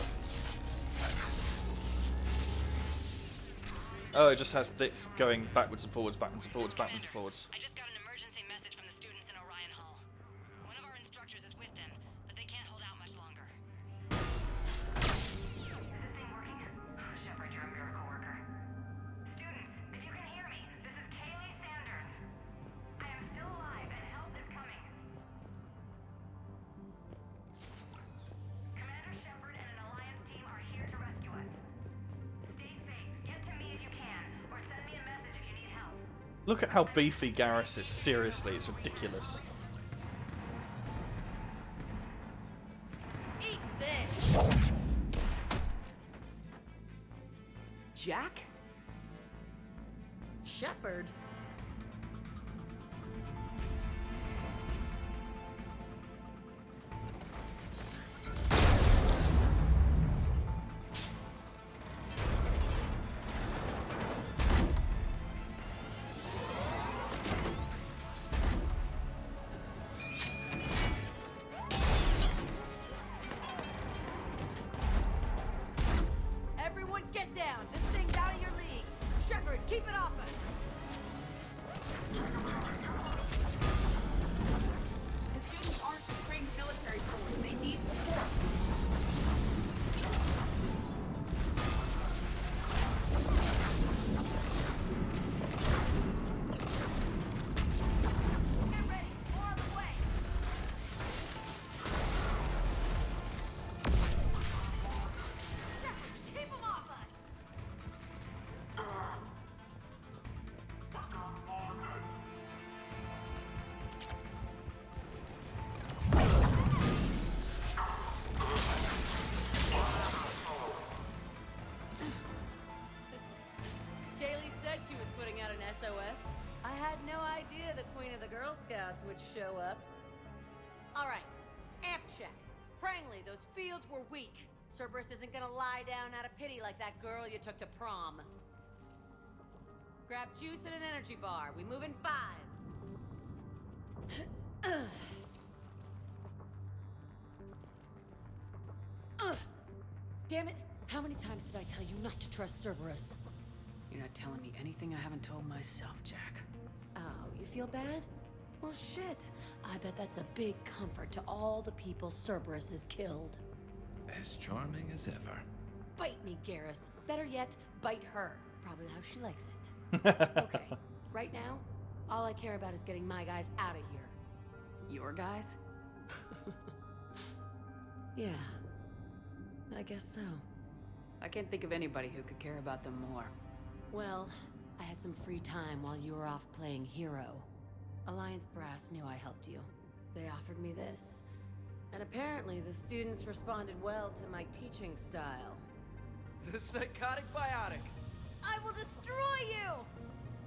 Oh, it just has this going backwards and forwards, backwards and forwards, backwards and forwards. I just got an emergency message from the students in Orion Hall. One of our instructors is with them, but they can't hold out much longer. Is this thing working? Shepard, you're a miracle worker. Students, if you can hear me, this is Kaylee Sanders. I am still alive and help is coming. Commander Shepard and an Alliance team are here to rescue us. Stay safe, get to me if you can, or send me a message if you need help. Look at how beefy Garrus is. Seriously, it's ridiculous. Eat this! Jack? Shepard? Everyone get down! This thing's out of your league! Shepard, keep it off us! The students aren't the trained military force. They need support. show up. All right, amp check. Prangley, those fields were weak. Cerberus isn't gonna lie down out of pity like that girl you took to prom. Grab juice and an energy bar. We move in 5. Damn it! How many times did I tell you not to trust Cerberus? You're not telling me anything I haven't told myself, Jack. Oh, you feel bad? Well, shit. I bet that's a big comfort to all the people Cerberus has killed. As charming as ever. Bite me, Garrus. Better yet, bite her. Probably how she likes it. Okay, right now, all I care about is getting my guys out of here. Your guys? Yeah, I guess so. I can't think of anybody who could care about them more. Well, I had some free time while you were off playing hero. Alliance Brass knew I helped you. They offered me this. And apparently the students responded well to my teaching style. The psychotic biotic! I will destroy you!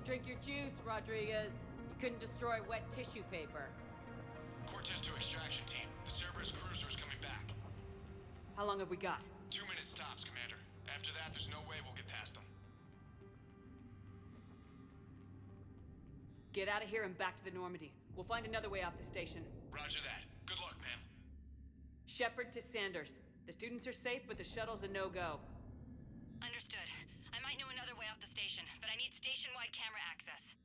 Drink your juice, Rodriguez. You couldn't destroy wet tissue paper. Cortez to extraction team. The Cerberus cruiser's coming back. How long have we got? 2 minutes tops, Commander. After that, there's no way we'll get past them. Get out of here and back to the Normandy. We'll find another way off the station. Roger that. Good luck, ma'am. Shepard to Sanders. The students are safe, but the shuttle's a no-go. Understood. I might know another way off the station, but I need station-wide camera access.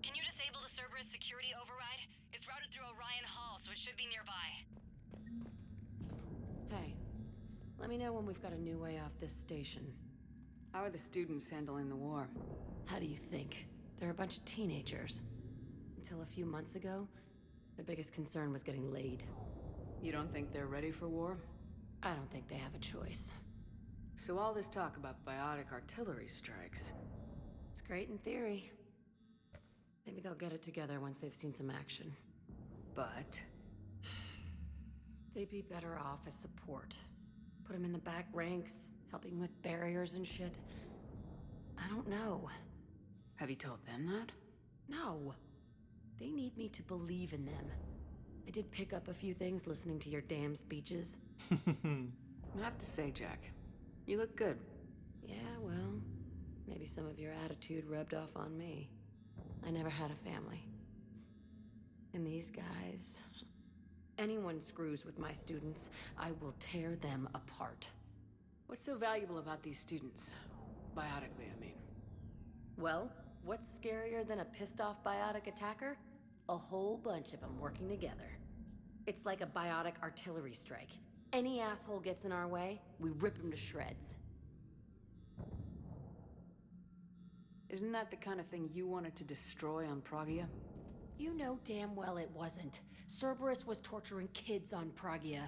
Can you disable the Cerberus security override? It's routed through Orion Hall, so it should be nearby. Hey, let me know when we've got a new way off this station. How are the students handling the war? How do you think? They're a bunch of teenagers. Until a few months ago, their biggest concern was getting laid. You don't think they're ready for war? I don't think they have a choice. So all this talk about biotic artillery strikes. It's great in theory. Maybe they'll get it together once they've seen some action. But they'd be better off as support. Put them in the back ranks, helping with barriers and shit. I don't know. Have you told them that? No. They need me to believe in them. I did pick up a few things listening to your damn speeches. I have to say, Jack, you look good. Yeah, well, maybe some of your attitude rubbed off on me. I never had a family. And these guys... Anyone screws with my students, I will tear them apart. What's so valuable about these students? Biotically, I mean. Well, what's scarier than a pissed-off biotic attacker? A whole bunch of them working together. It's like a biotic artillery strike. Any asshole gets in our way, we rip him to shreds. Isn't that the kind of thing you wanted to destroy on Pragia? You know damn well it wasn't. Cerberus was torturing kids on Pragia.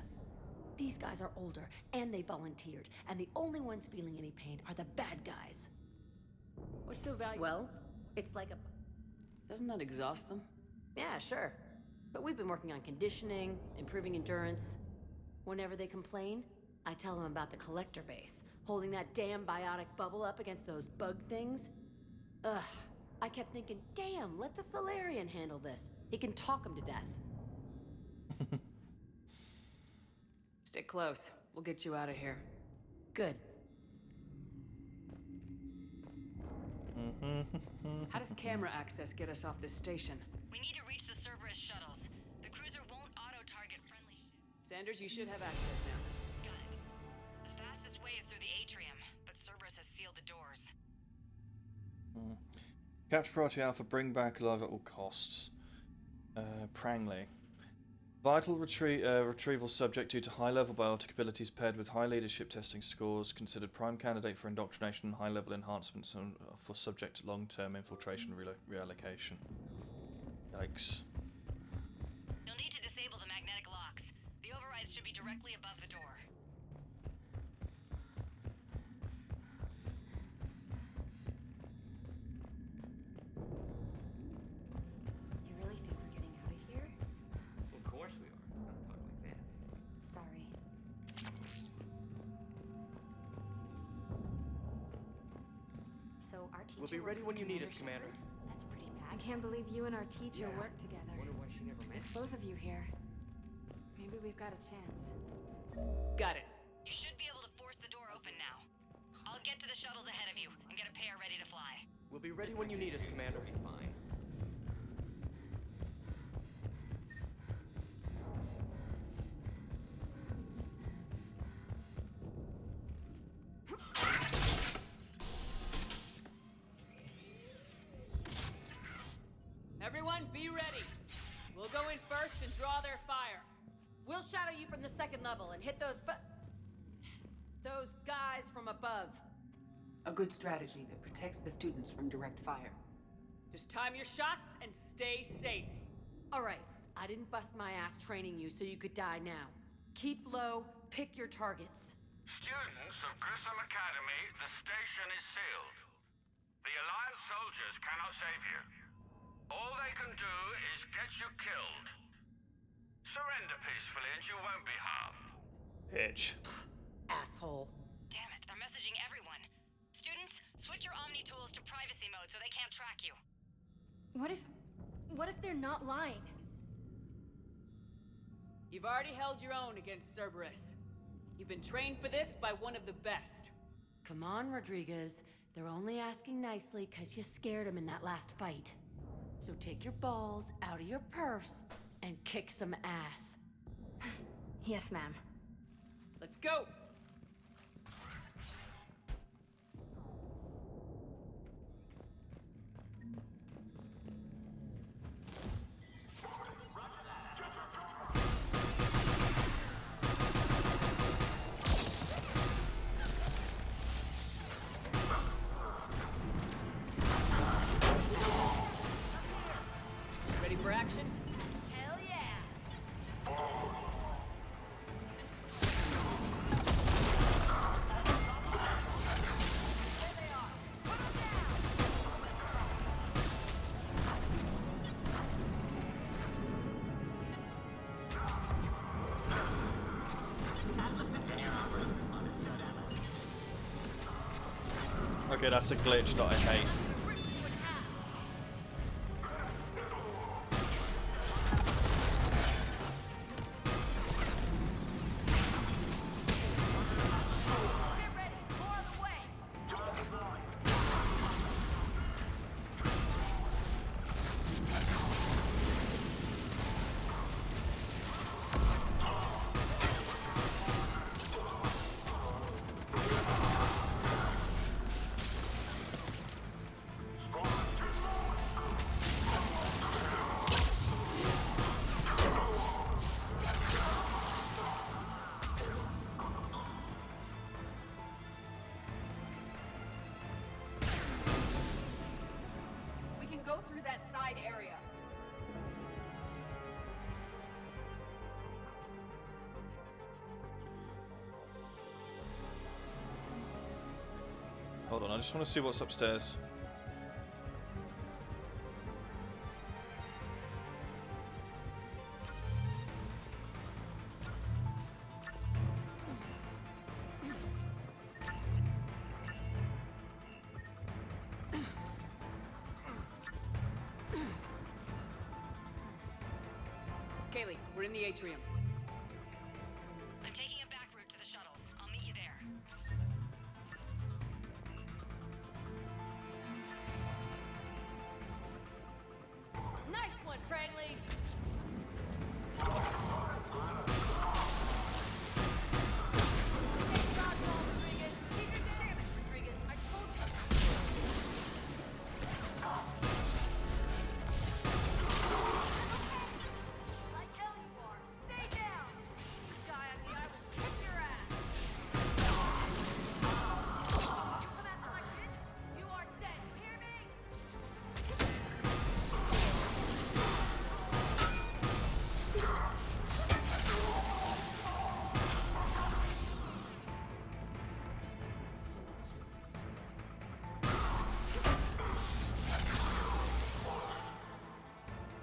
These guys are older, and they volunteered, and the only ones feeling any pain are the bad guys. What's so valuable? Well, it's like a... Doesn't that exhaust them? Yeah, sure. But we've been working on conditioning, improving endurance. Whenever they complain, I tell them about the collector base, holding that damn biotic bubble up against those bug things. Ugh, I kept thinking, damn, let the Solarian handle this. He can talk them to death. Stick close. We'll get you out of here. Good. How does camera access get us off this station? We need to reach the Cerberus shuttles. The cruiser won't auto-target friendly ships. Sanders, you should have access now. Got it. The fastest way is through the atrium, but Cerberus has sealed the doors. Capture Priority Alpha, bring back alive at all costs. Prangley. Vital retrieval subject due to high-level biotic abilities paired with high leadership testing scores, considered prime candidate for indoctrination and high-level enhancements and for subject to long-term infiltration reallocation. Yikes. You'll need to disable the magnetic locks. The overrides should be directly above the door. You really think we're getting out of here? Of course we are. Don't talk like that. Sorry. So our teacher... We'll be ready when you need us, Commander. That's pretty bad. I can't believe you and our teacher work together. Wonder why she never Cybermen. With both of you here, maybe we've got a chance. Got it. You should be able to force the door open now. I'll get to the shuttles ahead of you and get a pair ready to fly. We'll be ready when you need us, Commander. Be fine. Everyone, be ready. We'll go in first and draw their fire. We'll shadow you from the second level and hit those guys from above. A good strategy that protects the students from direct fire. Just time your shots and stay safe. All right, I didn't bust my ass training you so you could die now. Keep low, pick your targets. Students of Grissom Academy, the station is sealed. The Alliance soldiers cannot save you. All they can do is get you killed. Surrender peacefully and you won't be harmed. Bitch. Asshole. Damn it, they're messaging everyone. Students, switch your Omni tools to privacy mode so they can't track you. What if they're not lying? You've already held your own against Cerberus. You've been trained for this by one of the best. Come on, Rodriguez. They're only asking nicely because you scared them in that last fight. So take your balls out of your purse and kick some ass. Yes, ma'am. Let's go! Ready for action? Hell yeah! Okay, that's a glitch that I hate. We can go through that side area. Hold on, I just want to see what's upstairs. Kaylee, we're in the atrium. I'm taking a back route to the shuttles. I'll meet you there. Nice one, Cragley!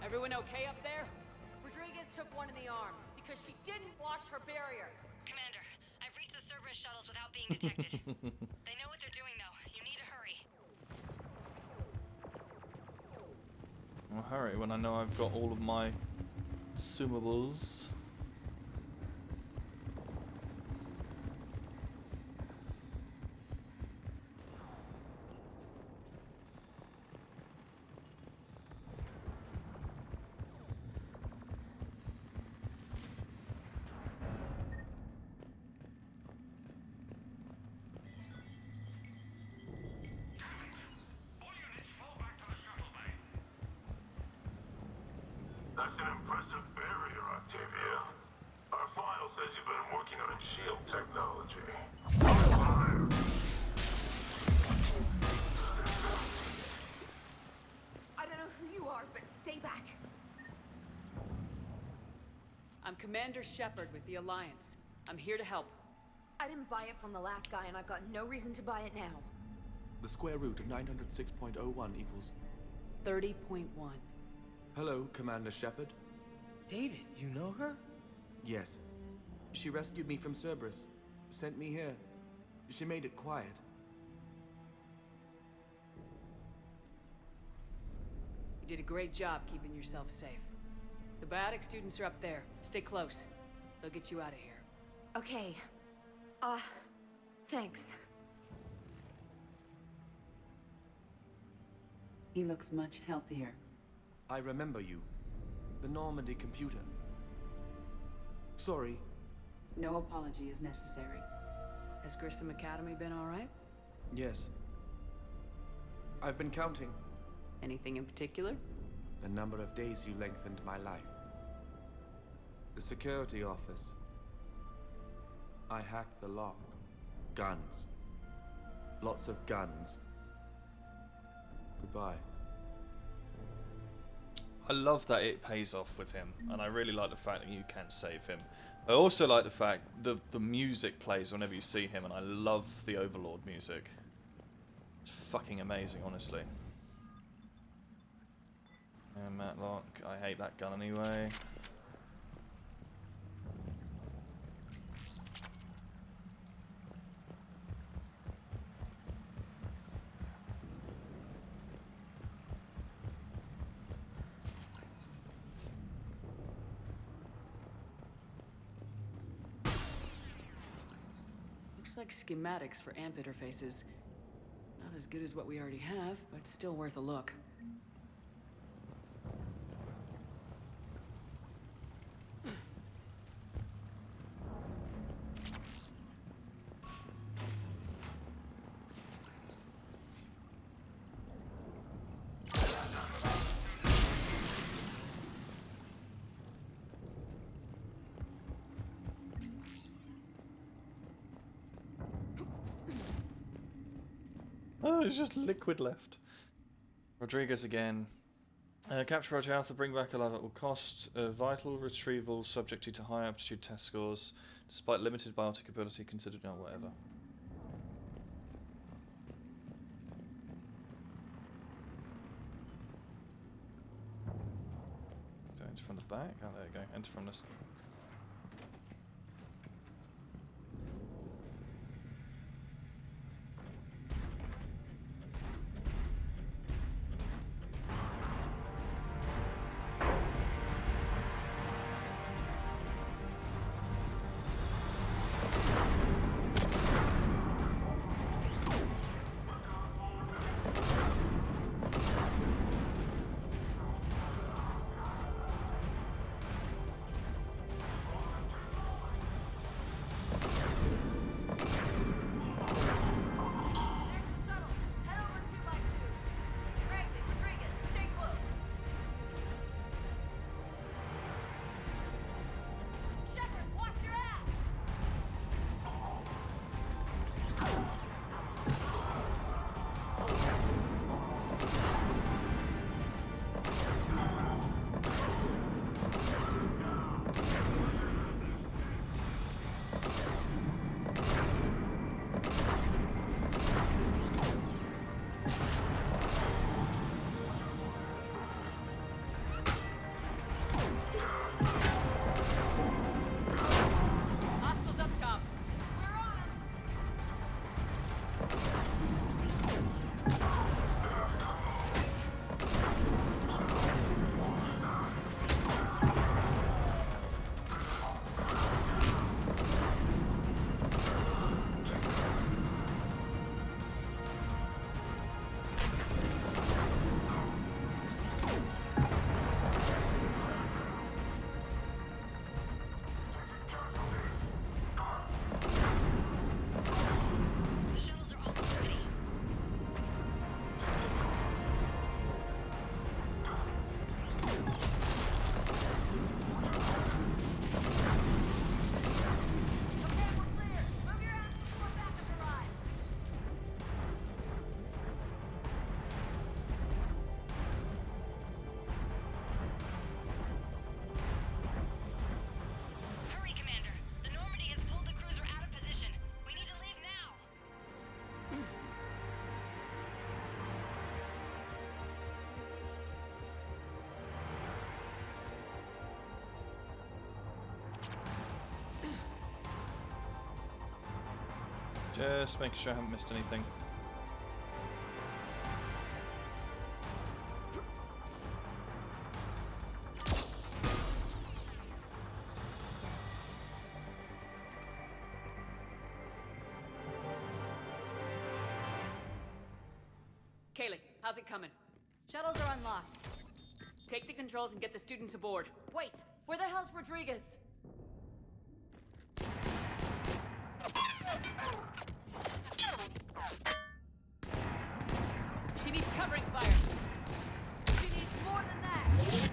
Everyone okay up there? Rodriguez took one in the arm because she didn't watch her barrier. Commander, I've reached the Cerberus shuttles without being detected. They know what they're doing, though. You need to hurry. I'll hurry when I know I've got all of my consumables. That's an impressive barrier, Octavia. Our file says you've been working on shield technology. Fire! I don't know who you are, but stay back. I'm Commander Shepard with the Alliance. I'm here to help. I didn't buy it from the last guy, and I've got no reason to buy it now. The square root of 906.01 equals... 30.1. Hello, Commander Shepard. David, you know her? Yes. She rescued me from Cerberus. Sent me here. She made it quiet. You did a great job keeping yourself safe. The biotic students are up there. Stay close. They'll get you out of here. Okay. Thanks. He looks much healthier. I remember you. The Normandy computer. Sorry. No apology is necessary. Has Grissom Academy been all right? Yes. I've been counting. Anything in particular? The number of days you lengthened my life. The security office. I hacked the lock. Guns. Lots of guns. Goodbye. I love that it pays off with him, and I really like the fact that you can save him. I also like the fact that the music plays whenever you see him, and I love the Overlord music. It's fucking amazing, honestly. And Matlock, I hate that gun anyway. Looks like schematics for AMP interfaces. Not as good as what we already have, but still worth a look. Oh, there's just liquid left. Rodriguez again. Capture Project Alpha, bring back alive at all costs. Vital retrieval subject to high aptitude test scores. Despite limited biotic ability, considered whatever. So enter from the back. Oh, there you go. Enter from this. Just making sure I haven't missed anything. Kaylee, how's it coming? Shuttles are unlocked. Take the controls and get the students aboard. Wait, where the hell's Rodriguez? She needs covering fire. She needs more than that.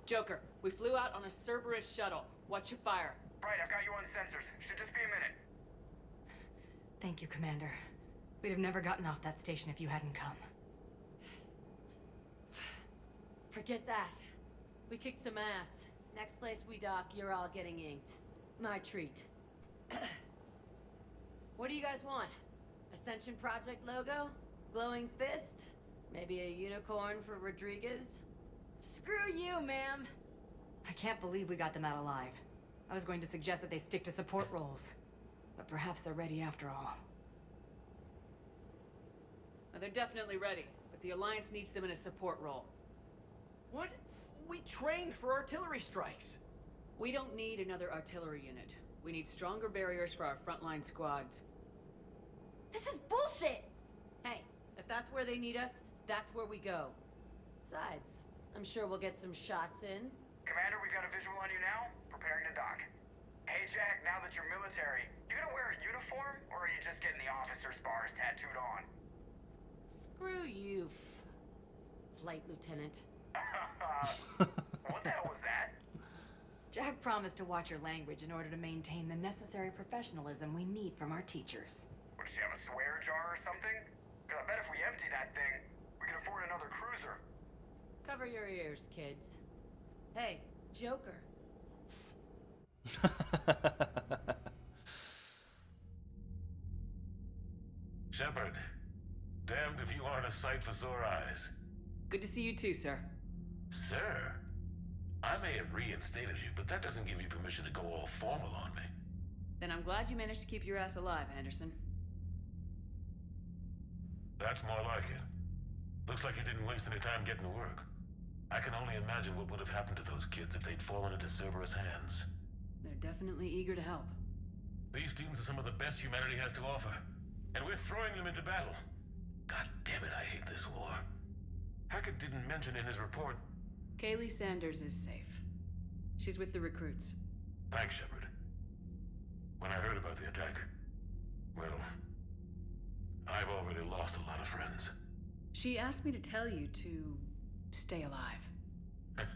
Joker, we flew out on a Cerberus shuttle. What's your fire? Right, I've got you on sensors. Should just be a minute. Thank you, Commander. We'd have never gotten off that station if you hadn't come. Forget that. We kicked some ass. Next place we dock, you're all getting inked. My treat. What do you guys want? Ascension Project logo? Glowing fist? Maybe a unicorn for Rodriguez? Screw you, ma'am! I can't believe we got them out alive. I was going to suggest that they stick to support roles. But perhaps they're ready after all. Well, they're definitely ready, but the Alliance needs them in a support role. What? We trained for artillery strikes. We don't need another artillery unit. We need stronger barriers for our frontline squads. This is bullshit! Hey, if that's where they need us, that's where we go. Besides, I'm sure we'll get some shots in. Commander, we've got a visual on you now. Preparing to dock. Hey, Jack, now that you're military, you gonna wear a uniform, or are you just getting the officer's bars tattooed on? Screw you, Flight Lieutenant. What the hell was that? Jack promised to watch your language in order to maintain the necessary professionalism we need from our teachers. Would she have a swear jar or something? Because I bet if we empty that thing, we can afford another cruiser. Cover your ears, kids. Hey, Joker. Shepard, damned if you aren't a sight for sore eyes. Good to see you too, sir. Sir, I may have reinstated you, but that doesn't give you permission to go all formal on me. Then I'm glad you managed to keep your ass alive, Anderson. That's more like it. Looks like you didn't waste any time getting to work. I can only imagine what would have happened to those kids if they'd fallen into Cerberus hands. They're definitely eager to help. These students are some of the best humanity has to offer, and we're throwing them into battle. God damn it, I hate this war. Hackett didn't mention in his report. Kaylee Sanders is safe. She's with the recruits. Thanks, Shepard. When I heard about the attack, well, I've already lost a lot of friends. She asked me to tell you to stay alive.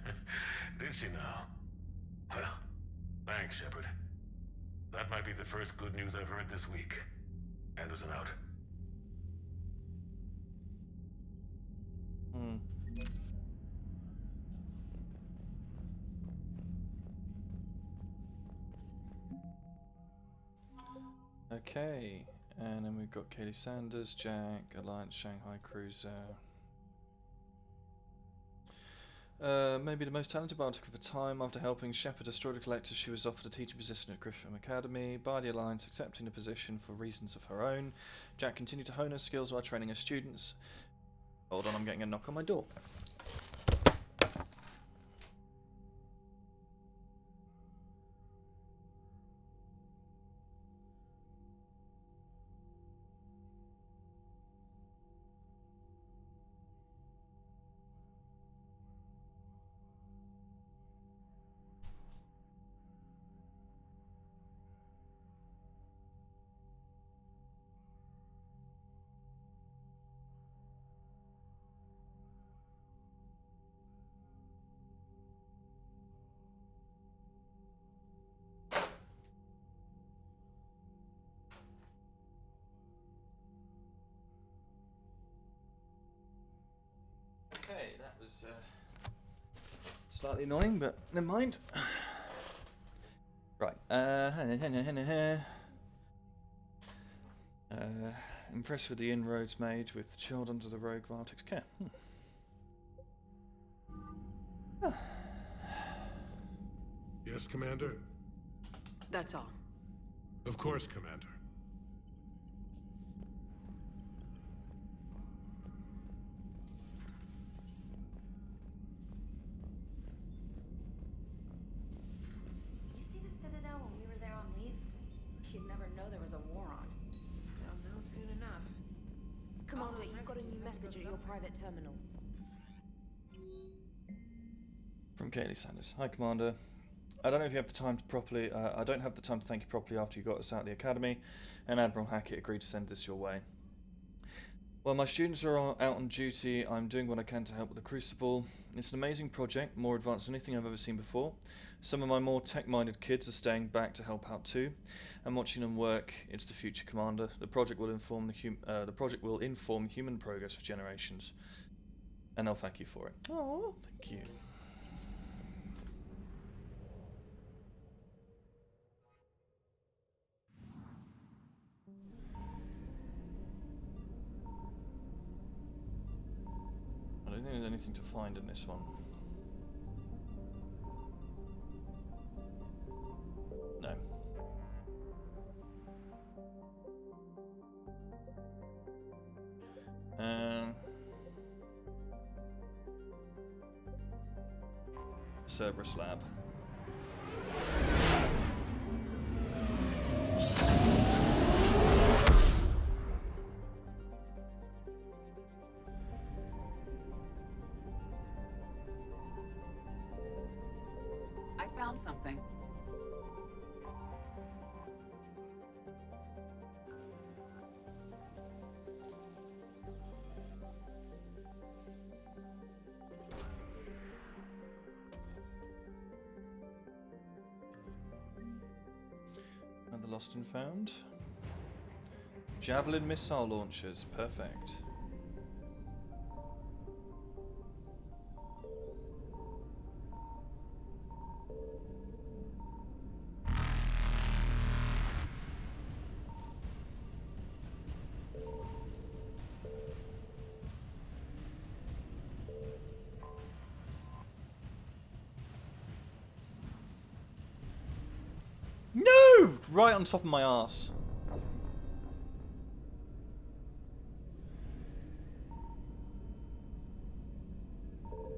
Did she now? Well, thanks, Shepard. That might be the first good news I've heard this week. Anderson out. Okay, and then we've got Kaylee Sanders, Jack, Alliance Shanghai Cruiser. Maybe the most talented biotech of the time. After helping Shepard destroy the Collector, she was offered a teaching position at Grisham Academy. By the Alliance accepting the position for reasons of her own, Jack continued to hone her skills while training her students. Hold on, I'm getting a knock on my door. Okay, that was Slightly annoying, but never mind. Right. Impressed with the inroads made with the child under the rogue Vartix care. Yes, Commander? That's all. Of course, Commander. You see the Citadel when we were there on leave? You'd never know there was a war on. They'll know soon enough. Commander, you've got a new message at your private terminal. From Kaylee Sanders. Hi, Commander. I don't know if you have the time to properly. I don't have the time to thank you properly after you got us out of the academy, and Admiral Hackett agreed to send this your way. While my students are out on duty, I'm doing what I can to help with the Crucible. It's an amazing project, more advanced than anything I've ever seen before. Some of my more tech-minded kids are staying back to help out too. I'm watching them work. It's the future, Commander. The project will inform human progress for generations, and I'll thank you for it. Oh, thank you. I don't think there's anything to find in this one. No. Cerberus Lab. I found something. Another lost and found. Javelin missile launchers. Perfect. No! Right on top of my arse.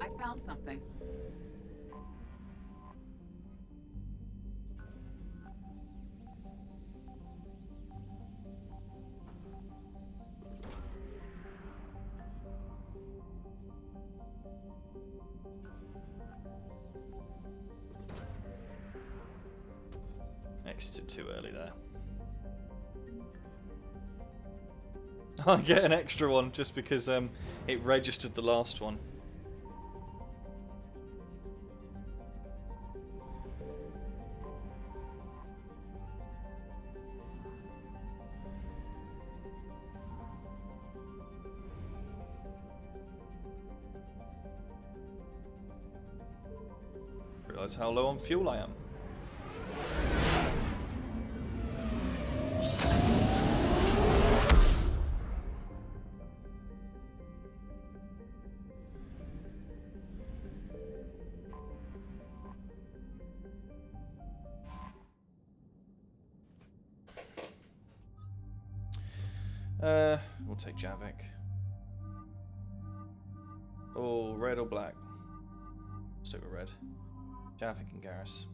I found something. Exited too early there. I get an extra one just because it registered the last one. Realise how low on fuel I am. We'll take Javik. Oh, red or black? Stick with red. Javik and Garrus.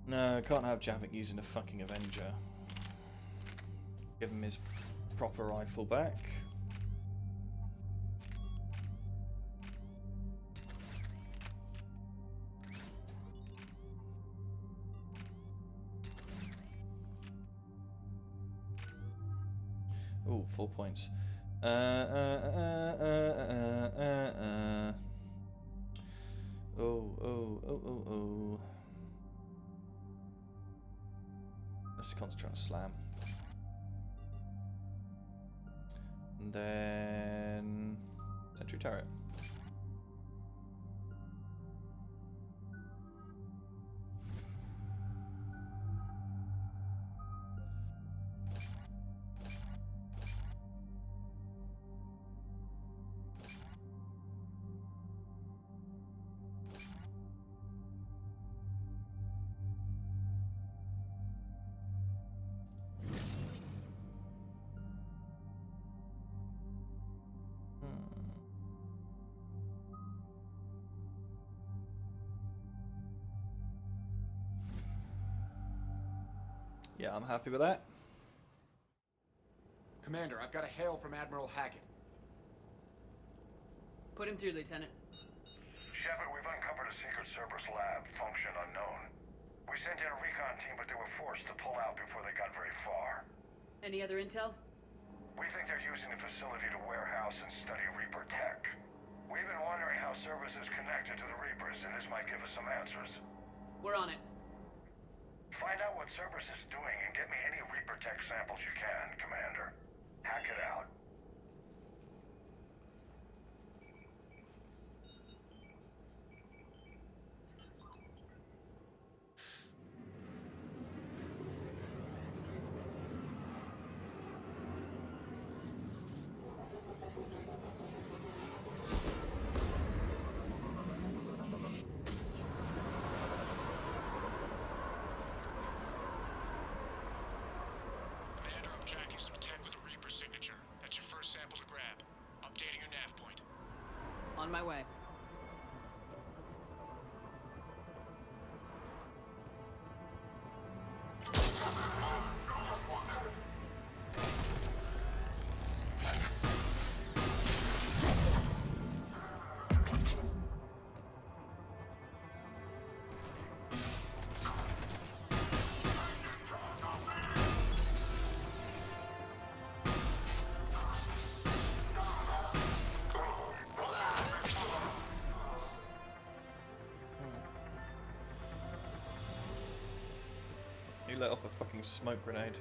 No, can't have Javik using a fucking Avenger. Give him his proper rifle back. Ooh, 4 points. Oh. Let's concentrate on slam. And then Sentry Turret. Yeah, I'm happy with that. Commander, I've got a hail from Admiral Hackett. Put him through, Lieutenant. Shepard, we've uncovered a secret Cerberus lab, function unknown. We sent in a recon team, but they were forced to pull out before they got very far. Any other intel? We think they're using the facility to warehouse and study Reaper tech. We've been wondering how Cerberus is connected to the Reapers, and this might give us some answers. We're on it. Find out what Cerberus is doing and get me any Reaper tech samples you can, Commander. Hack it out. On my way. You let off a fucking smoke grenade.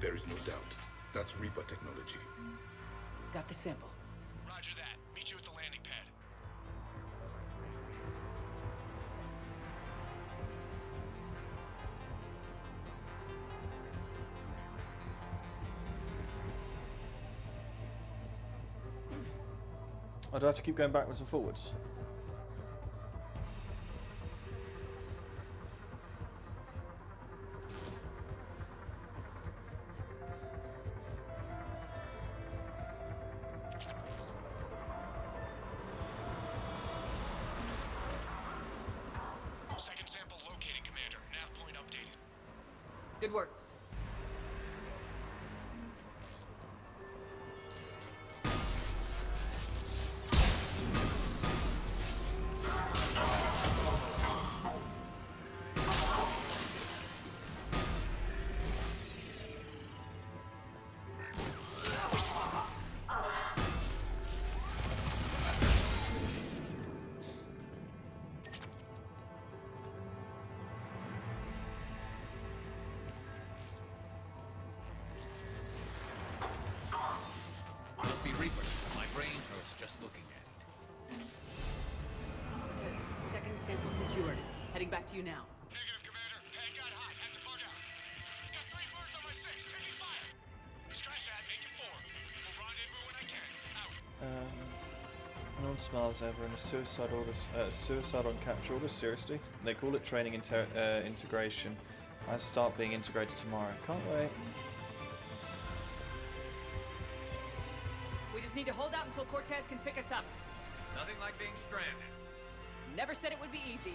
There is no doubt. That's Reaper technology. Got the sample. Roger that. Meet you at the landing pad. Oh, do I have to keep going backwards and forwards? Second sample located, Commander. Nav point updated. Good work. Must be Reaper. My brain hurts just looking at it. Second sample secured. Heading back to you now. Negative, Commander. Pad got hot. Had to bug out. Got 3 birds on my 6. Taking fire. Scratch that. Make it 4. We'll rendezvous when I can. Out. No one smiles ever in a suicide on capture order. Seriously? They call it training integration. I start being integrated tomorrow. Can't wait. We just need to hold out until Cortez can pick us up. Nothing like being stranded. Never said it would be easy.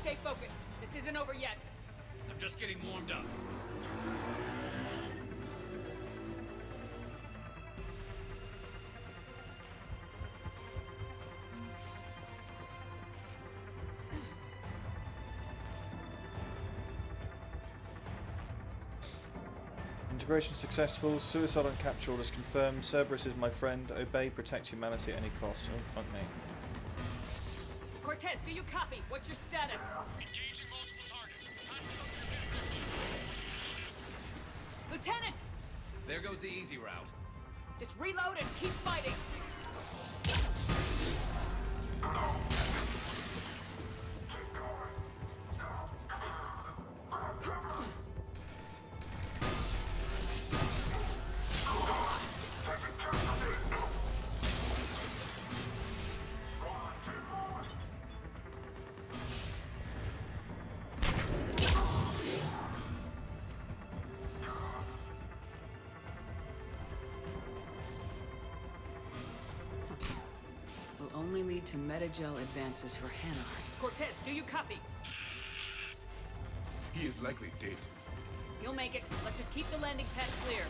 Stay focused. This isn't over yet. I'm just getting warmed up. Integration successful. Suicide on capture orders confirmed. Cerberus is my friend. Obey, protect humanity at any cost. Oh, fuck me. Cortez, do you copy? What's your status? Engaging multiple targets. Time for Lieutenant! There goes the easy route. Just reload and keep fighting. Only lead to metagel advances for Hanar. Cortez, do you copy? He is likely dead. You'll make it. Let's just keep the landing pad clear.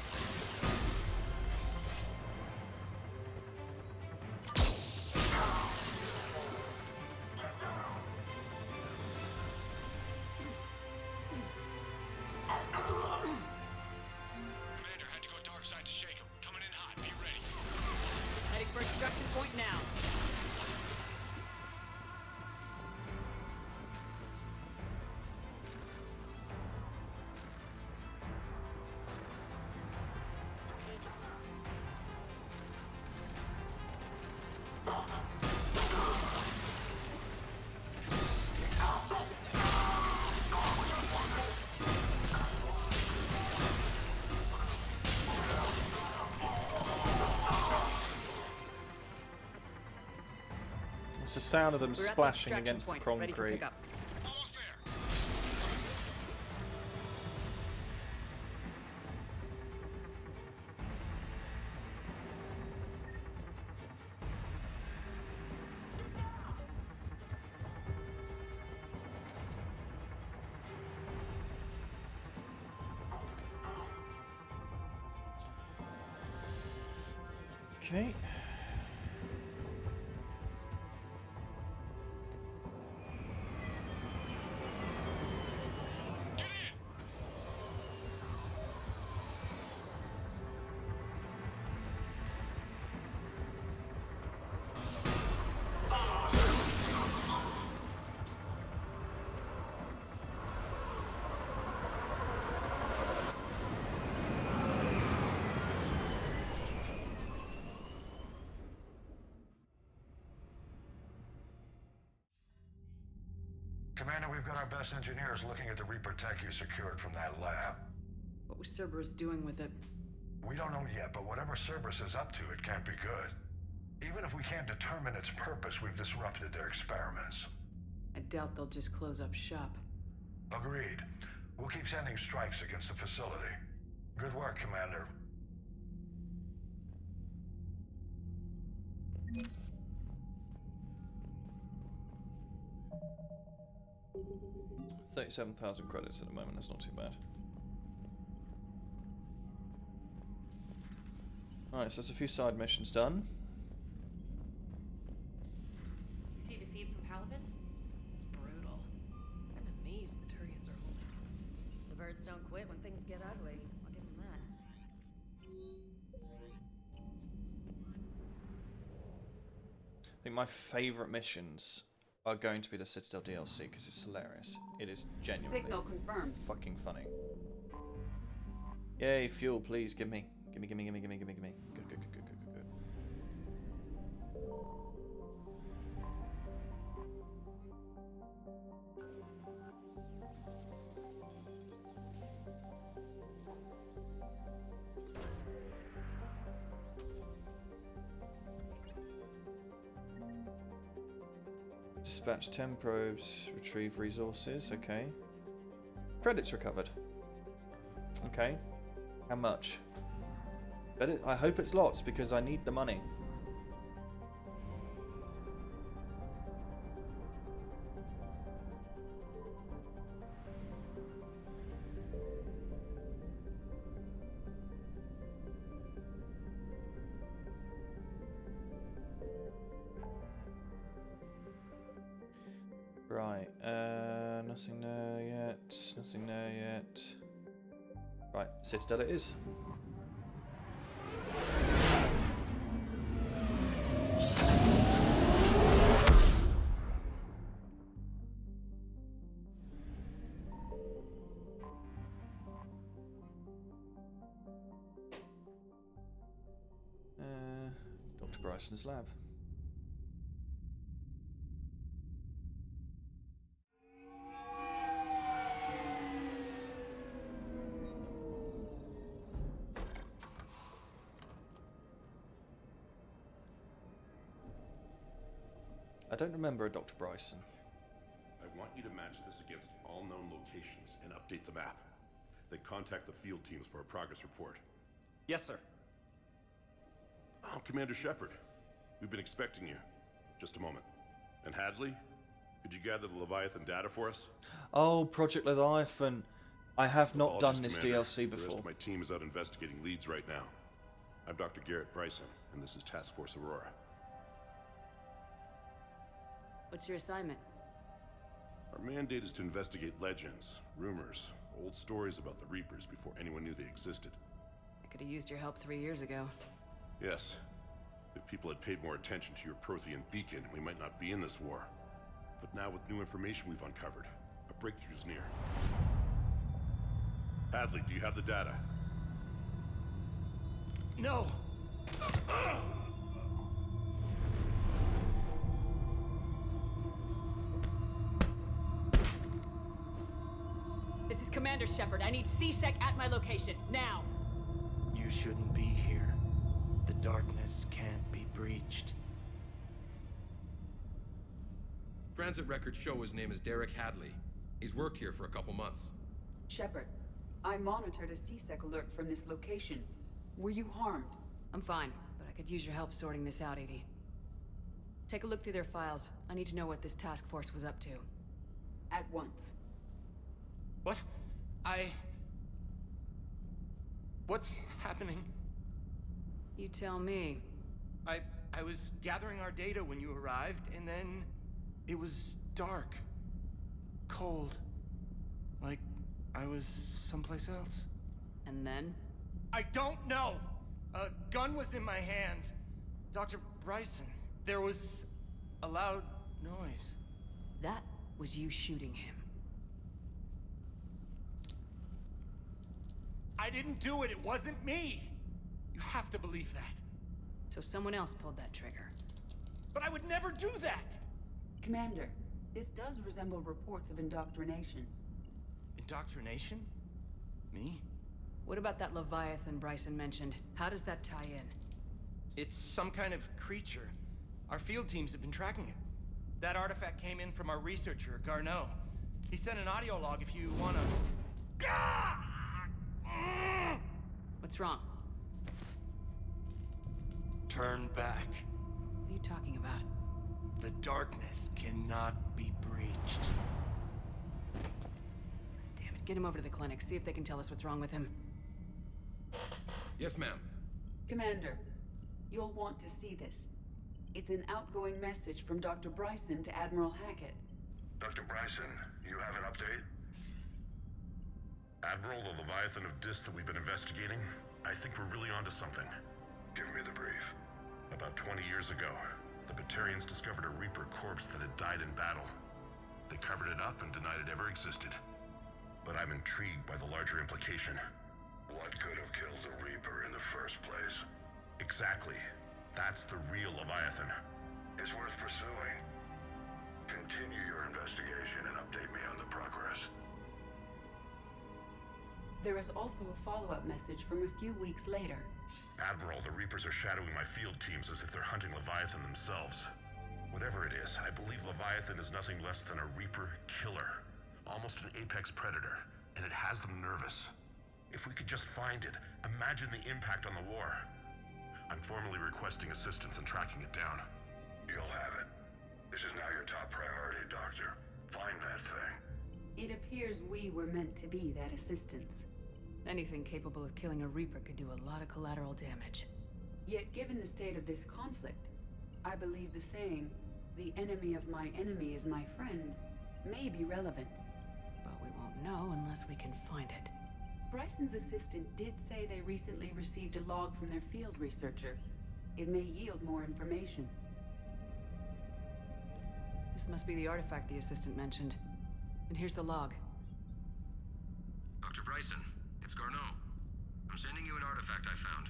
Commander had to go dark side to shake him. Coming in hot. Be ready. Heading for extraction point now. It's the sound of them We're at the splashing extraction against the point, ready for concrete. pickup. Almost there. Okay. Commander, we've got our best engineers looking at the Reaper tech you secured from that lab. What was Cerberus doing with it? We don't know yet, but whatever Cerberus is up to, it can't be good. Even if we can't determine its purpose, we've disrupted their experiments. I doubt they'll just close up shop. Agreed. We'll keep sending strikes against the facility. Good work, Commander. $37,000 credits at the moment. That's not too bad. Alright, so there's a few side missions done. You see the feeds from Paladin? It's brutal. I'm amazed the Turians are holding. The birds don't quit when things get ugly. I'll give them that. I think my favourite missions are going to be the Citadel DLC because it's hilarious. It is genuinely Signal confirmed. fucking funny. Yay, fuel, please give me. Gimme, gimme, gimme, gimme, gimme, gimme. Good, good, good, good, good, good, good. Dispatch 10 probes, retrieve resources, okay. Credits recovered. Okay. How much? I hope it's lots because I need the money. Right, nothing there yet, nothing there yet. Right, Citadel it is. Dr. Bryson's lab. I don't remember a Dr. Bryson. I want you to match this against all known locations and update the map. Then contact the field teams for a progress report. Yes, sir. Oh, Commander Shepard. We've been expecting you. Just a moment. And Hadley, could you gather the Leviathan data for us? Oh, Project Leviathan. I have not done this Commander. DLC The before. rest of my team is out investigating leads right now. I'm Dr. Garrett Bryson, and this is Task Force Aurora. What's your assignment? Our mandate is to investigate legends, rumors, old stories about the Reapers before anyone knew they existed. I could have used your help 3 years ago. Yes. If people had paid more attention to your Prothean beacon, we might not be in this war. But now with new information we've uncovered, a breakthrough's near. Hadley, do you have the data? No! This is Commander Shepard. I need C-Sec at my location, now! You shouldn't be here. The darkness can't be breached. Transit records show his name is Derek Hadley. He's worked here for a couple months. Shepard, I monitored a C-Sec alert from this location. Were you harmed? I'm fine, but I could use your help sorting this out, EDI. Take a look through their files. I need to know what this task force was up to. At once. What? What's happening? You tell me. I was gathering our data when you arrived, and then it was dark. Cold. Like I was someplace else. And then? I don't know! A gun was in my hand. Dr. Bryson, there was a loud noise. That was you shooting him. I didn't do it, it wasn't me! You have to believe that. So someone else pulled that trigger. But I would never do that! Commander, this does resemble reports of indoctrination. Indoctrination? Me? What about that Leviathan Bryson mentioned? How does that tie in? It's some kind of creature. Our field teams have been tracking it. That artifact came in from our researcher, Garneau. He sent an audio log if you wanna... What's wrong? Turn back. What are you talking about? The darkness cannot be breached. Damn it, get him over to the clinic. See if they can tell us what's wrong with him. Yes, ma'am. Commander, you'll want to see this. It's an outgoing message from Dr. Bryson to Admiral Hackett. Dr. Bryson, you have an update? Admiral, the Leviathan of Dis that we've been investigating, I think we're really onto something. Give me the brief. About 20 years ago, the Batarians discovered a Reaper corpse that had died in battle. They covered it up and denied it ever existed. But I'm intrigued by the larger implication. What could have killed the Reaper in the first place? Exactly. That's the real Leviathan. It's worth pursuing. Continue your investigation and update me on the progress. There is also a follow-up message from a few weeks later. Admiral, the Reapers are shadowing my field teams as if they're hunting Leviathan themselves. Whatever it is, I believe Leviathan is nothing less than a Reaper killer. Almost an apex predator, and it has them nervous. If we could just find it, imagine the impact on the war. I'm formally requesting assistance in tracking it down. You'll have it. This is now your top priority, Doctor. Find that thing. It appears we were meant to be that assistance. Anything capable of killing a Reaper could do a lot of collateral damage. Yet given the state of this conflict, I believe the saying, "The enemy of my enemy is my friend," may be relevant. But we won't know unless we can find it. Bryson's assistant did say they recently received a log from their field researcher. It may yield more information. This must be the artifact the assistant mentioned. And here's the log. Dr. Bryson, it's Garneau. I'm sending you an artifact I found.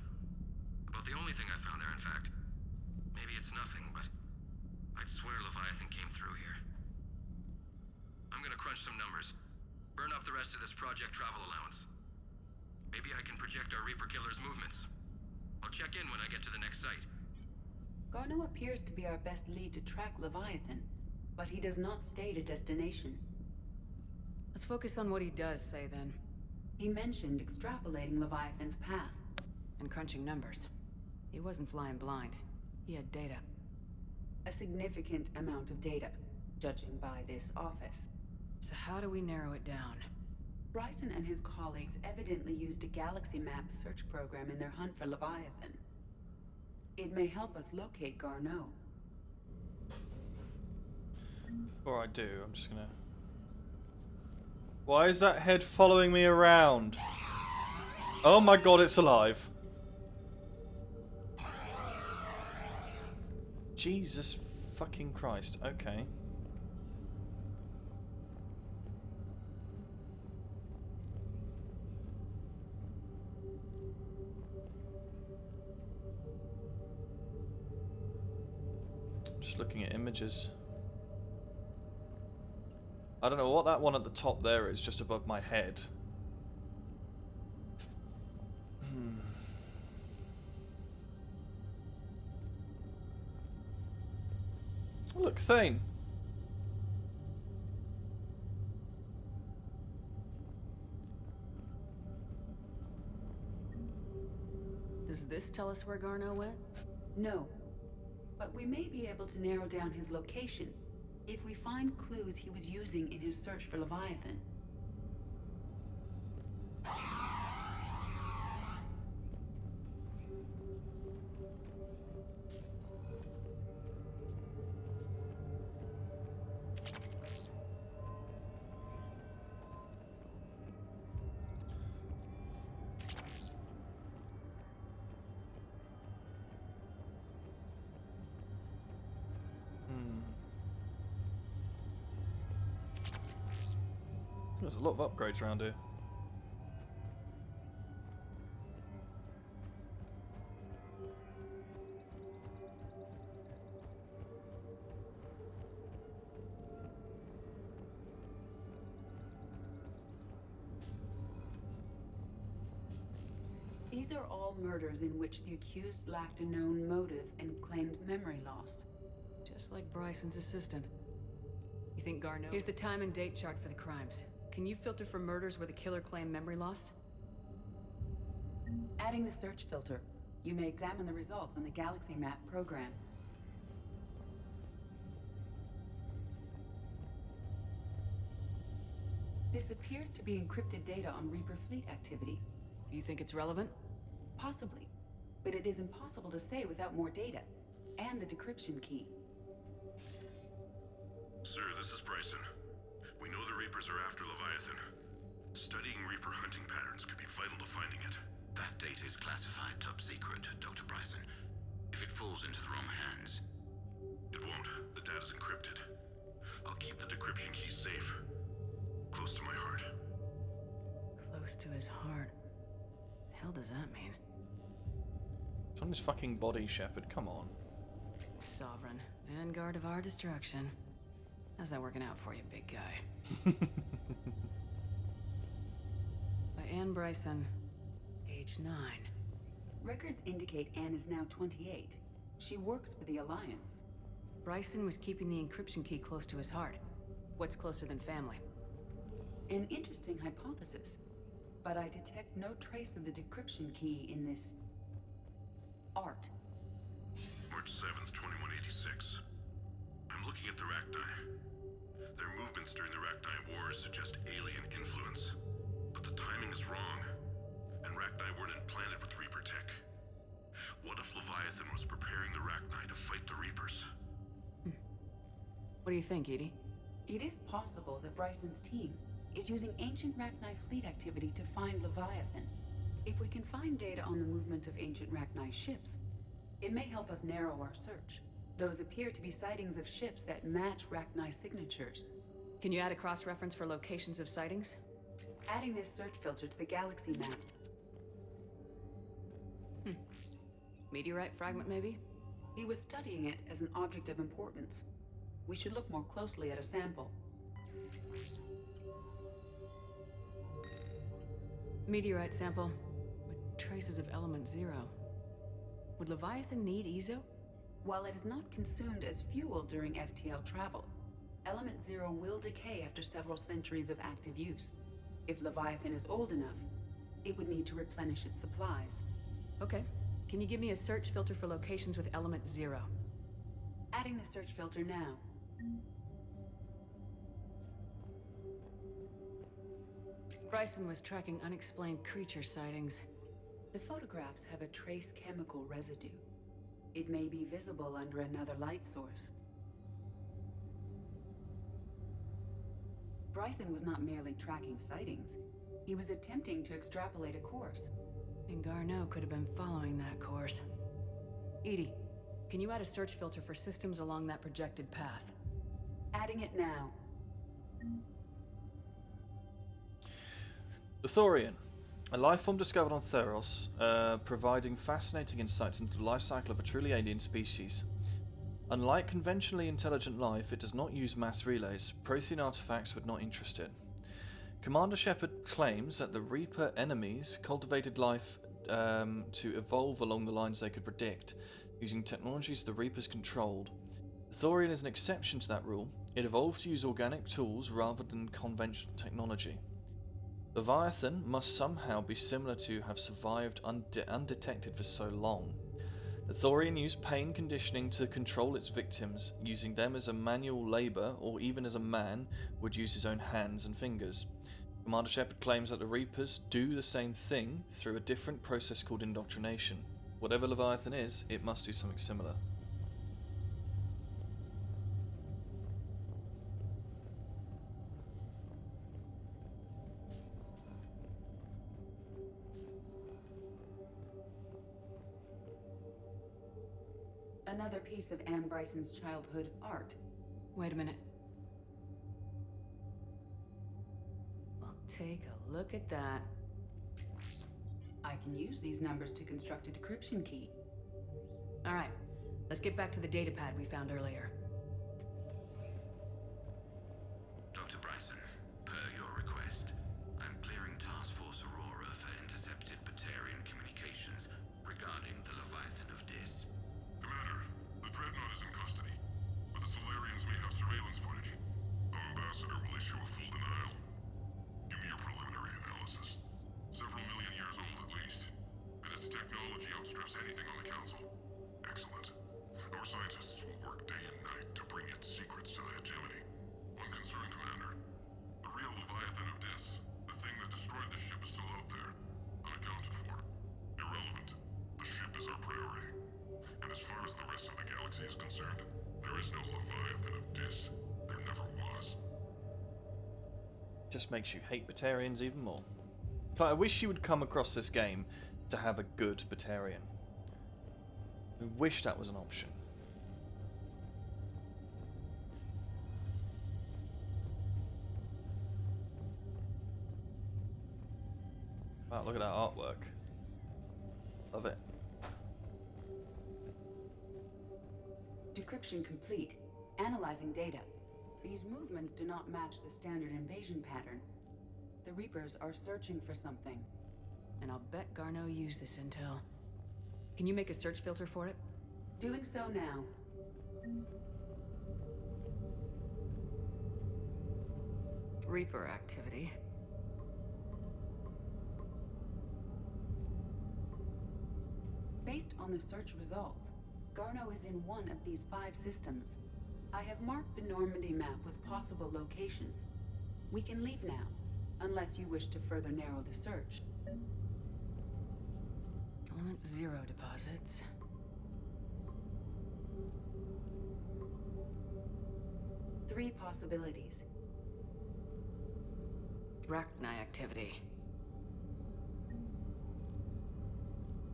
About the only thing I found there, in fact. Maybe it's nothing, but I'd swear Leviathan came through here. I'm gonna crunch some numbers. Burn up the rest of this Project Travel allowance. Maybe I can project our Reaper Killer's movements. I'll check in when I get to the next site. Garneau appears to be our best lead to track Leviathan, but he does not state a destination. Let's focus on what he does say, then. He mentioned extrapolating Leviathan's path. And crunching numbers. He wasn't flying blind. He had data. A significant amount of data, judging by this office. So how do we narrow it down? Bryson and his colleagues evidently used a galaxy map search program in their hunt for Leviathan. It may help us locate Garneau. Before I do, I'm just gonna... Why is that head following me around? Oh my god, it's alive. Jesus fucking Christ. Okay. Just looking at images. I don't know what that one at the top there is, just above my head. Oh, look, Thane. Does this tell us where Garneau went? No. But we may be able to narrow down his location if we find clues he was using in his search for Leviathan. There's a lot of upgrades around here. These are all murders in which the accused lacked a known motive and claimed memory loss. Just like Bryson's assistant. You think Garneau... Here's the time and date chart for the crimes. Can you filter for murders where the killer claimed memory loss? Adding the search filter, you may examine the results on the Galaxy Map program. This appears to be encrypted data on Reaper fleet activity. You think it's relevant? Possibly, but it is impossible to say without more data, and the decryption key. Sir, this is Bryson. We know the Reapers are after Leviathan. Studying Reaper hunting patterns could be vital to finding it. That data is classified top secret, Dr. Bryson. If it falls into the wrong hands... It won't. The data's encrypted. I'll keep the decryption key safe. Close to my heart. Close to his heart. The hell does that mean? It's on his fucking body, Shepard. Come on. Sovereign. Vanguard of our destruction. How's that working out for you, big guy? By Anne Bryson, age 9. Records indicate Anne is now 28. She works for the Alliance. Bryson was keeping the encryption key close to his heart. What's closer than family? An interesting hypothesis, but I detect no trace of the decryption key in this art. March 7th, 2186. I'm looking at the Rachni. Their movements during the Rachni Wars suggest alien influence. But the timing is wrong, and Rachni weren't implanted with Reaper tech. What if Leviathan was preparing the Rachni to fight the Reapers? What do you think, Edie? It is possible that Bryson's team is using ancient Rachni fleet activity to find Leviathan. If we can find data on the movement of ancient Rachni ships, it may help us narrow our search. Those appear to be sightings of ships that match Rachni signatures. Can you add a cross-reference for locations of sightings? Adding this search filter to the galaxy map. Meteorite fragment, maybe? He was studying it as an object of importance. We should look more closely at a sample. Meteorite sample with traces of element 0. Would Leviathan need Ezo? While it is not consumed as fuel during FTL travel, element 0 will decay after several centuries of active use. If Leviathan is old enough, it would need to replenish its supplies. Okay. Can you give me a search filter for locations with element 0? Adding the search filter now. Bryson was tracking unexplained creature sightings. The photographs have a trace chemical residue. It may be visible under another light source. Bryson was not merely tracking sightings. He was attempting to extrapolate a course. And Garneau could have been following that course. Edie, can you add a search filter for systems along that projected path? Adding it now. The Thorian, a life form discovered on Theros, providing fascinating insights into the life cycle of a truly alien species. Unlike conventionally intelligent life, it does not use mass relays. Prothean artifacts would not interest it. Commander Shepard claims that the Reaper enemies cultivated life to evolve along the lines they could predict, using technologies the Reapers controlled. The Thorian is an exception to that rule. It evolved to use organic tools rather than conventional technology. Leviathan must somehow be similar to have survived undetected for so long. The Thorian used pain conditioning to control its victims, using them as a manual labor or even as a man would use his own hands and fingers. Commander Shepard claims that the Reapers do the same thing through a different process called indoctrination. Whatever Leviathan is, it must do something similar. Another piece of Anne Bryson's childhood art. Wait a minute. Well, take a look at that. I can use these numbers to construct a decryption key. All right, let's get back to the datapad we found earlier. Dr. Bryson, per your request, I'm clearing Task Force Aurora for intercepted Batarian communications regarding the Leviathan of Dis. Commander, the Dreadnought is in custody, but the Solarians may have surveillance footage. Our ambassador will issue a full denial. Give me your preliminary analysis. Several million years old at least, and its technology outstrips anything on the Council. Excellent. Our scientists will work day and night to bring its secrets to the hegemony. One concern, Commander. The real Leviathan of Dis, the thing that destroyed the ship, is still out there, unaccounted for. Irrelevant. The ship is our priority. And as far as the rest of the galaxy is concerned, there is no Leviathan of Dis. There never was. Just makes you hate Batarians even more. So I wish you would come across this game to have a good Batarian. I wish that was an option. Wow, look at that artwork. Love it. Decryption complete. Analyzing data. These movements do not match the standard invasion pattern. The Reapers are searching for something. And I'll bet Garneau used this intel. Can you make a search filter for it? Doing so now. Reaper activity. Based on the search results, Garneau is in one of these 5 systems. I have marked the Normandy map with possible locations. We can leave now, unless you wish to further narrow the search. Element 0 deposits. Three possibilities. Rachni activity.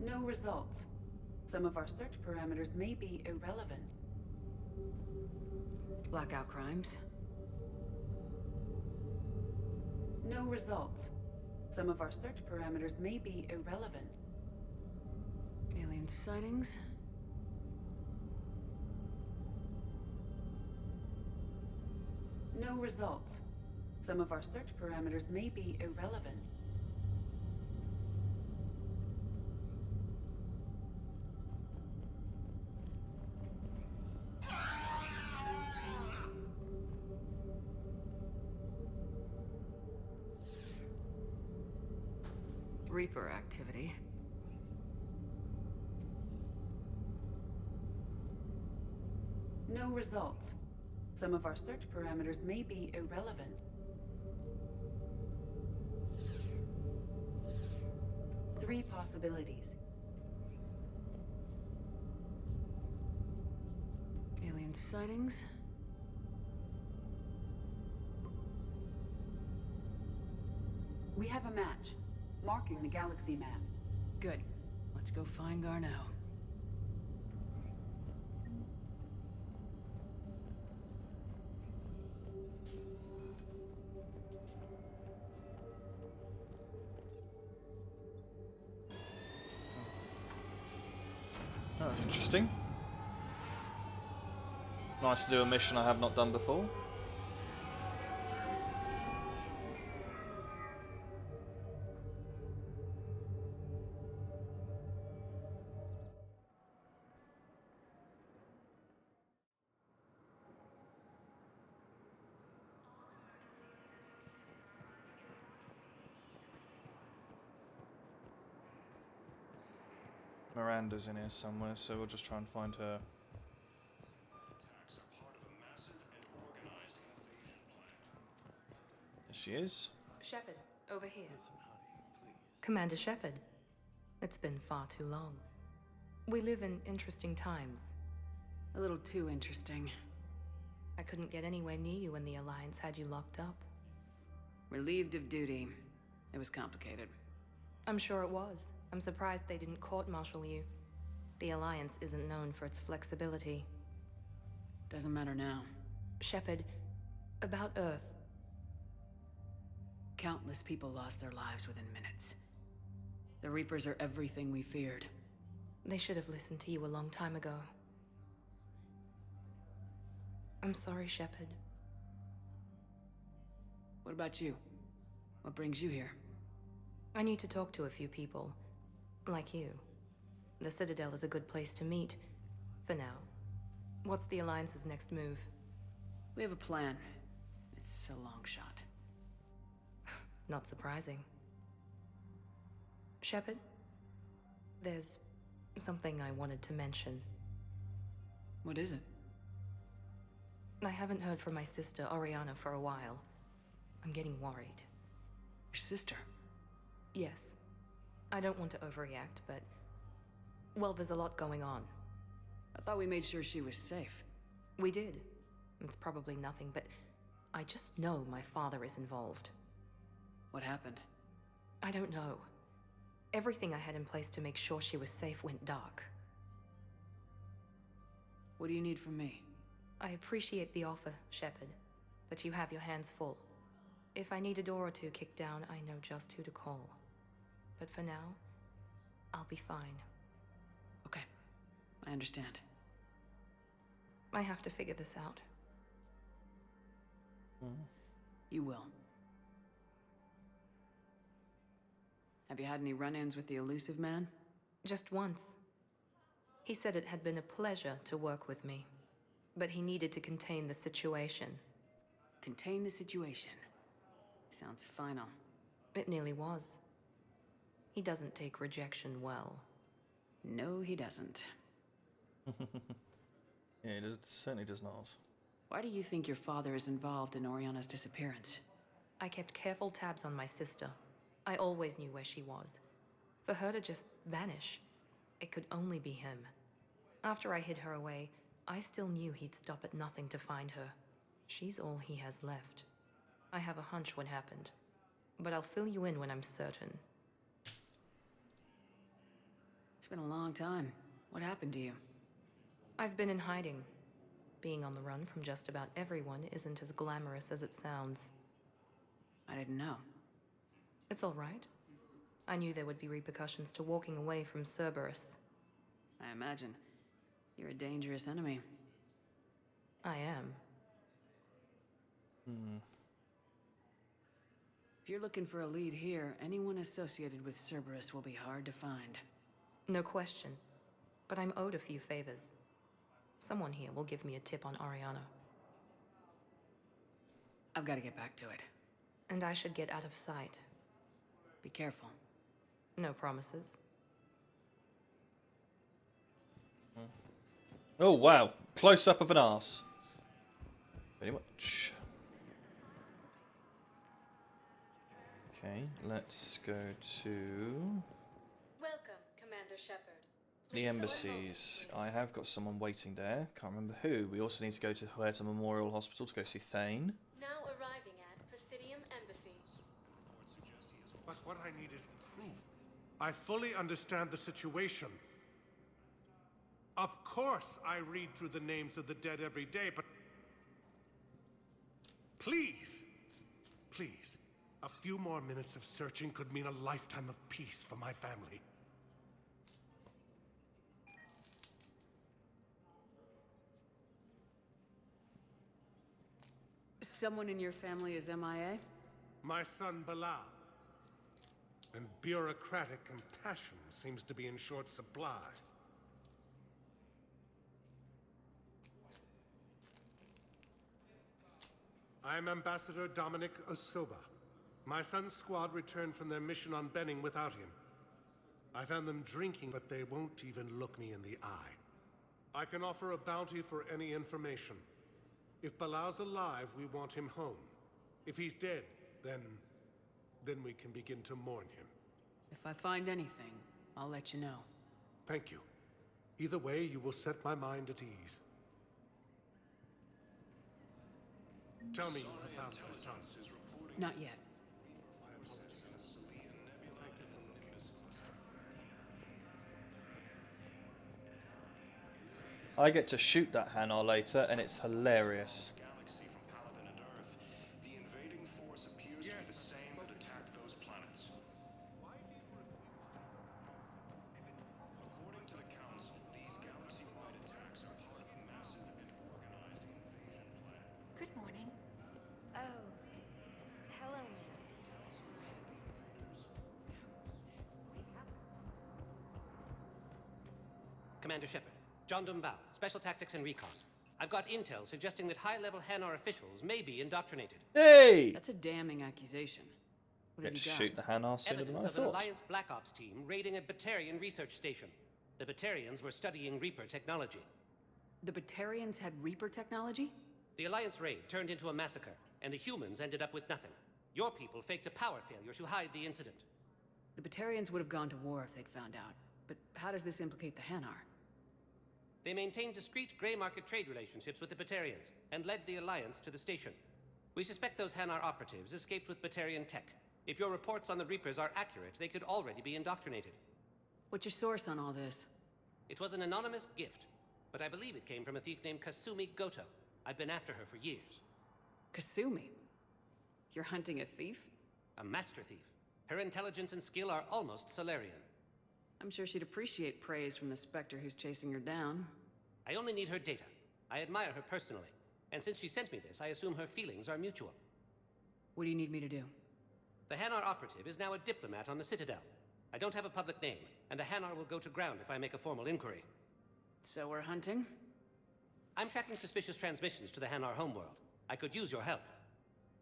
No results. Some of our search parameters may be irrelevant. Blackout crimes. No results. Some of our search parameters may be irrelevant. Alien sightings. No results. Some of our search parameters may be irrelevant. Reaper activity. No results. Some of our search parameters may be irrelevant. Three possibilities. Alien sightings. We have a match, marking the galaxy map. Good. Let's go find Garneau. That was interesting. Nice to do a mission I have not done before. Miranda's in here somewhere, so we'll just try and find her. There she is. Shepard, over here. Commander Shepard. It's been far too long. We live in interesting times. A little too interesting. I couldn't get anywhere near you when the Alliance had you locked up. Relieved of duty. It was complicated. I'm sure it was. I'm surprised they didn't court-martial you. The Alliance isn't known for its flexibility. Doesn't matter now. Shepard, about Earth. Countless people lost their lives within minutes. The Reapers are everything we feared. They should have listened to you a long time ago. I'm sorry, Shepard. What about you? What brings you here? I need to talk to a few people. Like you. The Citadel is a good place to meet. For now. What's the Alliance's next move? We have a plan. It's a long shot. Not surprising. Shepard? There's something I wanted to mention. What is it? I haven't heard from my sister, Oriana, for a while. I'm getting worried. Your sister? Yes. I don't want to overreact, but... well, there's a lot going on. I thought we made sure she was safe. We did. It's probably nothing, but... I just know my father is involved. What happened? I don't know. Everything I had in place to make sure she was safe went dark. What do you need from me? I appreciate the offer, Shepard, but you have your hands full. If I need a door or two kicked down, I know just who to call. But for now, I'll be fine. Okay, I understand. I have to figure this out. You will. Have you had any run-ins with the Elusive Man? Just once. He said it had been a pleasure to work with me, but he needed to contain the situation. Contain the situation? Sounds final. It nearly was. He doesn't take rejection well. No, he doesn't. Yeah, he certainly does not. Why do you think your father is involved in Oriana's disappearance? I kept careful tabs on my sister. I always knew where she was. For her to just vanish, it could only be him. After I hid her away, I still knew he'd stop at nothing to find her. She's all he has left. I have a hunch what happened, but I'll fill you in when I'm certain. It's been a long time. What happened to you? I've been in hiding. Being on the run from just about everyone isn't as glamorous as it sounds. I didn't know. It's all right. I knew there would be repercussions to walking away from Cerberus. I imagine. You're a dangerous enemy. I am. If you're looking for a lead here, anyone associated with Cerberus will be hard to find. No question. But I'm owed a few favors. Someone here will give me a tip on Oriana. I've got to get back to it. And I should get out of sight. Be careful. No promises. Oh, wow. Close-up of an arse. Very much. Okay, let's go to Welcome, Commander Shepard. the embassies. I have got someone waiting there. Can't remember who. We also need to go to Huerta Memorial Hospital to go see Thane. Now arriving at Presidium Embassy. But what I need is proof. I fully understand the situation. Of course I read through the names of the dead every day, but... Please! Please. A few more minutes of searching could mean a lifetime of peace for my family. Someone in your family is MIA? My son, Bilal. And bureaucratic compassion seems to be in short supply. I'm Ambassador Dominic Osoba. My son's squad returned from their mission on Benning without him. I found them drinking, but they won't even look me in the eye. I can offer a bounty for any information. If Bilal's alive, we want him home. If he's dead, then we can begin to mourn him. If I find anything, I'll let you know. Thank you. Either way, you will set my mind at ease. Tell me you have found my son. Not yet. I get to shoot that Hanar later, and it's hilarious. Good morning. Oh, hello, ma'am. Commander Shepard, John Dumbao, Special Tactics and Recon. I've got intel suggesting that high-level Hanar officials may be indoctrinated. Hey! That's a damning accusation. What have Get you to got? shoot the Hanar sooner than I Evidence of an thought. Alliance Black Ops team raiding a Batarian research station. The Batarians were studying Reaper technology. The Batarians had Reaper technology? The Alliance raid turned into a massacre, and the humans ended up with nothing. Your people faked a power failure to hide the incident. The Batarians would have gone to war if they'd found out. But how does this implicate the Hanar? They maintained discreet gray market trade relationships with the Batarians, and led the Alliance to the station. We suspect those Hanar operatives escaped with Batarian tech. If your reports on the Reapers are accurate, they could already be indoctrinated. What's your source on all this? It was an anonymous gift, but I believe it came from a thief named Kasumi Goto. I've been after her for years. Kasumi? You're hunting a thief? A master thief. Her intelligence and skill are almost Solarian. I'm sure she'd appreciate praise from the Spectre who's chasing her down. I only need her data. I admire her personally. And since she sent me this, I assume her feelings are mutual. What do you need me to do? The Hanar operative is now a diplomat on the Citadel. I don't have a public name, and the Hanar will go to ground if I make a formal inquiry. So we're hunting? I'm tracking suspicious transmissions to the Hanar homeworld. I could use your help.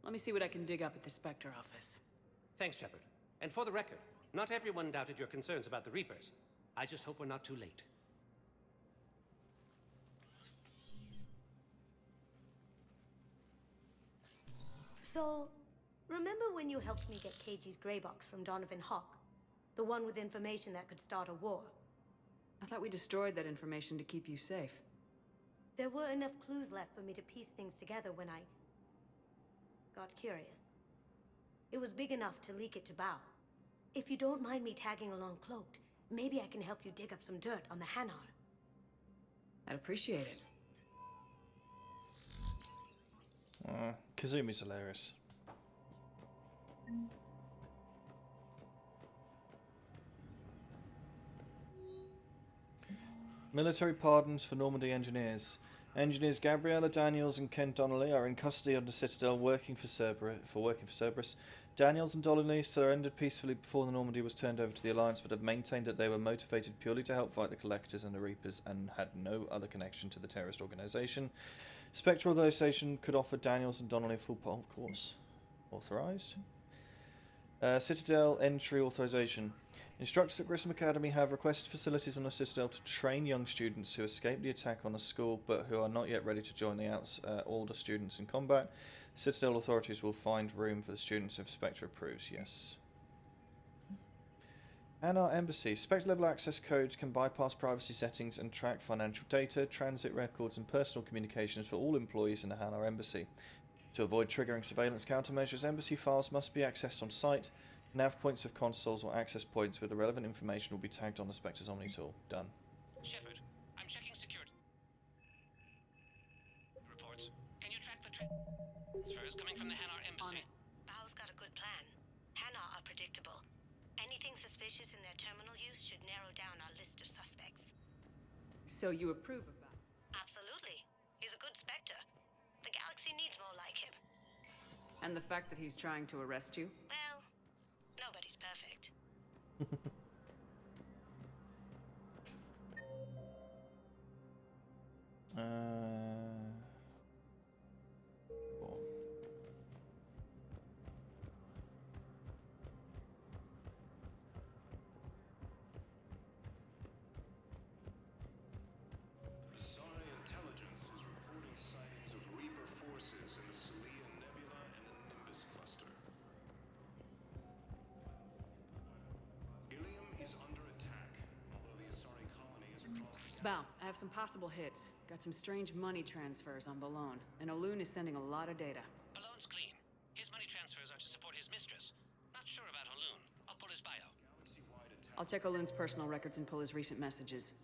Let me see what I can dig up at the Spectre office. Thanks, Shepard. And for the record, not everyone doubted your concerns about the Reapers. I just hope we're not too late. So, remember when you helped me get KG's grey box from Donovan Hawk? The one with information that could start a war? I thought we destroyed that information to keep you safe. There were enough clues left for me to piece things together when I got curious. It was big enough to leak it to Bao. If you don't mind me tagging along cloaked, maybe I can help you dig up some dirt on the Hanar. I'd appreciate it. Kazumi's hilarious. Military pardons for Normandy engineers. Engineers Gabriella Daniels and Ken Donnelly are in custody under Citadel working for Cerberus. Daniels and Donnelly surrendered peacefully before the Normandy was turned over to the Alliance, but have maintained that they were motivated purely to help fight the Collectors and the Reapers and had no other connection to the terrorist organization. Spectre Authorization could offer Daniels and Donnelly full, of course, authorized. Citadel Entry Authorization. Instructors at Grissom Academy have requested facilities on the Citadel to train young students who escaped the attack on a school but who are not yet ready to join the older students in combat. Citadel authorities will find room for the students if Spectre approves, yes. Hanar Embassy. Spectre level access codes can bypass privacy settings and track financial data, transit records and personal communications for all employees in the Hanar Embassy. To avoid triggering surveillance countermeasures, embassy files must be accessed on site. Nav points of consoles or access points with the relevant information will be tagged on the Spectre's Omni tool. Done. Shepard, I'm checking security reports. Can you track the transfers coming from the Hanar Embassy? Bao's got a good plan. Hanar are predictable. Anything suspicious in their terminal use should narrow down our list of suspects. So you approve of that? Absolutely. He's a good Spectre. The galaxy needs more like him. And the fact that he's trying to arrest you? Well, nobody's perfect. Cool. Asari intelligence is reporting sightings of Reaper forces in the Celia Nebula and the Nimbus cluster. Ilium is under attack, although the Asari colony is across the... Bao, I have some possible hits. Got some strange money transfers on Balone, and Olun is sending a lot of data. Balone's clean. His money transfers are to support his mistress. Not sure about Olun. I'll pull his bio. I'll check Olun's personal records and pull his recent messages.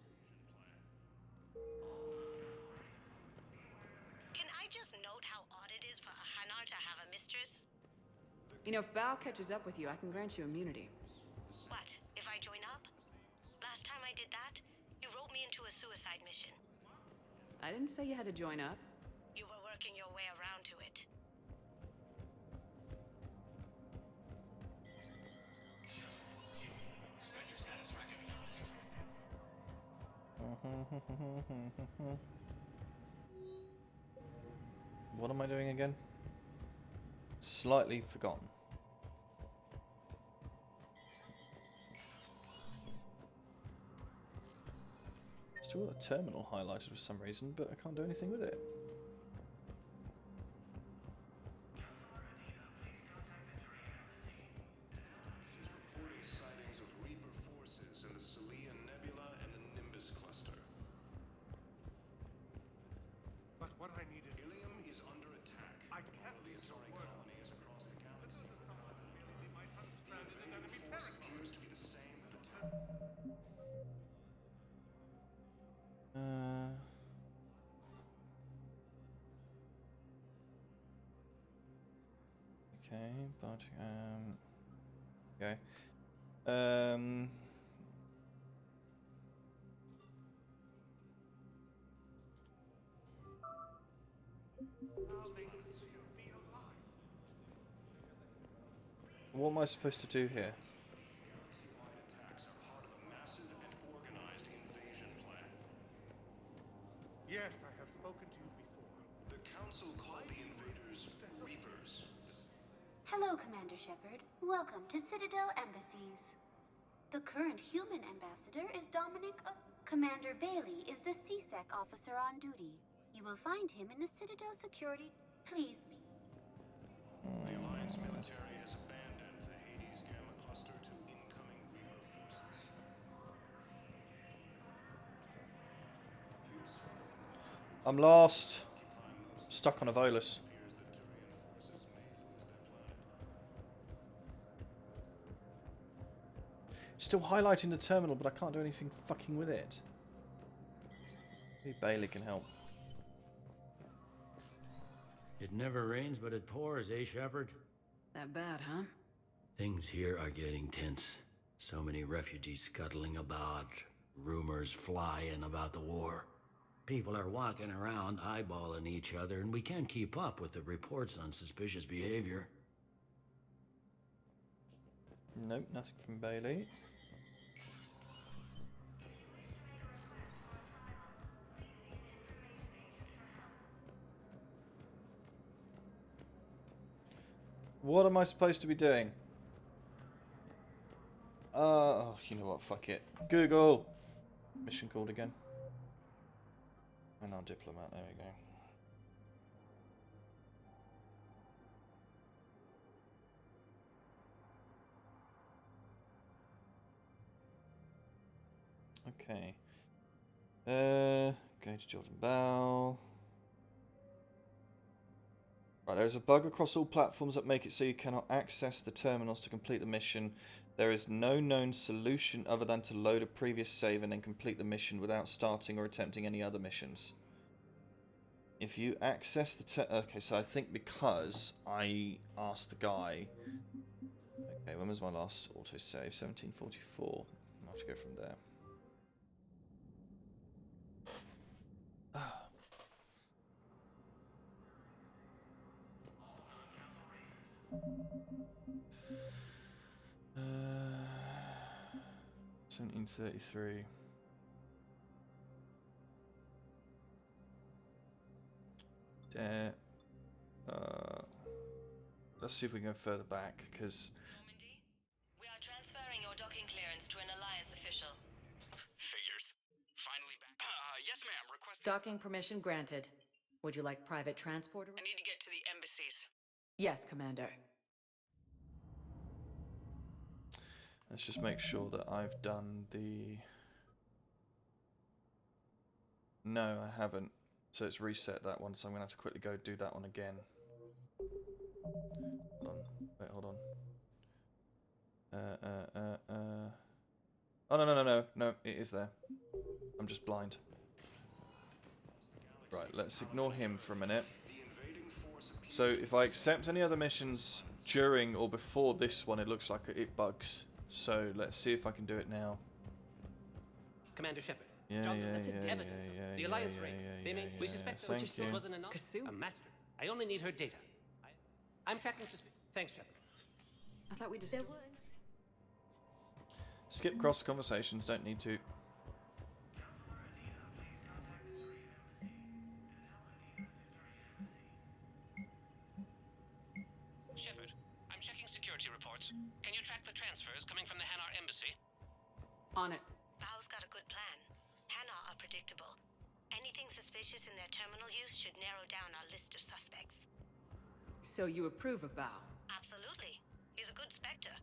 Can I just note how odd it is for a Hanar to have a mistress? You know, if Bao catches up with you, I can grant you immunity. What, if I join up? Last time I did that, you wrote me into a suicide mission. I didn't say you had to join up. You were working your way around to it. Spectre status recognized. What am I doing again? Slightly forgotten. Still got a terminal highlighted for some reason, but I can't do anything with it. Is reporting sightings of Reaper forces in the Celia Nebula and the Nimbus cluster. But what I need is... Ilium is under attack. I can't The Asari colony is across the galaxy. They might have stranded in enemy Force territory. appears to be the same that attacked. Okay, but okay. What am I supposed to do here? Galaxy-wide attacks are part of a massive and organized invasion plan. Yes, I have spoken to you before. The Council called the invaders Reapers. The Hello, Commander Shepard. Welcome to Citadel Embassies. The current human ambassador is Dominic Commander Bailey is the CSEC officer on duty. You will find him in the Citadel security. Please be. The Alliance military has abandoned the Hades Gamma cluster to incoming Reaper forces. I'm lost. Stuck on a Volus. Still highlighting the terminal, but I can't do anything fucking with it. Maybe Bailey can help. It never rains, but it pours, eh, Shepard? That bad, huh? Things here are getting tense. So many refugees scuttling about, rumors flying about the war. People are walking around eyeballing each other, and we can't keep up with the reports on suspicious behavior. Nope, nothing from Bailey. What am I supposed to be doing? Oh, you know what? Fuck it. Google. Mission called again. And our diplomat. There we go. Okay. Going to Jordan Bell. Right, there's a bug across all platforms that make it so you cannot access the terminals to complete the mission. There is no known solution other than to load a previous save and then complete the mission without starting or attempting any other missions. If you access the okay, so I think because I asked the guy... Okay, when was my last autosave? 1744. I'll have to go from there. Uh, 1733. Let's see if we can go further back, because... Normandy, we are transferring your docking clearance to an Alliance official. Figures. Finally back. Yes, ma'am. Request. Docking permission granted. Would you like private transport? I need to get to the embassies. Yes, Commander. Let's just make sure that I've done the... No, I haven't. So it's reset that one, so I'm going to have to quickly go do that one again. Hold on. Wait, hold on. Oh, no, it is there. I'm just blind. Right, let's ignore him for a minute. So if I accept any other missions during or before this one, it looks like it bugs. So let's see if I can do it now. Commander Shepard. Yeah, John, yeah, that's yeah, evidence. yeah, The yeah, Alliance yeah, raid. yeah, They yeah, may. We yeah, suspect yeah. that Thank still you. wasn't enough. A master. I only need her data. I'm tracking Thanks, Shepard. I thought we just... Skip cross conversations, don't need to. Shepard, I'm checking security reports. Can you track the transfers coming from the Hanar embassy? On it. Bao's got a good plan. Hanar are predictable. Anything suspicious in their terminal use should narrow down our list of suspects. So you approve of Bao? Absolutely. He's a good Spectre.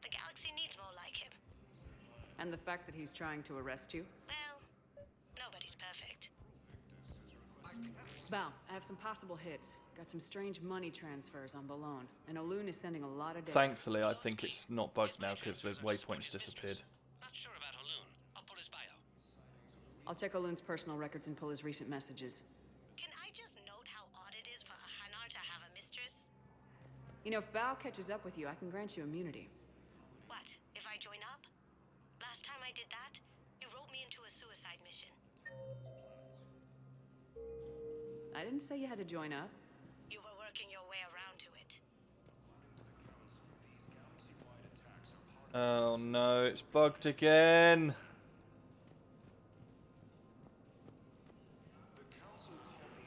The galaxy needs more like him. And the fact that he's trying to arrest you? Well, nobody's perfect. Bao, I have some possible hits. Got some strange money transfers on Balone, and Olun is sending a lot of data. Thankfully, I think it's not bugged now because the waypoints disappeared. Not sure about Olun. I'll pull his bio. I'll check Olun's personal records and pull his recent messages. Can I just note how odd it is for a Hanar to have a mistress? You know, if Bao catches up with you, I can grant you immunity. What, if I join up? Last time I did that, you wrote me into a suicide mission. I didn't say you had to join up. You were working your way around to it. Oh no, it's bugged again.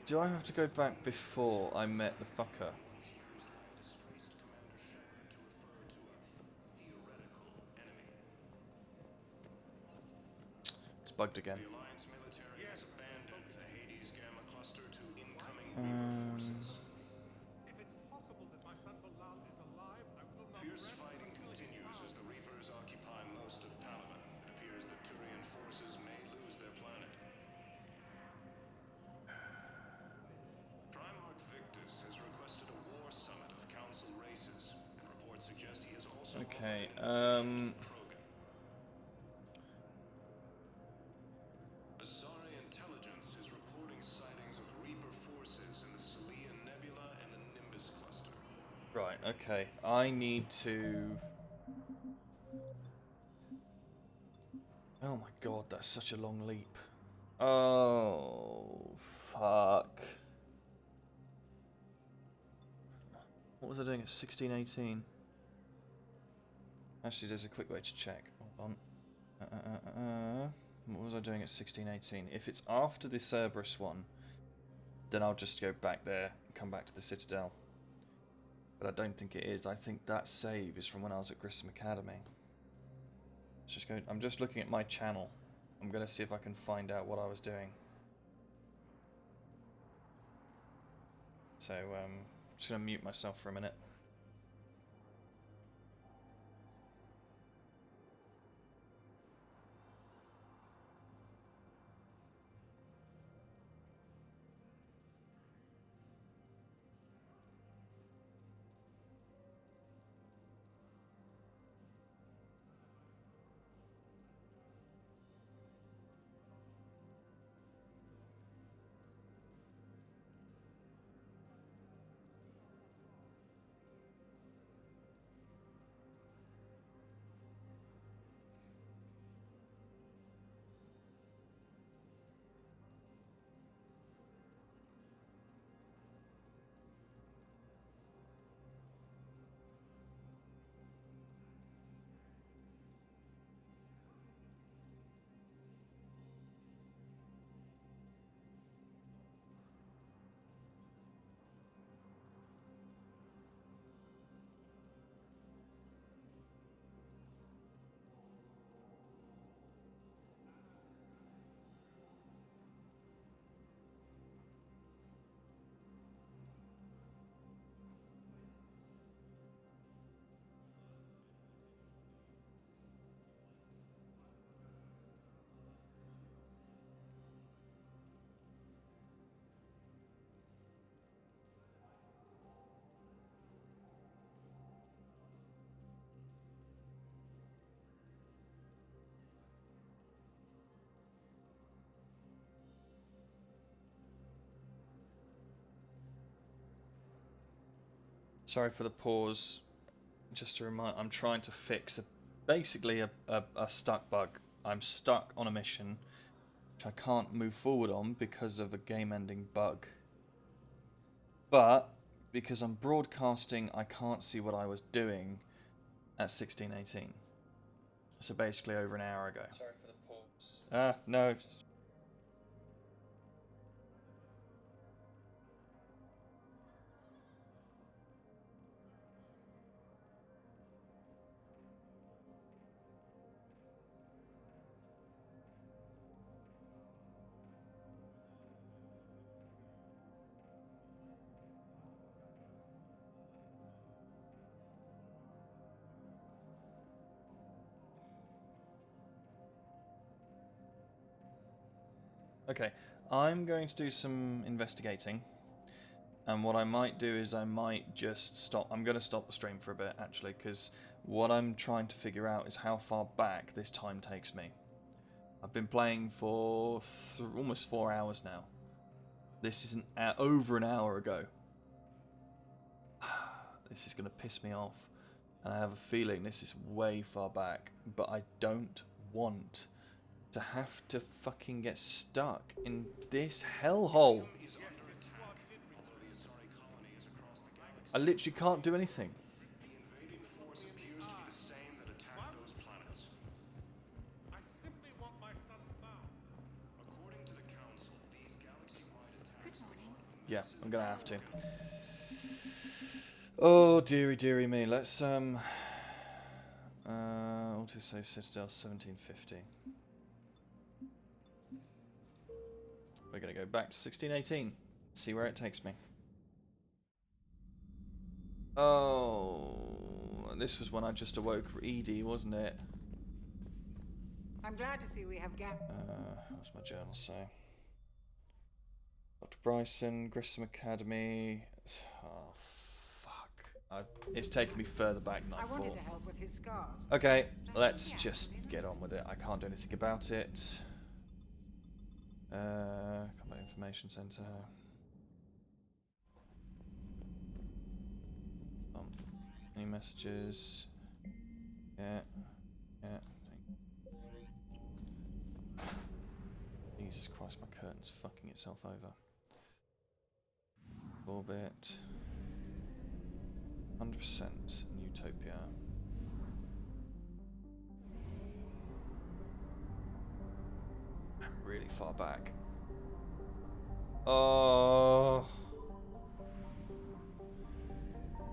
Do I have to go back before I met the fucker? bugged again. The Alliance military has abandoned the Hades Gamma cluster to incoming Reaper forces. If it's possible that my son Bilal is alive, I will not Fierce rest fighting until he's continues found. as the Reapers occupy most of Palaven. It appears that Turian forces may lose their planet. Primarch Victus has requested a war summit of Council races, and reports suggest he has also Okay, offered an invitation to Krogan. Asari intelligence is reporting sightings of Reaper forces in the Celian Nebula and the Nimbus cluster. Right, okay. I need to... Oh my god, that's such a long leap. Oh, fuck. What was I doing at 1618? Actually, there's a quick way to check. Hold on. What was I doing at 1618? If it's after the Cerberus one, then I'll just go back there and come back to the Citadel. But I don't think it is. I think that save is from when I was at Grissom Academy. Let's just go. I'm just looking at my channel. I'm going to see if I can find out what I was doing. So, I'm just going to mute myself for a minute. Sorry for the pause. Just to remind, I'm trying to fix basically a stuck bug. I'm stuck on a mission which I can't move forward on because of a game-ending bug. But because I'm broadcasting, I can't see what I was doing at 1618. So basically over an hour ago. Sorry for the pause. No. Okay, I'm going to do some investigating, and what I might do is I might just stop. I'm going to stop the stream for a bit, actually, because what I'm trying to figure out is how far back this time takes me. I've been playing for almost 4 hours now. This is over an hour ago. This is going to piss me off, and I have a feeling this is way far back, but I don't want to have to fucking get stuck in this hellhole. I literally can't do anything. The invading force appears to be the same that attacked those planets. I simply want my son found. According to the Council, these galaxy-wide attacks... Yeah, I'm gonna have to. Oh, dearie me. Let's, autosave Citadel 1750. we're going to go back to 1618. See where it takes me. Oh, this was when I just awoke Edie, wasn't it? I'm glad to see we have gap. What's my journal say? Dr. Bryson, Grissom Academy. Oh, fuck. It's taken me further back than I wanted thought. to help with his scars. Okay, let's just get on with it. I can't do anything about it. Combat Information Center. Any messages? Yeah. Jesus Christ, my curtain's fucking itself over. Orbit. 100% Utopia. I'm really far back. Oh.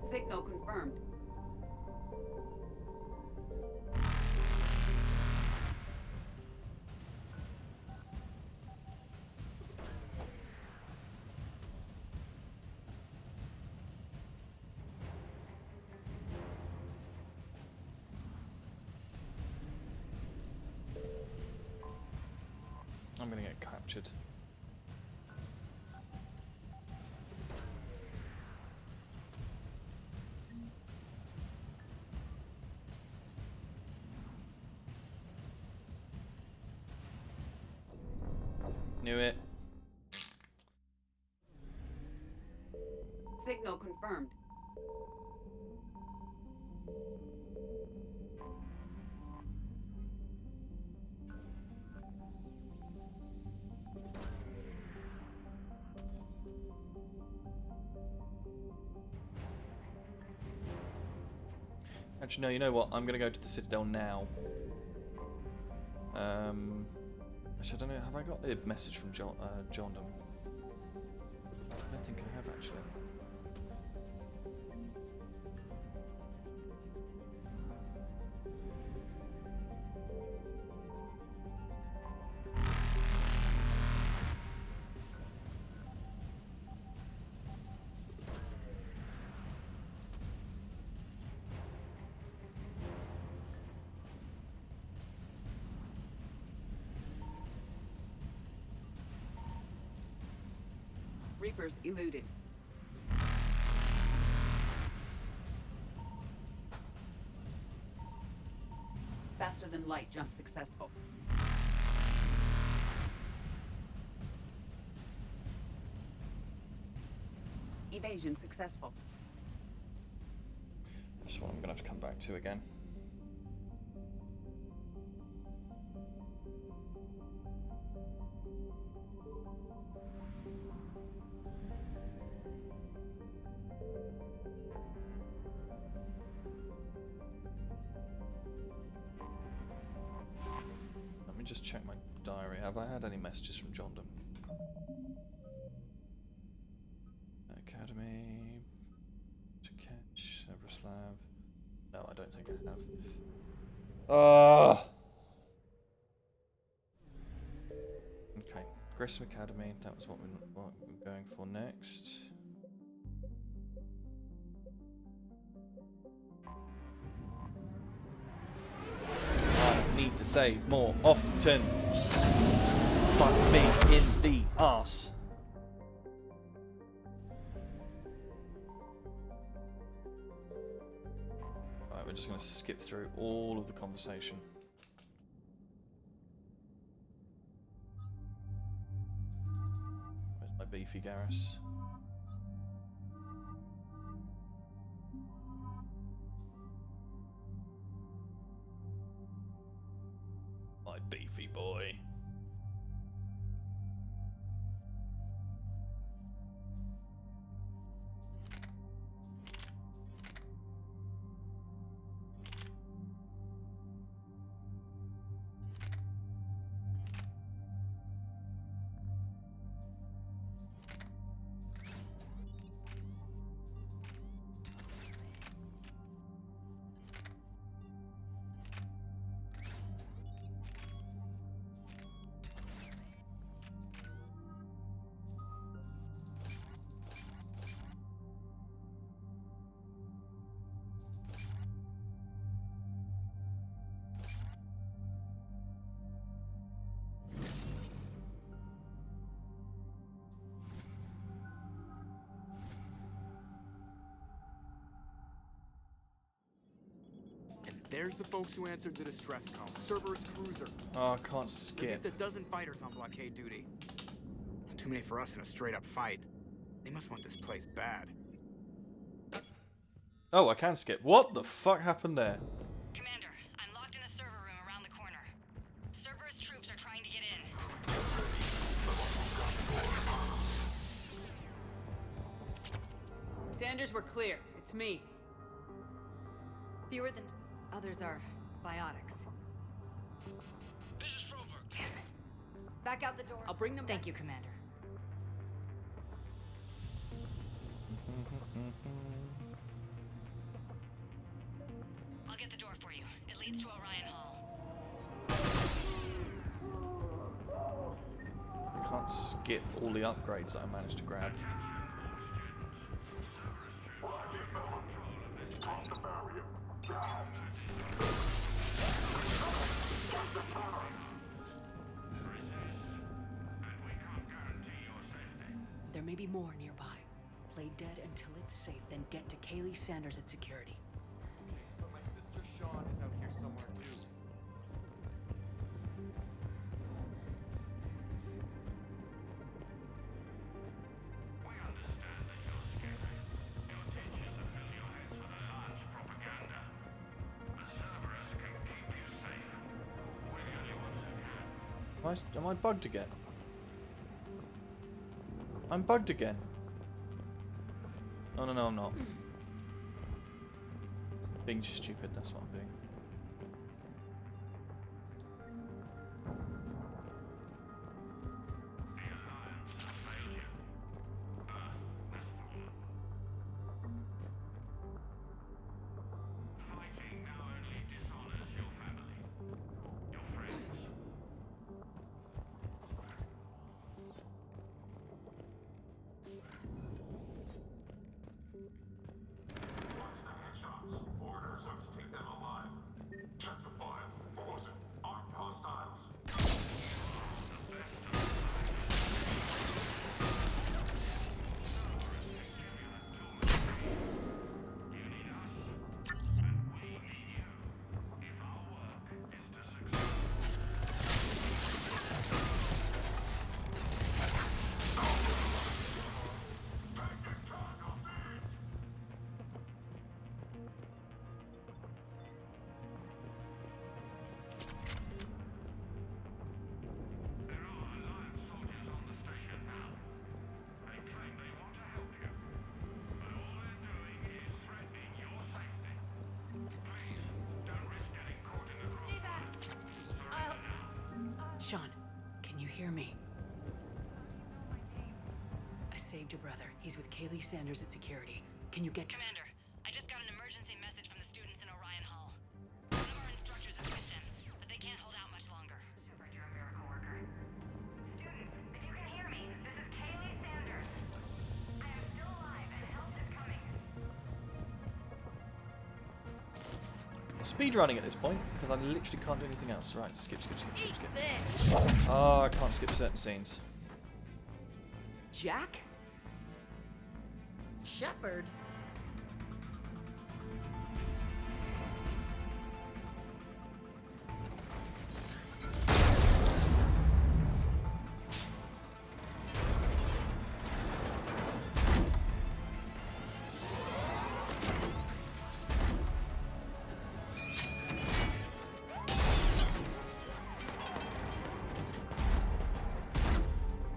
Signal confirmed. I'm gonna get captured. Knew it. Signal confirmed. Actually, no, you know what? I'm going to go to the Citadel now. Actually, I don't know. Have I got a message from Jondam? I don't think I have, actually. Reapers eluded. Faster than light jump successful. Evasion successful. That's what I'm going to have to come back to again. Let me just check my diary. Have I had any messages from Jondam? Academy to catch Cerberus Lab. No, I don't think I have. Okay, Grissom Academy. That was what we're going for next. I need to save more often. Fuck me in the arse. Right, we're just going to skip through all of the conversation. Where's my beefy Garrus? My beefy boy. There's the folks who answered the distress call. Cerberus cruiser. Oh, I can't At skip. least a dozen fighters on blockade duty. Not too many for us in a straight-up fight. They must want this place bad. Oh, I can skip. What the fuck happened there? Commander, I'm locked in a server room around the corner. Cerberus troops are trying to get in. Sanders, we're clear. It's me. Fewer than others are biotics. This is Froberg. Damn it. Back out the door. I'll bring them Thank back. you, Commander. I'll get the door for you. It leads to Orion Hall. I can't skip all the upgrades that I managed to grab. There may be more nearby. Play dead until it's safe, then get to Kaylee Sanders at security. But my sister Sean is out here somewhere too. We understand that you're scared. Your teachers have filled your heads with a large propaganda. But Cerberus can keep you safe. We're the only ones who can. Am I bugged again? I'm bugged again. Oh no, no, I'm not. Being stupid, that's what I'm doing. Fighting now only dishonors your family, your friends. Watch the headshots. Orders are to take them alive. Check the file. Close it. Armed hostiles. Sean, can you hear me? I saved your brother. He's with Kaylee Sanders at security. Can you get... Commander, I just got an emergency message from the students in Orion Hall. One of our instructors is with them, but they can't hold out much longer. Super, you're a miracle worker. Students, if you can hear me, this is Kaylee Sanders. I am still alive and help is coming. Speed running at this point, because I literally can't do anything else. Right, skip, skip, skip, skip, skip. This. Oh, I can't skip certain scenes. Jack? Shepard.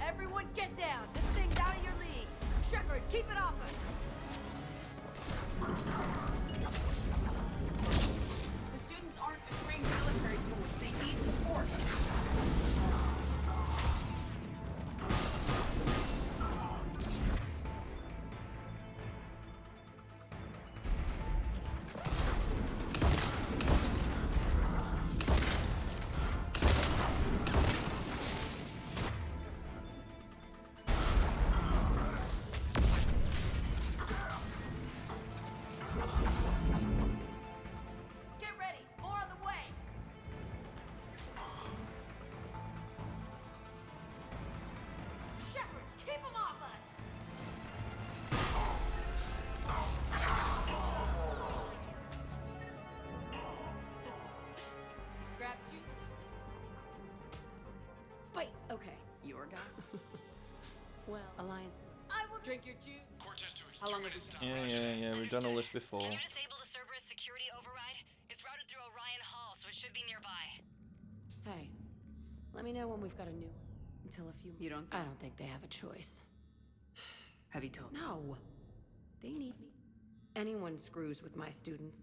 Everyone get down. This thing's out of your league. Shepard, keep it off us. The students aren't a trained military force. They need support. Well, Alliance. I will drink your juice. Cortez to How long have we done? Yeah, we've done all this before. Can you disable the Cerberus security override? It's routed through Orion Hall, so it should be nearby. Hey, let me know when we've got a new one. Until a few. You don't? I don't think they have a choice. Have you told? No. They need me. Anyone screws with my students.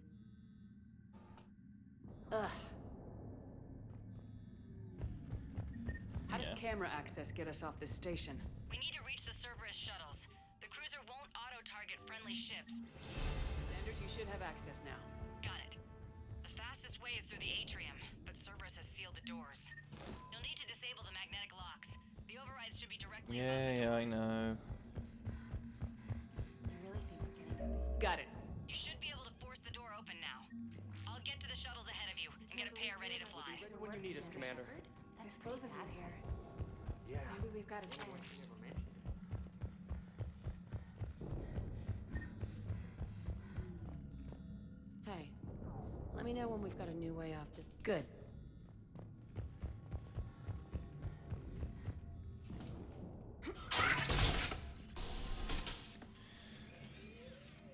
Ugh. How does camera access get us off this station? We need to reach the Cerberus shuttles. The cruiser won't auto-target friendly ships. Sanders, you should have access now. Got it. The fastest way is through the atrium, but Cerberus has sealed the doors. You'll need to disable the magnetic locks. The overrides should be directly above the door. Yeah, I know. Got it. You should be able to force the door open now. I'll get to the shuttles ahead of you and get a pair ready to fly. When you need us, Commander. That's both of you here. Yeah. Maybe we've got a chance. Hey, let me know when we've got a new way off this. Good.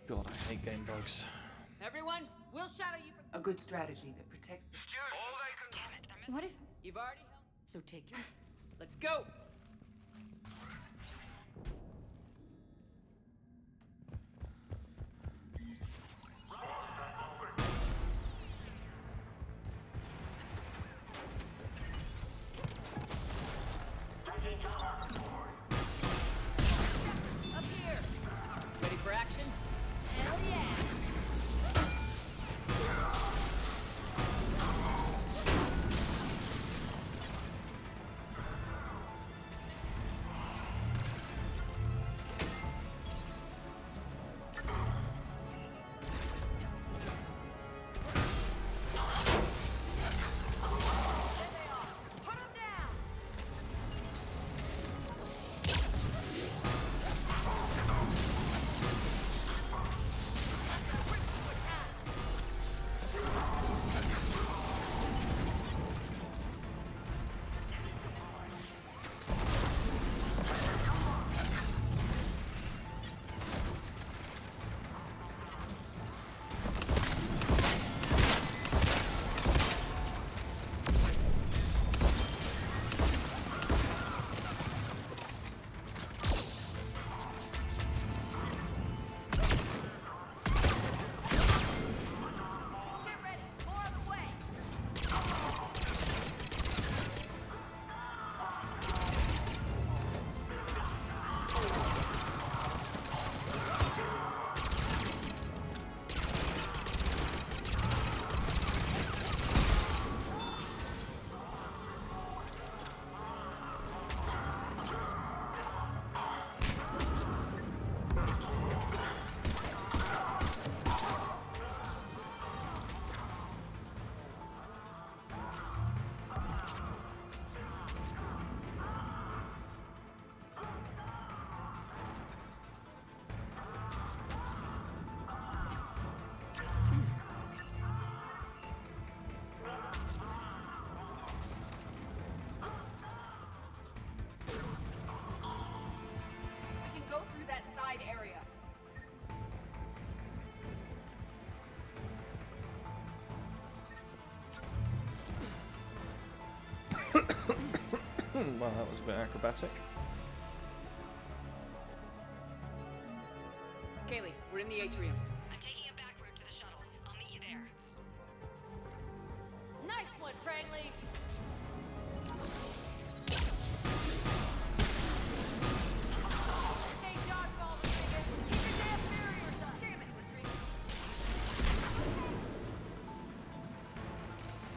God, I hate game bugs. Everyone, we'll shadow you from. A good strategy that protects the... Damn it, they're missing. What if... You've already helped. So take your. Let's go. Up here. Ready for action? Hell yeah. Well, that was a bit acrobatic. Kaylee, we're in the atrium. I'm taking a back route to the shuttles. I'll meet you there. Nice one, Franklin! Stay dodgeball, Rodriguez! Keep your damn barriers up! Damn it, Rodriguez!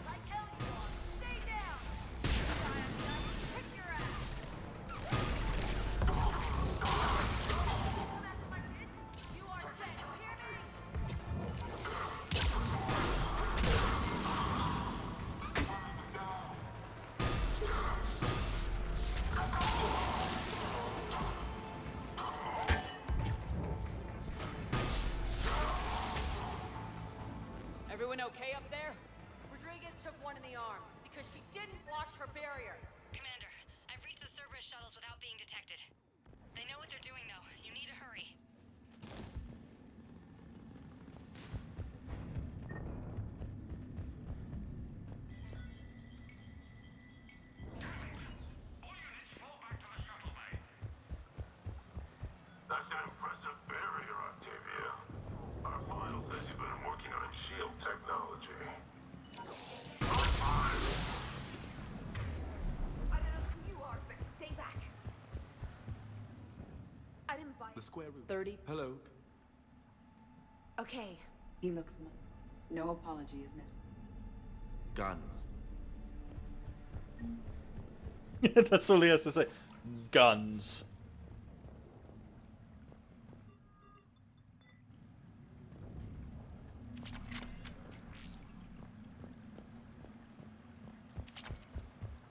Like hell you are! Stay down! Kick your ass! You are set, you hear me? Everyone okay up there? Rodriguez took one in the arm because she didn't watch her barrier. Commander, I've reached the Cerberus shuttles without being detected. they're doing, though. You need to hurry. That's an impressive barrier, Octavia. Our file says you've been working on shield technology. I don't know who you are, but stay back. I didn't buy The square root. 30. Hello. Okay. He looks mad. No apology is necessary. Guns. That's all he has to say. Guns.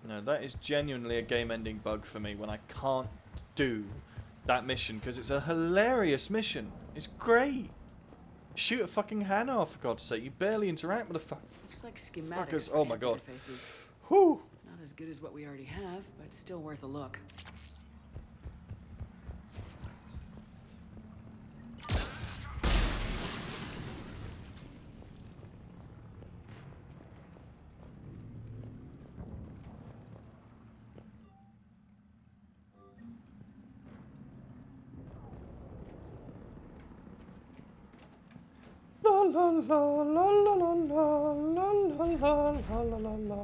No, that is genuinely a game-ending bug for me when I can't do that mission, because it's a hilarious mission. It's great. Shoot a fucking Hanar, for God's sake. You barely interact with the Looks like schematics. fuckers. for Oh my hand god. interfaces. Whew. Not as good as what we already have, but still worth a look. La la la la la la la la la la la la la.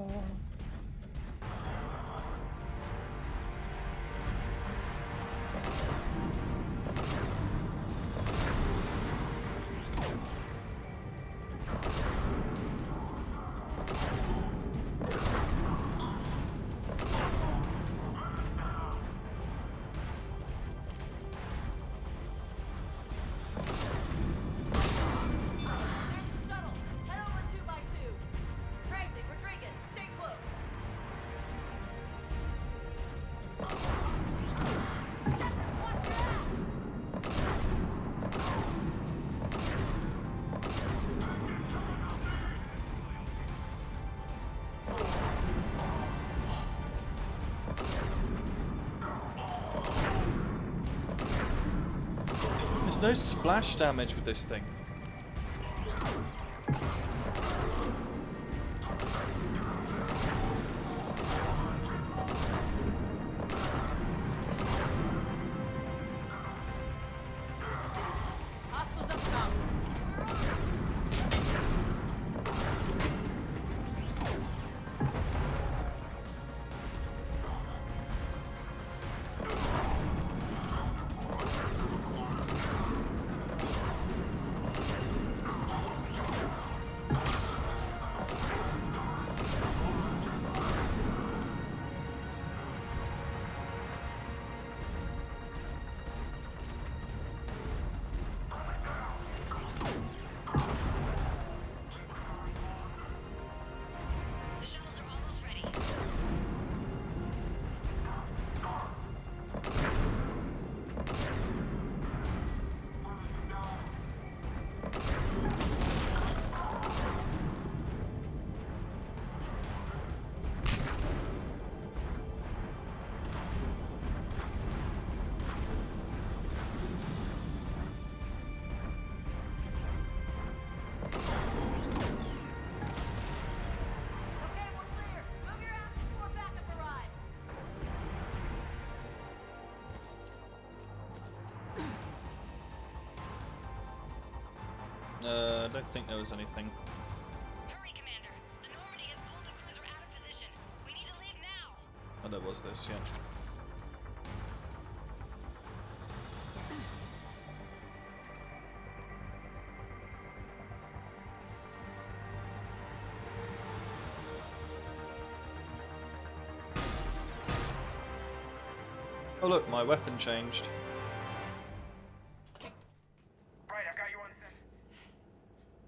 Shuttle, head over 2x2. Bradley, Rodriguez, stay close. There's no splash damage with this thing. Hostiles up top. The shuttles are almost ready. Okay, we're clear. Move your ass before backup arrives. I don't think there was anything. Hurry, Commander. The Normandy has pulled the cruiser out of position. We need to leave now. Oh, there was this, yeah. Oh look, my weapon changed. Right, I've got you on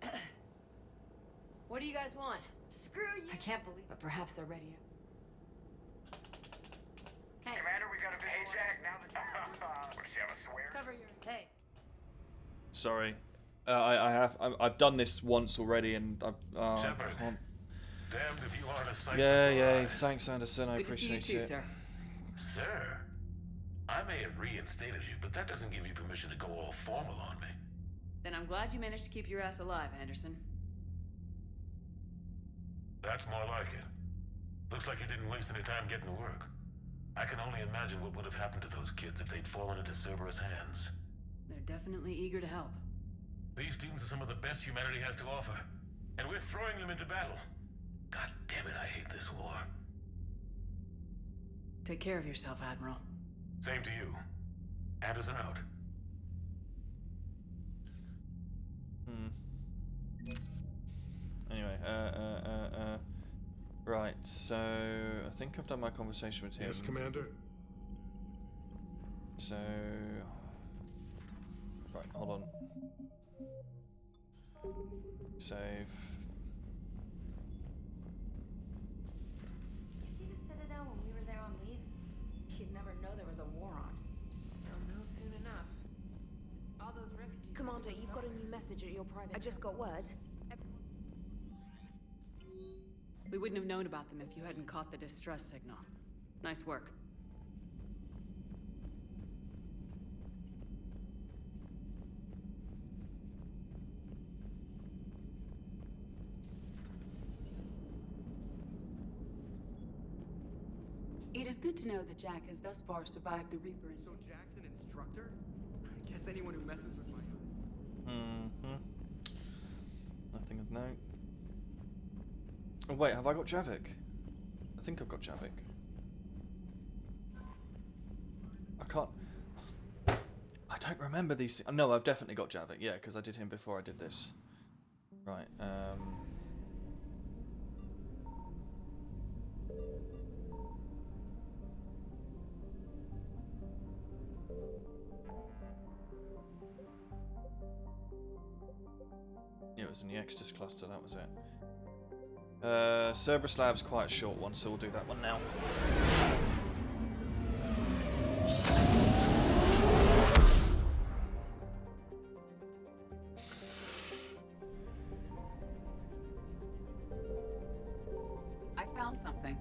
set. What do you guys want? Screw you. I can't believe, but perhaps they're ready. Hey, Commander, we got a visual check now that... What, does she have a swear? cover your. Hey. Sorry. I've done this once already, and I Shepard. can't. Damned if you aren't a sight Yeah, for sore yeah. eyes. Thanks, Anderson. I Good to see you appreciate too, it. sir. Sir, I may have reinstated you, but that doesn't give you permission to go all formal on me. Then I'm glad you managed to keep your ass alive, Anderson. That's more like it. Looks like you didn't waste any time getting to work. I can only imagine what would have happened to those kids if they'd fallen into Cerberus' hands. They're definitely eager to help. These students are some of the best humanity has to offer, and we're throwing them into battle. God damn it, I hate this war. Take care of yourself, Admiral. Same to you. Anderson out. Anyway, right, so I think I've done my conversation with him. Yes, Commander. So, right, hold on. Save. Did you see the Citadel when we were there on leave? You'd never know there was a war on. You'll know soon enough. All those refugees... Commander, you've got a new message at your private... I just got word. We wouldn't have known about them if you hadn't caught the distress signal. Nice work. It is good to know that Jack has thus far survived the Reaper invasion. So Jack's an instructor? I guess anyone who messes with my... Nothing of note. Oh wait, have I got Javik? I think I've got Javik. I can't... I don't remember these... No, I've definitely got Javik, yeah, because I did him before I did this. Right, yeah, it was in the Exodus cluster, that was it. Cerberus Lab's quite a short one, so we'll do that one now. I found something.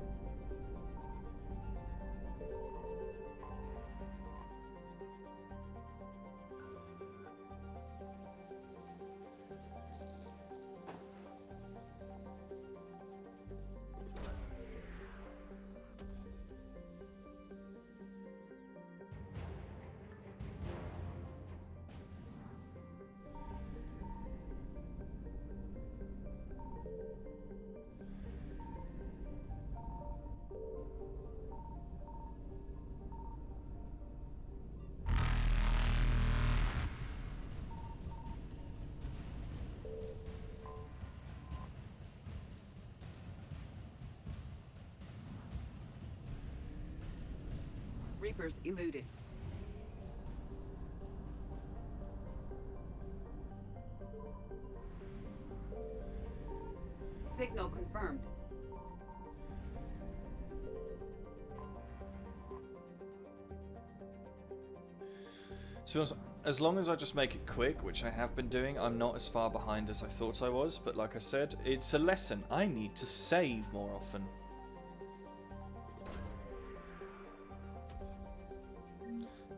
Reapers eluded. Signal confirmed. So as long as I just make it quick, which I have been doing, I'm not as far behind as I thought I was, but like I said, it's a lesson. I need to save more often.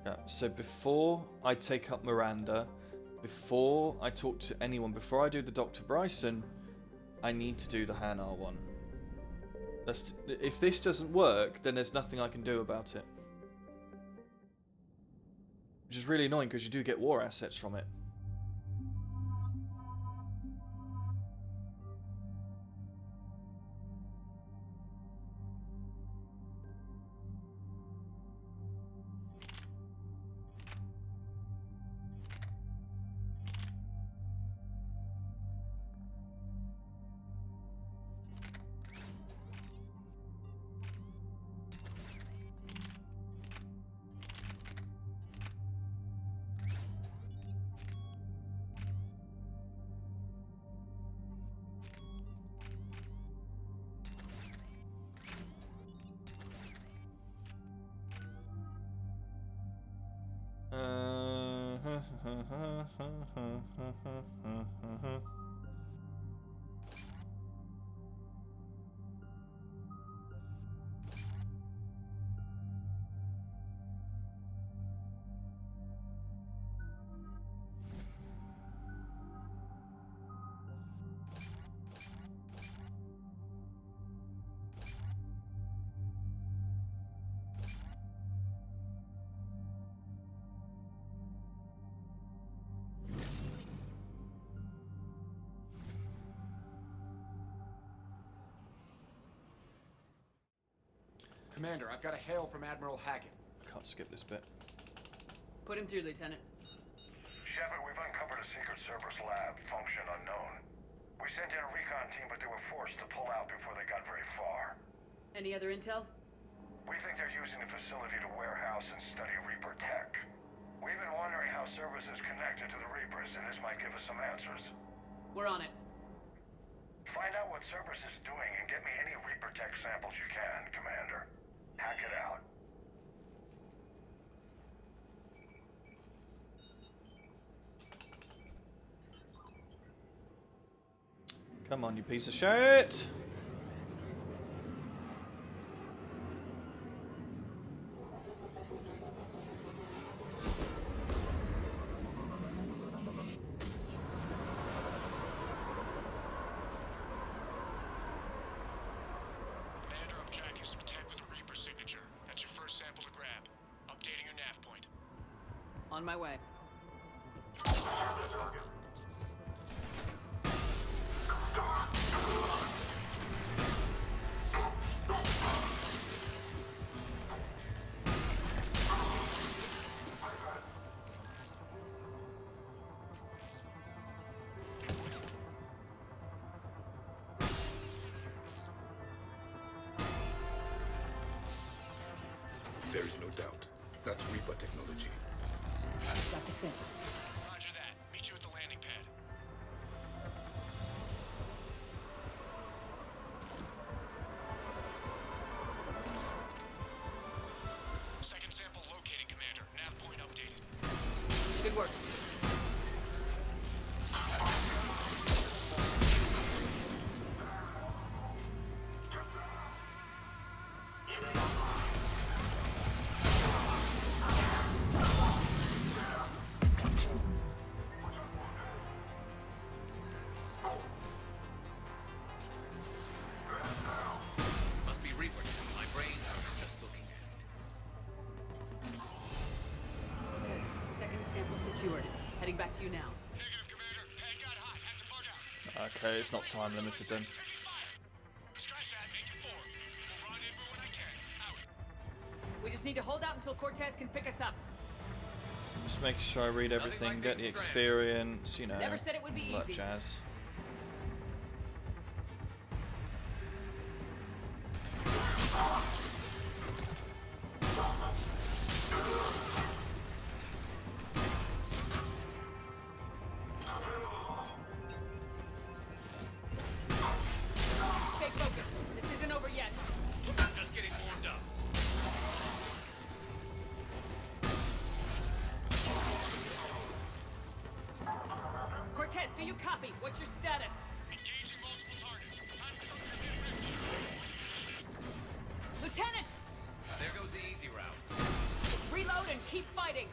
Yeah, so before I take up Miranda, before I talk to anyone, before I do the Dr. Bryson, I need to do the Hanar one. If this doesn't work, then there's nothing I can do about it. Which is really annoying because you do get war assets from it. Commander, I've got a hail from Admiral Hackett. Can't skip this bit. Put him through, Lieutenant. Shepard, we've uncovered a secret Cerberus lab, function unknown. We sent in a recon team, but they were forced to pull out before they got very far. Any other intel? We think they're using the facility to warehouse and study Reaper tech. We've been wondering how Cerberus is connected to the Reapers, and this might give us some answers. We're on it. Find out what Cerberus is doing and get me any Reaper tech samples you can, Commander. Hack it out. Come on, you piece of shit! Commander, I'm tracking some tech with a Reaper signature. That's your first sample to grab. Updating your nav point. On my way. There is no doubt. That's Reaper technology. Got the sample. Roger that. Meet you at the landing pad. Second sample located, Commander. Nav point updated. Good work. Must be Reaper. My brain just looking at it. Second sample secured. Heading back to you now. Negative, Commander. Pad got hot. Had to bug out. Okay, it's not time limited then. Scratch that. Make it 4. We'll rendezvous when I can. Out. We just need to hold out until Cortez can pick us up. Just making sure I read everything, get the experience, you know, Never said it would be all that easy. jazz. Stay focused. This isn't over yet. Just getting warmed up. Cortez, do you copy? What's your status? Engaging multiple targets. Time for something a bit risky. Lieutenant! There goes the easy route. Reload and keep fighting.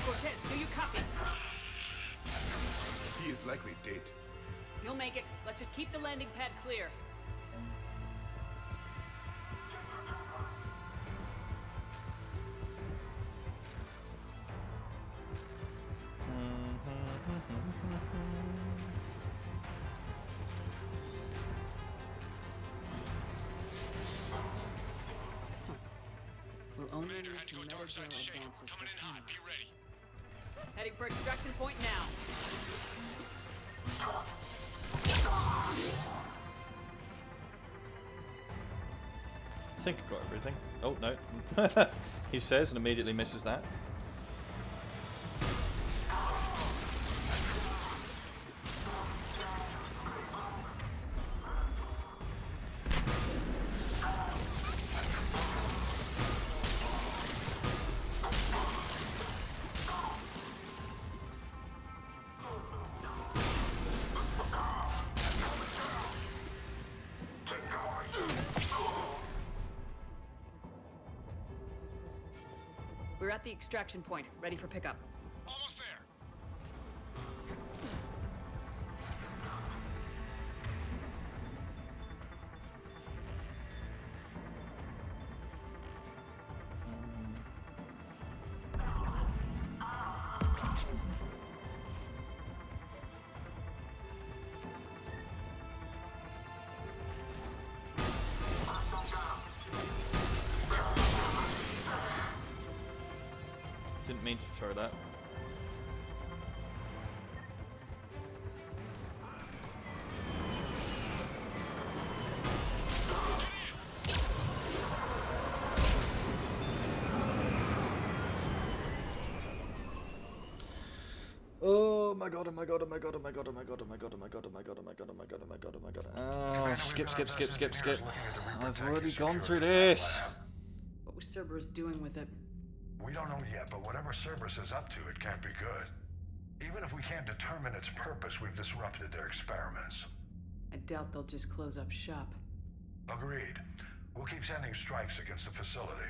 Cortez, do you copy? He is likely dead. You'll make it. Let's just keep the landing pad clear. We'll only Commander, need had to to go dark side to shake. advances Coming in for hot. Be ready. Heading for extraction point now. I think I got everything. Oh, no. He says and immediately misses that. We're at the extraction point, ready for pickup. Almost there. Didn't mean to throw that. Oh my god, oh my god, oh my god, oh my god, oh my god, oh my god, oh my god, oh my god, oh my god, oh my god, oh my god, oh my god. Ah, skip. I've already gone through this. What was Cerberus doing with it? We don't know yet, but whatever Cerberus is up to, it can't be good. Even if we can't determine its purpose, we've disrupted their experiments. I doubt they'll just close up shop. Agreed. We'll keep sending strikes against the facility.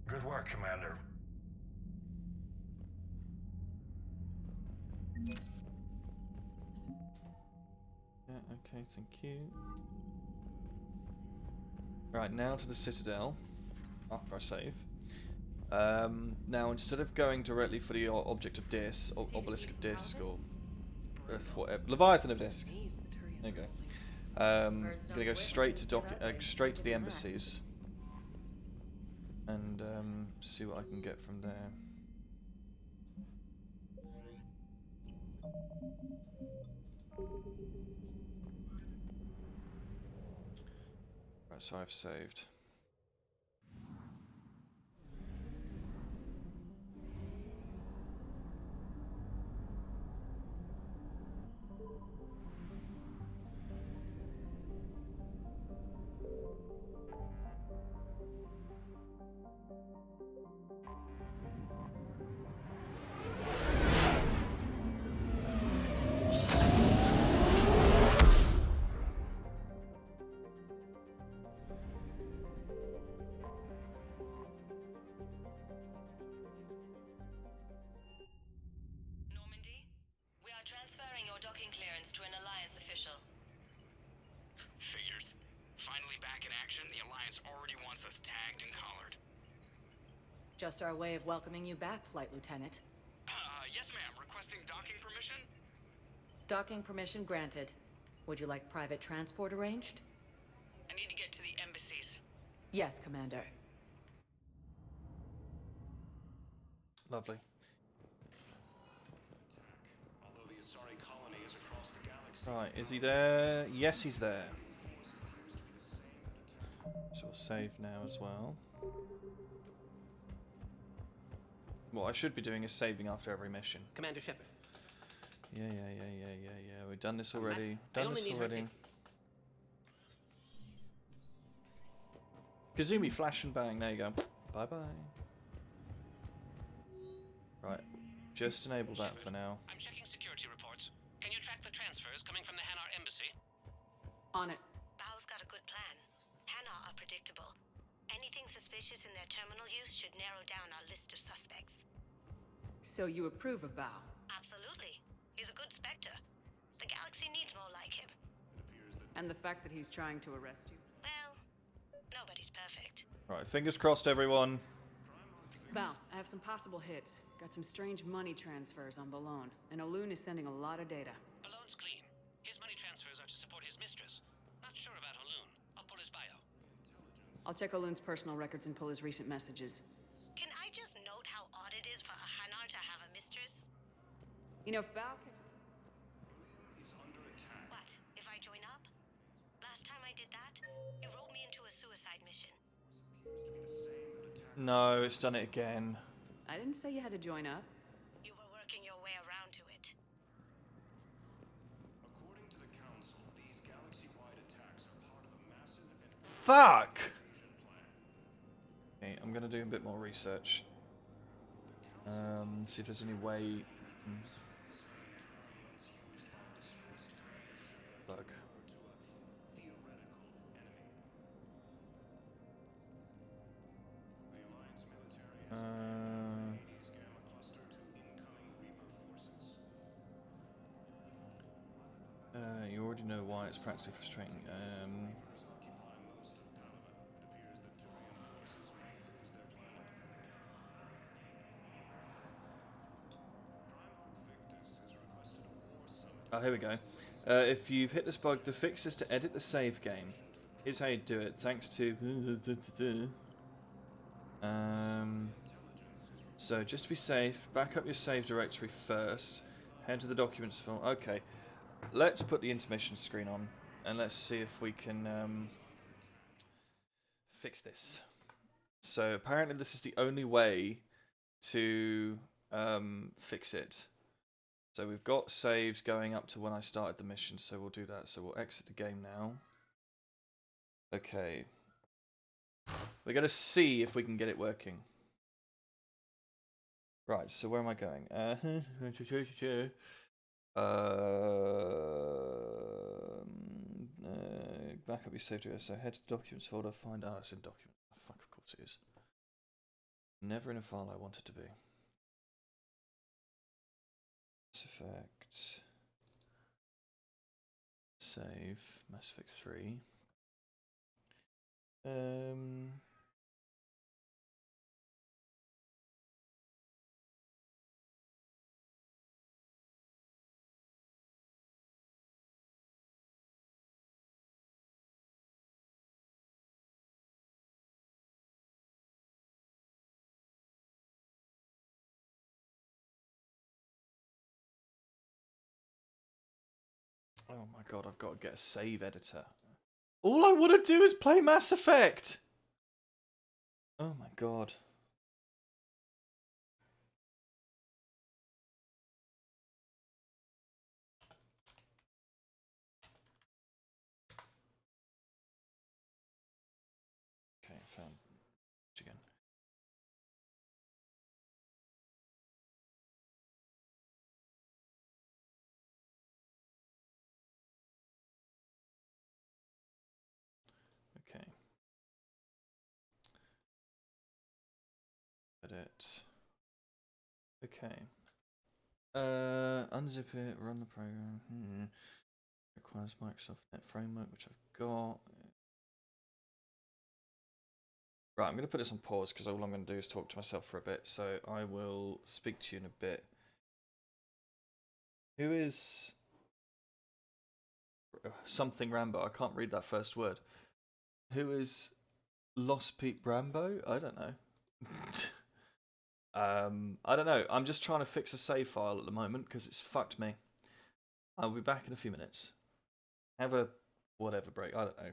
Good work, Commander. Yeah, okay, thank you. Right, now to the Citadel, after I save. Now, instead of going directly for the object of Dis, or Obelisk of Disc, or whatever, Leviathan of Disc. There you go. Gonna go straight to straight to the embassies, and see what I can get from there. Right, so I've saved. Transferring your docking clearance to an Alliance official. Figures. Finally back in action, the Alliance already wants us tagged and collared. Just our way of welcoming you back, Flight Lieutenant. Yes ma'am. Requesting docking permission? Docking permission granted. Would you like private transport arranged? I need to get to the embassies. Yes, Commander. Lovely. Right, is he there? Yes, he's there. So we'll save now as well. What I should be doing is saving after every mission. Commander Shepard. Yeah. We've done this already. Kazumi, flash and bang. There you go. Bye bye. Right, just enable that for now. I'm checking security reports. Can you track the transfers coming from the Hanar embassy? On it. Bao's got a good plan. Hanar are predictable. Anything suspicious in their terminal use should narrow down our list of suspects. So you approve of Bao? Absolutely. He's a good Spectre. The galaxy needs more like him. And the fact that he's trying to arrest you? Well, nobody's perfect. Right, fingers crossed, everyone. Bao, I have some possible hits. Got some strange money transfers on Balone, and Olun is sending a lot of data. Balone's clean. His money transfers are to support his mistress. Not sure about Olun. I'll pull his bio. I'll check Olun's personal records and pull his recent messages. Can I just note how odd it is for a Hanar to have a mistress? You know, if Bao can... What? If I join up? Last time I did that, you wrote me into a suicide mission. No, it's done it again. I didn't say you had to join up. You were working your way around to it. According to the Council, these galaxy-wide attacks are part of a massive and Fuck! Okay, I'm gonna do a bit more research. See if there's any way... Bug. it's practically frustrating. Oh, here we go. If you've hit this bug, the fix is to edit the save game. Here's how you do it. Thanks to... So, just to be safe, back up your save directory first. Head to the documents folder. Okay. Let's put the intermission screen on. And let's see if we can fix this. So, apparently this is the only way to fix it. So we've got saves going up to when I started the mission, so we'll do that. So we'll exit the game now. Okay. We're going to see if we can get it working. Right, so where am I going? Back up your save to so head to the documents folder, find it's in document. Oh, fuck, of course it is. Never in a file I want it to be. Mass Effect. Save. Mass Effect 3. Oh my god, I've got to get a save editor. All I want to do is play Mass Effect! Oh my god. Okay, found it again. Okay. Edit. Okay. Unzip it, run the program. Requires Microsoft Net Framework, which I've got. Right, I'm going to put this on pause because all I'm going to do is talk to myself for a bit. So I will speak to you in a bit. Who is something Rambo? I can't read that first word. Who is Lost Pete Rambo? I don't know. I don't know. I'm just trying to fix a save file at the moment because it's fucked me. I'll be back in a few minutes. Have a whatever break. I don't know.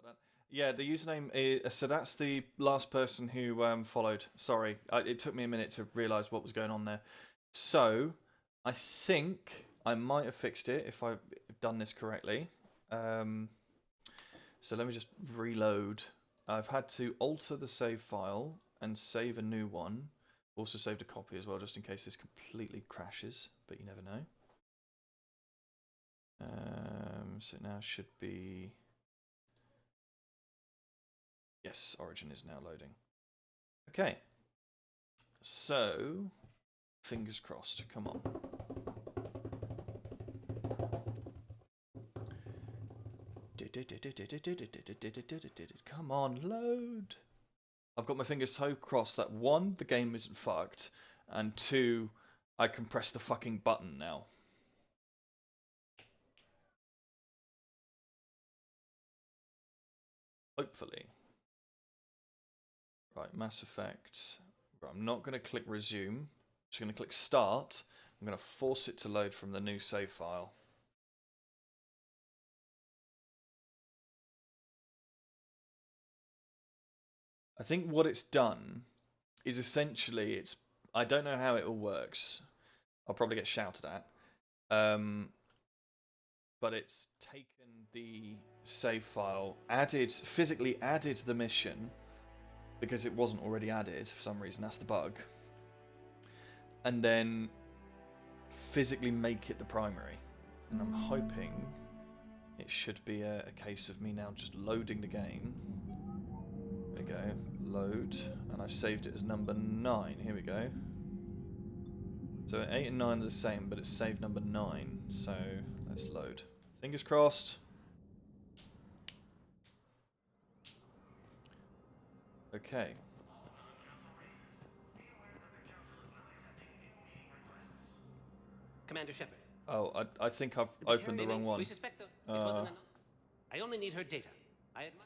that. Yeah, the username is... So that's the last person who followed. Sorry, it took me a minute to realise what was going on there. So, I think I might have fixed it if I've done this correctly. So let me just reload. I've had to alter the save file and save a new one. Also saved a copy as well, just in case this completely crashes, but you never know. So now should be... Yes, Origin is now loading. Okay. So, fingers crossed, come on. Come on, load. I've got my fingers so crossed that 1, the game isn't fucked, and 2, I can press the fucking button now. Hopefully. Right, Mass Effect. Right, I'm not going to click resume. I'm just going to click start. I'm going to force it to load from the new save file. I think what it's done is essentially it's... I don't know how it all works. I'll probably get shouted at. But it's taken the save file, physically added the mission, because it wasn't already added for some reason, that's the bug. And then physically make it the primary. And I'm hoping it should be a case of me now just loading the game. There we go, load, and I've saved it as number 9, here we go. So 8 and 9 are the same, but it's saved number 9, so let's load. Fingers crossed. Okay. Commander Shepard. Oh, I think I've opened the wrong one. We suspect it wasn't enough. I only need her data. I admire.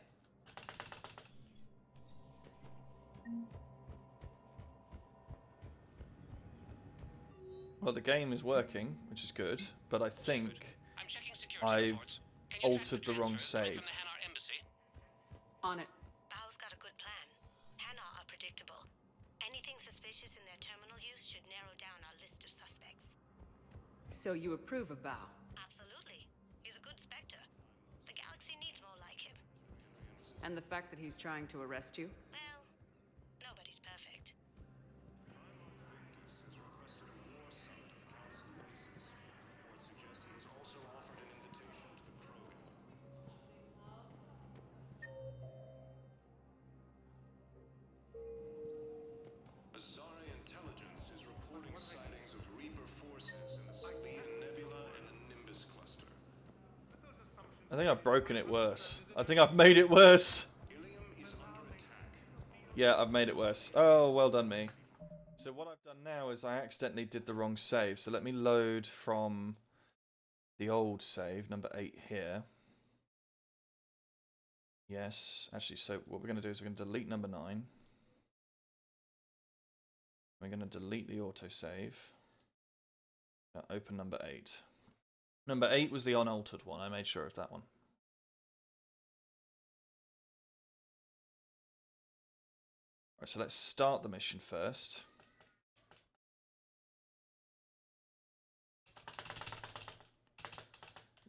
Well, the game is working, which is good, but I think I've altered the wrong save. On it. Bao's got a good plan. Hanar are predictable. Anything suspicious in their terminal use should narrow down our list of suspects. So you approve of Bao? Absolutely. He's a good Spectre. The galaxy needs more like him. And the fact that he's trying to arrest you? Well, nobody's perfect. Azari intelligence is reporting sightings of Reaper forces in the Celine Nebula and the Nimbus cluster. I think I've broken it worse. I think I've made it worse. Yeah, I've made it worse. Oh, well done me. So what I've done now is I accidentally did the wrong save. So let me load from the old save, number 8 here. Yes, actually, so what we're going to do is we're going to delete number 9. We're going to delete the autosave. Now open number 8. Number 8 was the unaltered one. I made sure of that one. Alright, so let's start the mission first.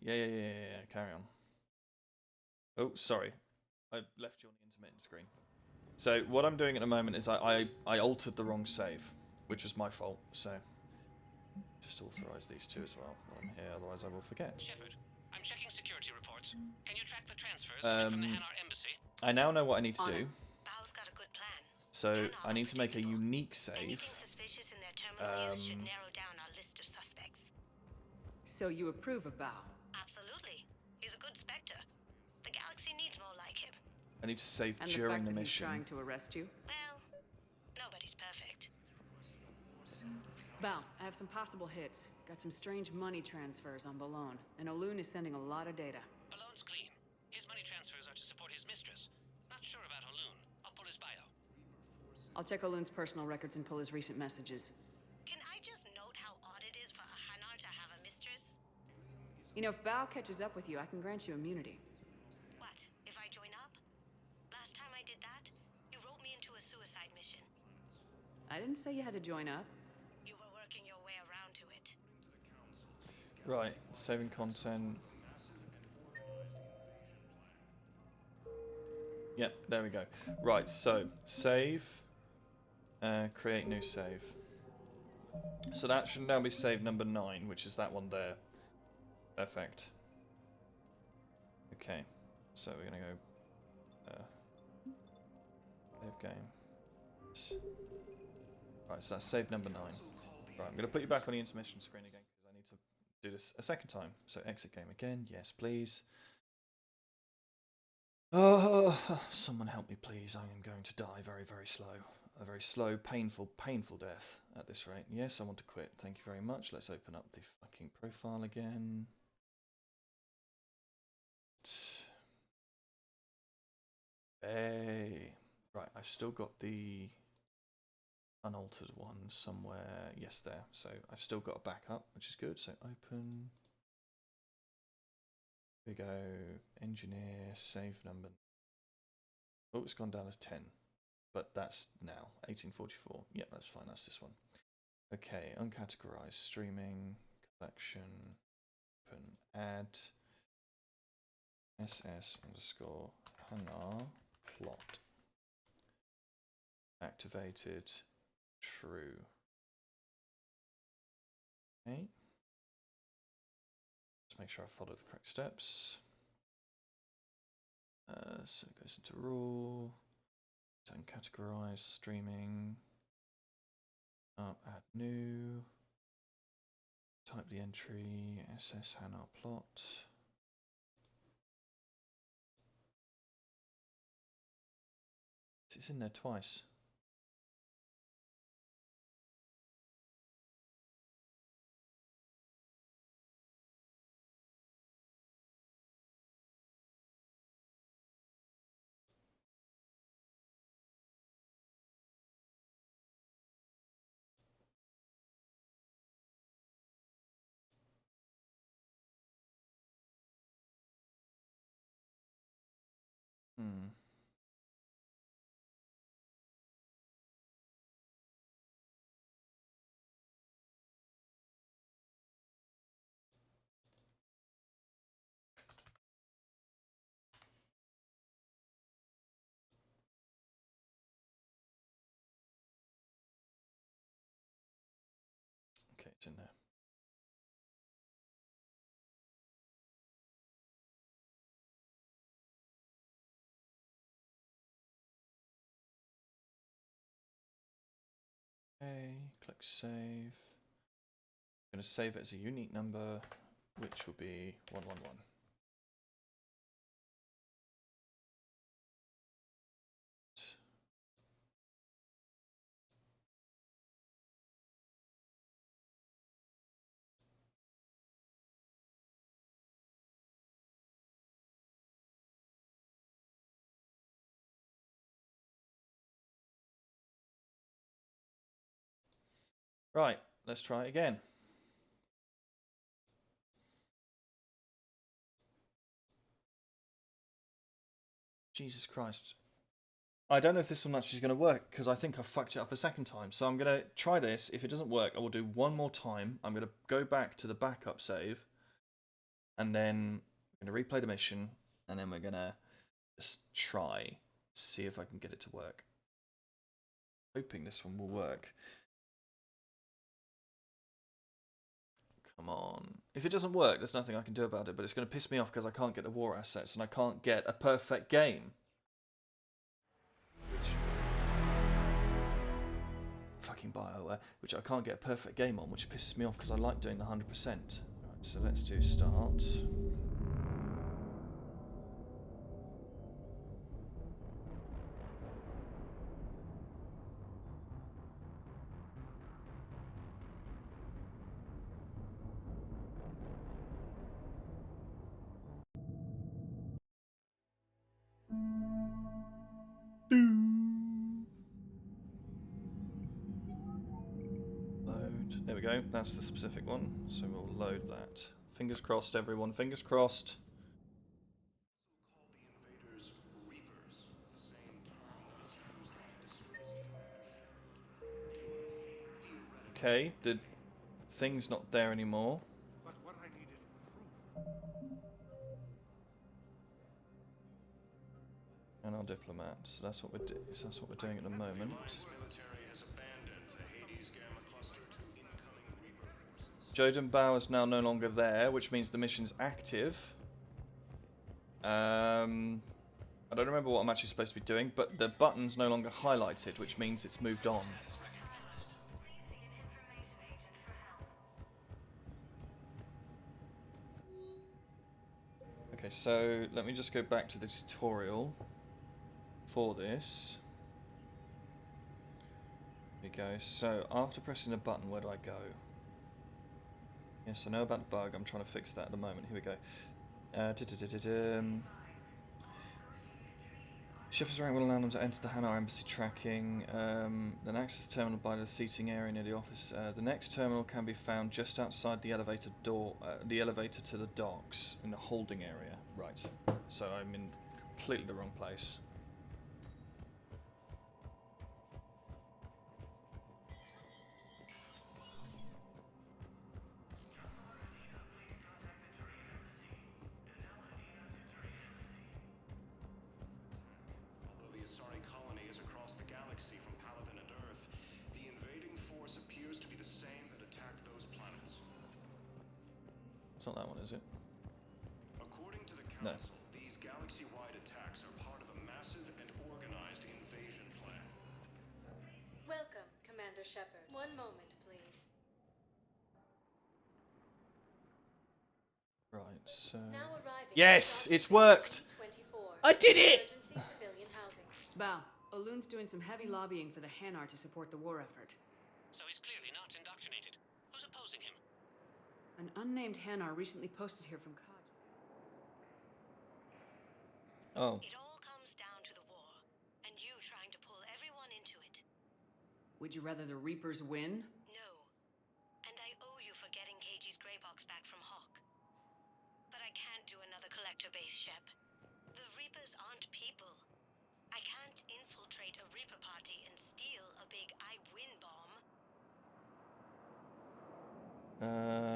Yeah, carry on. Oh, sorry. I left you on the intermittent screen. So what I'm doing at the moment is I altered the wrong save, which was my fault, so just authorize these two as well while I'm here, otherwise I will forget. Shepard, I'm checking security reports. Can you track the transfers coming from the Hanar embassy? I now know what I need to do. Bao's got a good plan. So I need to make a unique save. Anything suspicious in their terminal use should narrow down our list of suspects. So you approve of Bao? Absolutely. He's a good Spectre. The galaxy needs more like him. I need to save And during the the fact that he's mission. trying to arrest you? Well, nobody's perfect. Bao, I have some possible hits. Got some strange money transfers on Balone, and Olun is sending a lot of data. Balone's clean. His money transfers are to support his mistress. Not sure about Olun. I'll pull his bio. I'll check Olun's personal records and pull his recent messages. Can I just note how odd it is for a Hanar to have a mistress? You know, if Bao catches up with you, I can grant you immunity. What, if I join up? I did that? You wrote me into a suicide mission. I didn't say you had to join up. You were working your way around to it. Right, saving content. Yep, there we go. Right, so save, create new save. So that should now be save number 9, which is that one there. Perfect. Okay, so we're gonna go save game. Right, so that's save number 9. Right, I'm gonna put you back on the intermission screen again because I need to do this a second time. So exit game again. Yes, please. Oh, someone help me, please. I am going to die very, very slow. A very slow, painful, painful death at this rate. Yes, I want to quit. Thank you very much. Let's open up the fucking profile again. Hey. Right, I've still got the unaltered one somewhere. Yes, there. So I've still got a backup, which is good. So open. Here we go. Engineer, save number. Oh, it's gone down as 10. But that's now. 1844. Yep, that's fine. That's this one. Okay, uncategorized. Streaming. Collection. Open. Add. SS underscore Hanar plot. Activated. True. Okay. Let's make sure I follow the correct steps. So it goes into raw. Then categorize streaming. Add new. Type the entry. SS Hanar plot. It's in there twice. Okay, it's in there. Okay, click save. I'm going to save it as a unique number, which will be 111. Right, let's try it again. Jesus Christ. I don't know if this one actually is going to work because I think I fucked it up a second time. So I'm going to try this. If it doesn't work, I will do one more time. I'm going to go back to the backup save and then I'm going to replay the mission and then we're going to just try, see if I can get it to work. Hoping this one will work. Come on. If it doesn't work, there's nothing I can do about it, but it's going to piss me off because I can't get the war assets and I can't get a perfect game. Which... fucking BioWare. Which I can't get a perfect game on, which pisses me off because I like doing the 100%. Right, so let's do start. Load. There we go. That's the specific one. So we'll load that. Fingers crossed, everyone. Fingers crossed. Okay, the thing's not there anymore. But what I need is And our diplomat. So that's what we're doing. So that's what we're doing at the moment. Military has abandoned the Hades Gamma Cluster to incoming Reaper forces. Joden Bao is now no longer there, which means the mission's active. I don't remember what I'm actually supposed to be doing, but the button's no longer highlighted, which means it's moved on. Okay, so let me just go back to the tutorial for this. Here we go. So after pressing the button, where do I go? Yes, I know about the bug. I'm trying to fix that at the moment. Here we go. Shepard's rank will allow them to enter the Hanar embassy tracking, then access the terminal by the seating area near the office. The next terminal can be found just outside the elevator door, the elevator to the docks in the holding area. Right, so I'm in completely the wrong place. Although the Asari colony is across the galaxy from Paladin and Earth, the invading force appears to be the same that attacked those planets. It's not that one, is it? According to the No. Council, these galaxy-wide attacks are part of a massive and organized invasion plan. Welcome, Commander Shepard. One moment, please. Right, so... Now arriving Yes, at it's worked! 24. I did it! Emergency civilian housing. Bao, Olun's doing some heavy lobbying for the Hanar to support the war effort. So he's clearly not indoctrinated. Who's opposing him? An unnamed Hanar recently posted here from Kaj. Oh. It all comes down to the war, and you trying to pull everyone into it. Would you rather the Reapers win? No. And I owe you for getting KG's grey box back from Hawk. But I can't do another collector base, Shep. The Reapers aren't people. I can't infiltrate a Reaper party and steal a big I win bomb.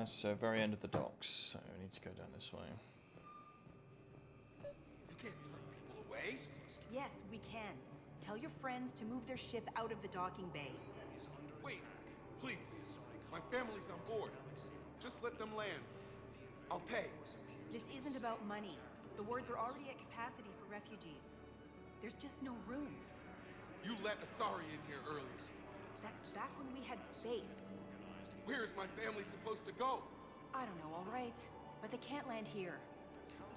So very end of the docks. So we need to go down this way. You can't turn people away. Yes, we can. Tell your friends to move their ship out of the docking bay. Wait, please. My family's on board. Just let them land. I'll pay. This isn't about money. The wards are already at capacity for refugees. There's just no room. You let Asari in here earlier. That's back when we had space. Where is my family supposed to go? I don't know, all right. But they can't land here.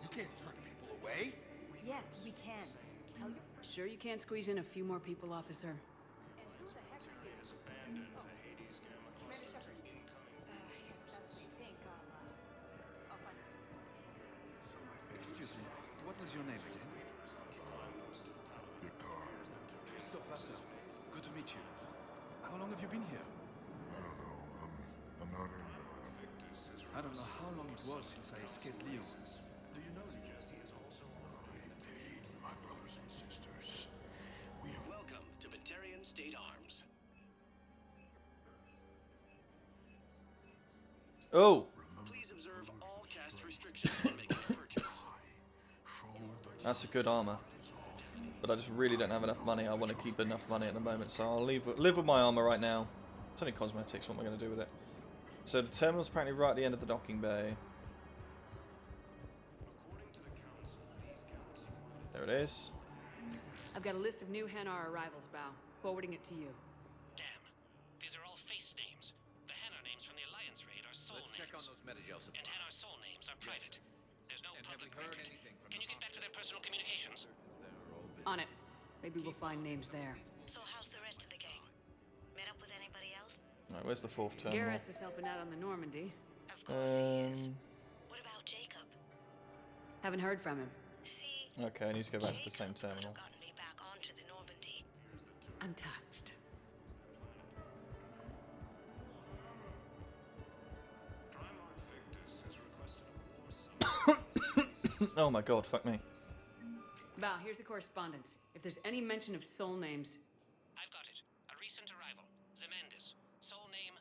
You can't turn people away. Yes, we can. Tell your friends. Sure you can't squeeze in a few more people, officer? And who the heck are you? Has abandoned the Hades Gamma Commander Cluster Shepard. to incoming. If that's what you think, I'll find out. Excuse me, what was your name again? Christophe Vassar. Good to meet you. How long have you been here? I'm not in. I don't know how long it was since I escaped Leo. Do you know Leo? My brothers and sisters. We have. Welcome to Batarian State Arms. Oh! Please observe all cast restrictions when making a purchase. That's a good armor. But I just really don't have enough money. I want to keep enough money at the moment, so I'll live with my armor right now. It's only cosmetics, what am I going to do with it? So the terminal's apparently right at the end of the docking bay. There it is. I've got a list of new Hanar arrivals, Bao. Forwarding it to you. Damn. These are all face names. The Hanar names from the Alliance raid are soul Let's check on names. those Metagel supplies. And Hanar soul names are private. There's no And have public we heard record. anything from Can you get back to their personal communications? On it. Maybe we'll find names there. So how's the rest of the gang? Met up with anybody else? Right, where's the fourth terminal? Garrus is helping out on the Normandy. Of course he is. What about Jacob? Haven't heard from him. Okay, I need to go back to the same terminal. Gotten me back onto the Normandy. I'm touched. Oh my god, fuck me. Bao, here's the correspondence. If there's any mention of soul names... I've got it. A recent arrival. Zemendis. Soul name,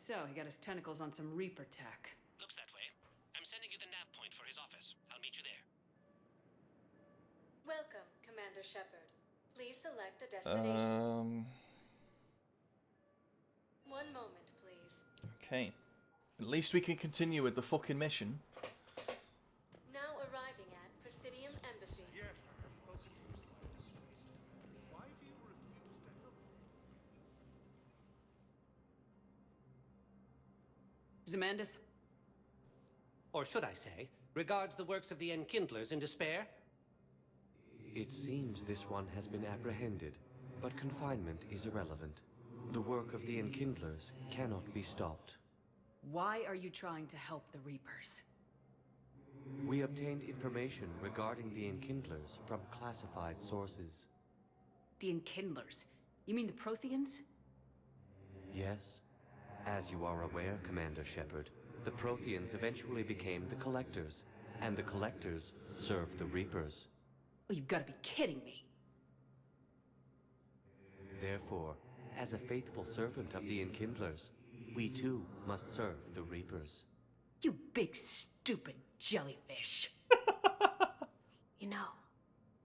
So, he got his tentacles on some Reaper tech. Looks that way. I'm sending you the nav point for his office. I'll meet you there. Welcome, Commander Shepard. Please select a destination. One moment, please. Okay. At least we can continue with the fucking mission. Now arriving at Presidium Embassy. Yes, I have spoken to you. Why do you refuse to help? Zemandis? Or should I say, regards the works of the Enkindlers in despair? It seems this one has been apprehended, but confinement is irrelevant. The work of the Enkindlers cannot be stopped. Why are you trying to help the Reapers? We obtained information regarding the Enkindlers from classified sources. The Enkindlers? You mean the Protheans? Yes. As you are aware, Commander Shepard, the Protheans eventually became the Collectors, and the Collectors served the Reapers. Oh, you've got to be kidding me. Therefore, as a faithful servant of the Enkindlers, we too must serve the Reapers. You big stupid jellyfish. You know,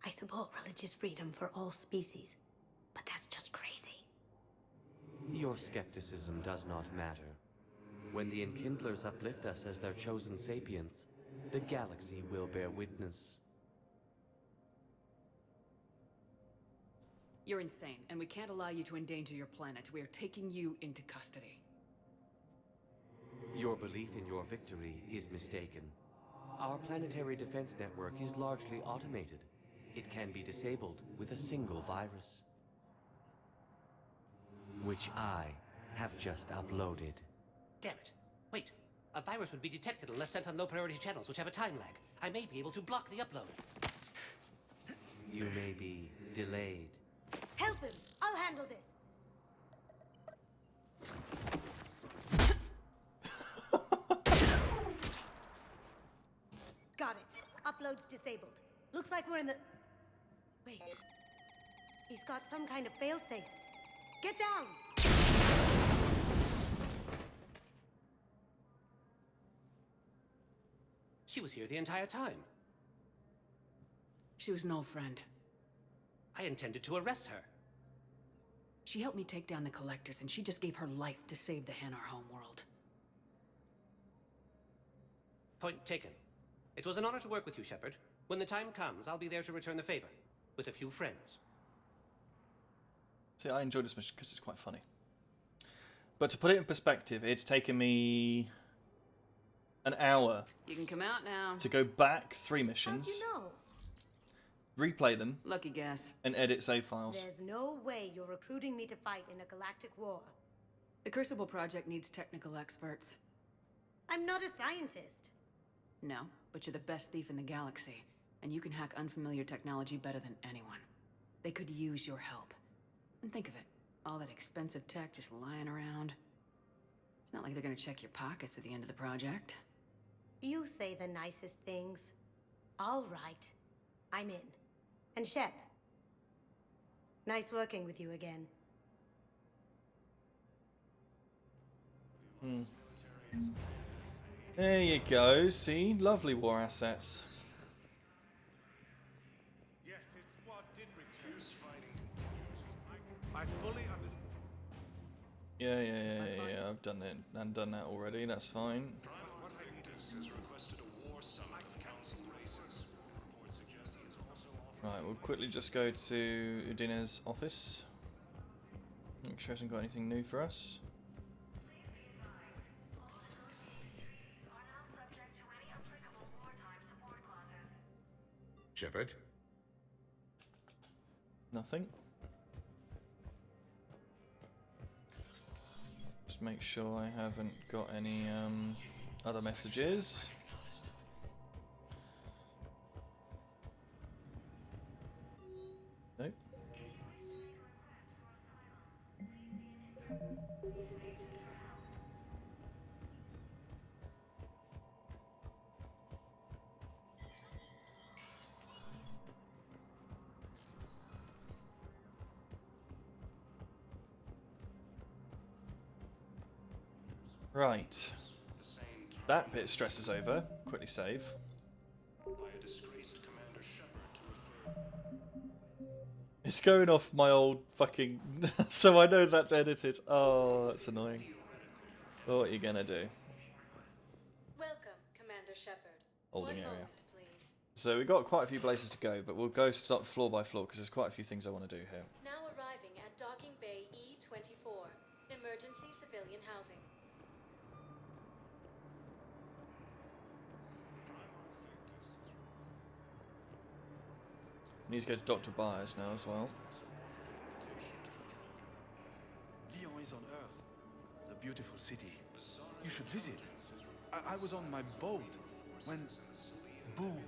I support religious freedom for all species, but that's just crazy. Your skepticism does not matter. When the Enkindlers uplift us as their chosen sapients, the galaxy will bear witness. You're insane, and we can't allow you to endanger your planet. We are taking you into custody. Your belief in your victory is mistaken. Our planetary defense network is largely automated. It can be disabled with a single virus, which I have just uploaded. Damn it. Wait. A virus would be detected unless sent on low-priority channels, which have a time lag. I may be able to block the upload. You may be delayed. Help him! I'll handle this! Got it. Upload's disabled. Looks like we're in the... Wait. He's got some kind of failsafe. Get down! She was here the entire time. She was an old friend. I intended to arrest her. She helped me take down the Collectors, and she just gave her life to save the Hanar homeworld. Point taken. It was an honor to work with you, Shepard. When the time comes, I'll be there to return the favor. With a few friends. See, I enjoyed this mission because it's quite funny. But to put it in perspective, it's taken me an hour You can come out now. to go back 3 missions, How'd you know? replay them, Lucky guess. and edit save files. There's no way you're recruiting me to fight in a galactic war. The Crucible Project needs technical experts. I'm not a scientist. No, but you're the best thief in the galaxy, and you can hack unfamiliar technology better than anyone. They could use your help. And think of it, all that expensive tech just lying around. It's not like they're gonna check your pockets at the end of the project. You say the nicest things. All right. I'm in. And Shep. Nice working with you again. There you go, see? Lovely war assets. Yes, his squad did return. Fighting continues. I fully understand. Yeah, I've done it and done that already, that's fine. Victus has requested a war summit of council races. Reports suggest he is also offering... Right, we'll quickly just go to Udina's office. Make sure he hasn't got anything new for us. Shepard? Nothing. Just make sure I haven't got any other messages. Nope. Right. That bit stresses over. Quickly save. It's going off my old fucking... so I know that's edited. Oh, that's annoying. What are you gonna do? Welcome, Commander Shepard. Holding One area. moment, please. So we've got quite a few places to go, but we'll go start floor by floor because there's quite a few things I want to do here. Now arriving at Docking Bay E-24, emergency civilian housing. Need to go to Dr. Byers now as well. Lyon is on Earth, the beautiful city. You should visit. I was on my boat when, boom,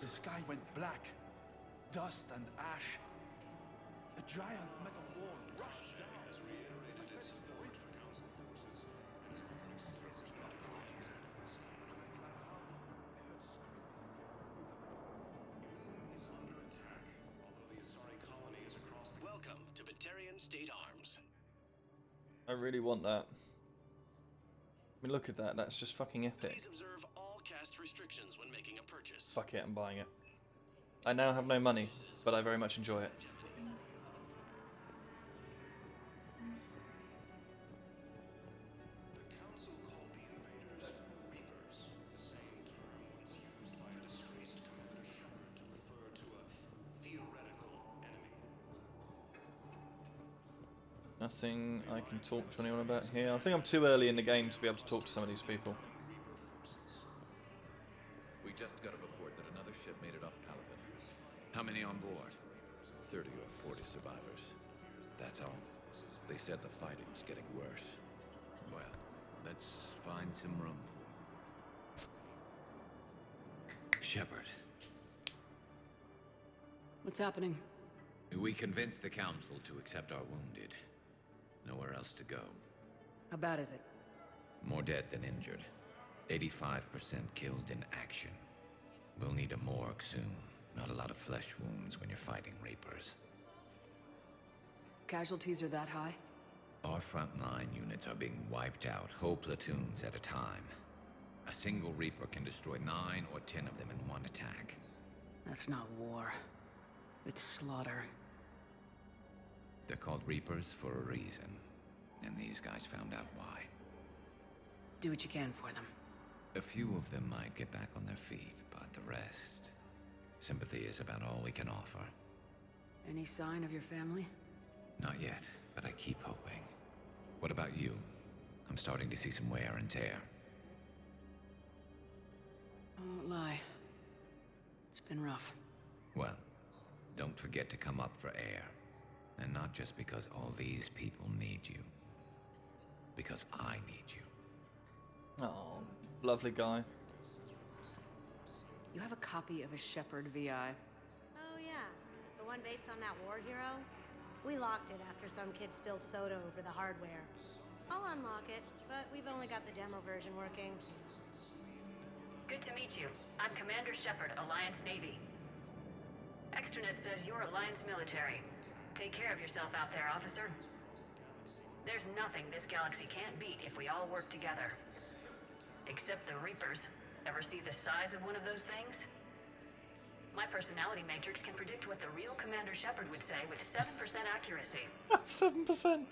the sky went black, dust and ash. A giant metal wall rushed down. Welcome to Batarian State Arms. I really want that. I mean, look at that. That's just fucking epic. Please observe all caste restrictions when making a purchase. Fuck it, I'm buying it. I now have no money, but I very much enjoy it. Nothing I can talk to anyone about here. I think I'm too early in the game to be able to talk to some of these people. We just got a report that another ship made it off Paladin. How many on board? 30 or 40 survivors. That's all. They said the fighting's getting worse. Well, let's find some room for Shepard. What's happening? We convinced the Council to accept our wounded. Nowhere else to go. How bad is it? More dead than injured. 85% killed in action. We'll need a morgue soon. Not a lot of flesh wounds when you're fighting Reapers. Casualties are that high? Our frontline units are being wiped out, whole platoons at a time. A single Reaper can destroy 9 or 10 of them in one attack. That's not war. It's slaughter. They're called Reapers for a reason. And these guys found out why. Do what you can for them. A few of them might get back on their feet, but the rest... Sympathy is about all we can offer. Any sign of your family? Not yet, but I keep hoping. What about you? I'm starting to see some wear and tear. I won't lie. It's been rough. Well, don't forget to come up for air. And not just because all these people need you. Because I need you. Oh, lovely guy. You have a copy of a Shepard VI. Oh yeah, the one based on that war hero? We locked it after some kid spilled soda over the hardware. I'll unlock it, but we've only got the demo version working. Good to meet you. I'm Commander Shepard, Alliance Navy. Extranet says you're Alliance military. Take care of yourself out there, officer. There's nothing this galaxy can't beat if we all work together. Except the Reapers. Ever see the size of one of those things? My personality matrix can predict what the real Commander Shepard would say with 7% accuracy. 7%?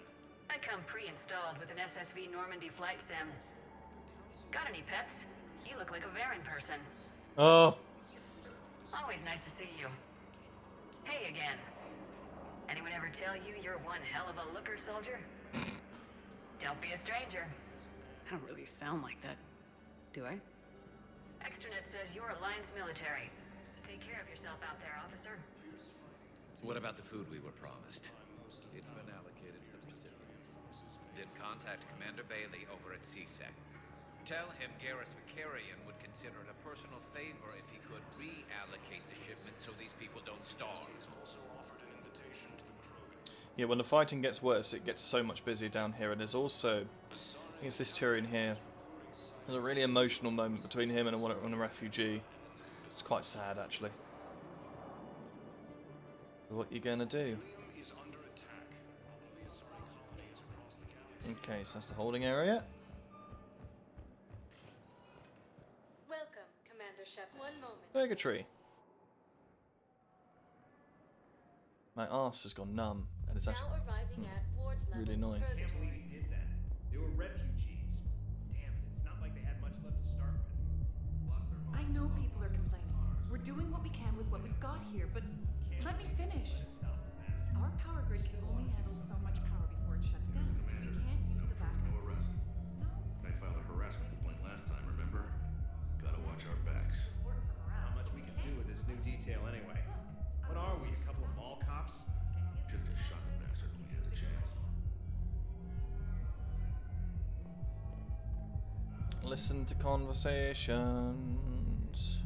I come pre-installed with an SSV Normandy flight sim. Got any pets? You look like a Varen person. Oh. Always nice to see you. Hey again. Anyone ever tell you you're one hell of a looker, soldier? Don't be a stranger. I don't really sound like that, do I? Extranet says you're Alliance military. Take care of yourself out there, officer. What about the food we were promised? It's been allocated to the Pacific. Then contact Commander Bailey over at CSEC. Tell him Garrus Vakarian would consider it a personal favor if he could reallocate the shipment so these people don't starve. Yeah, when the fighting gets worse, it gets so much busier down here. And there's also, I think it's this Tyrion here. There's a really emotional moment between him and a refugee. It's quite sad, actually. What you gonna do? Okay, so that's the holding area. Shep. One moment. Purgatory. My arse has gone numb, and it's actually really annoying. I can't believe he did that. They were refugees. Damn it, it's not like they had much left to start with. Lost their I know people are complaining. We're doing what we can with what we've got here, but let me finish. Our power grid can only handle so much power before it shuts down. We can't use the backup. No arrest. No. I filed a harassment complaint last time, remember? Gotta watch our backs. Not much we can do with this new detail anyway. What are we, a couple of mall cops? Should've just shot the bastard when we had the chance. Listen to conversations.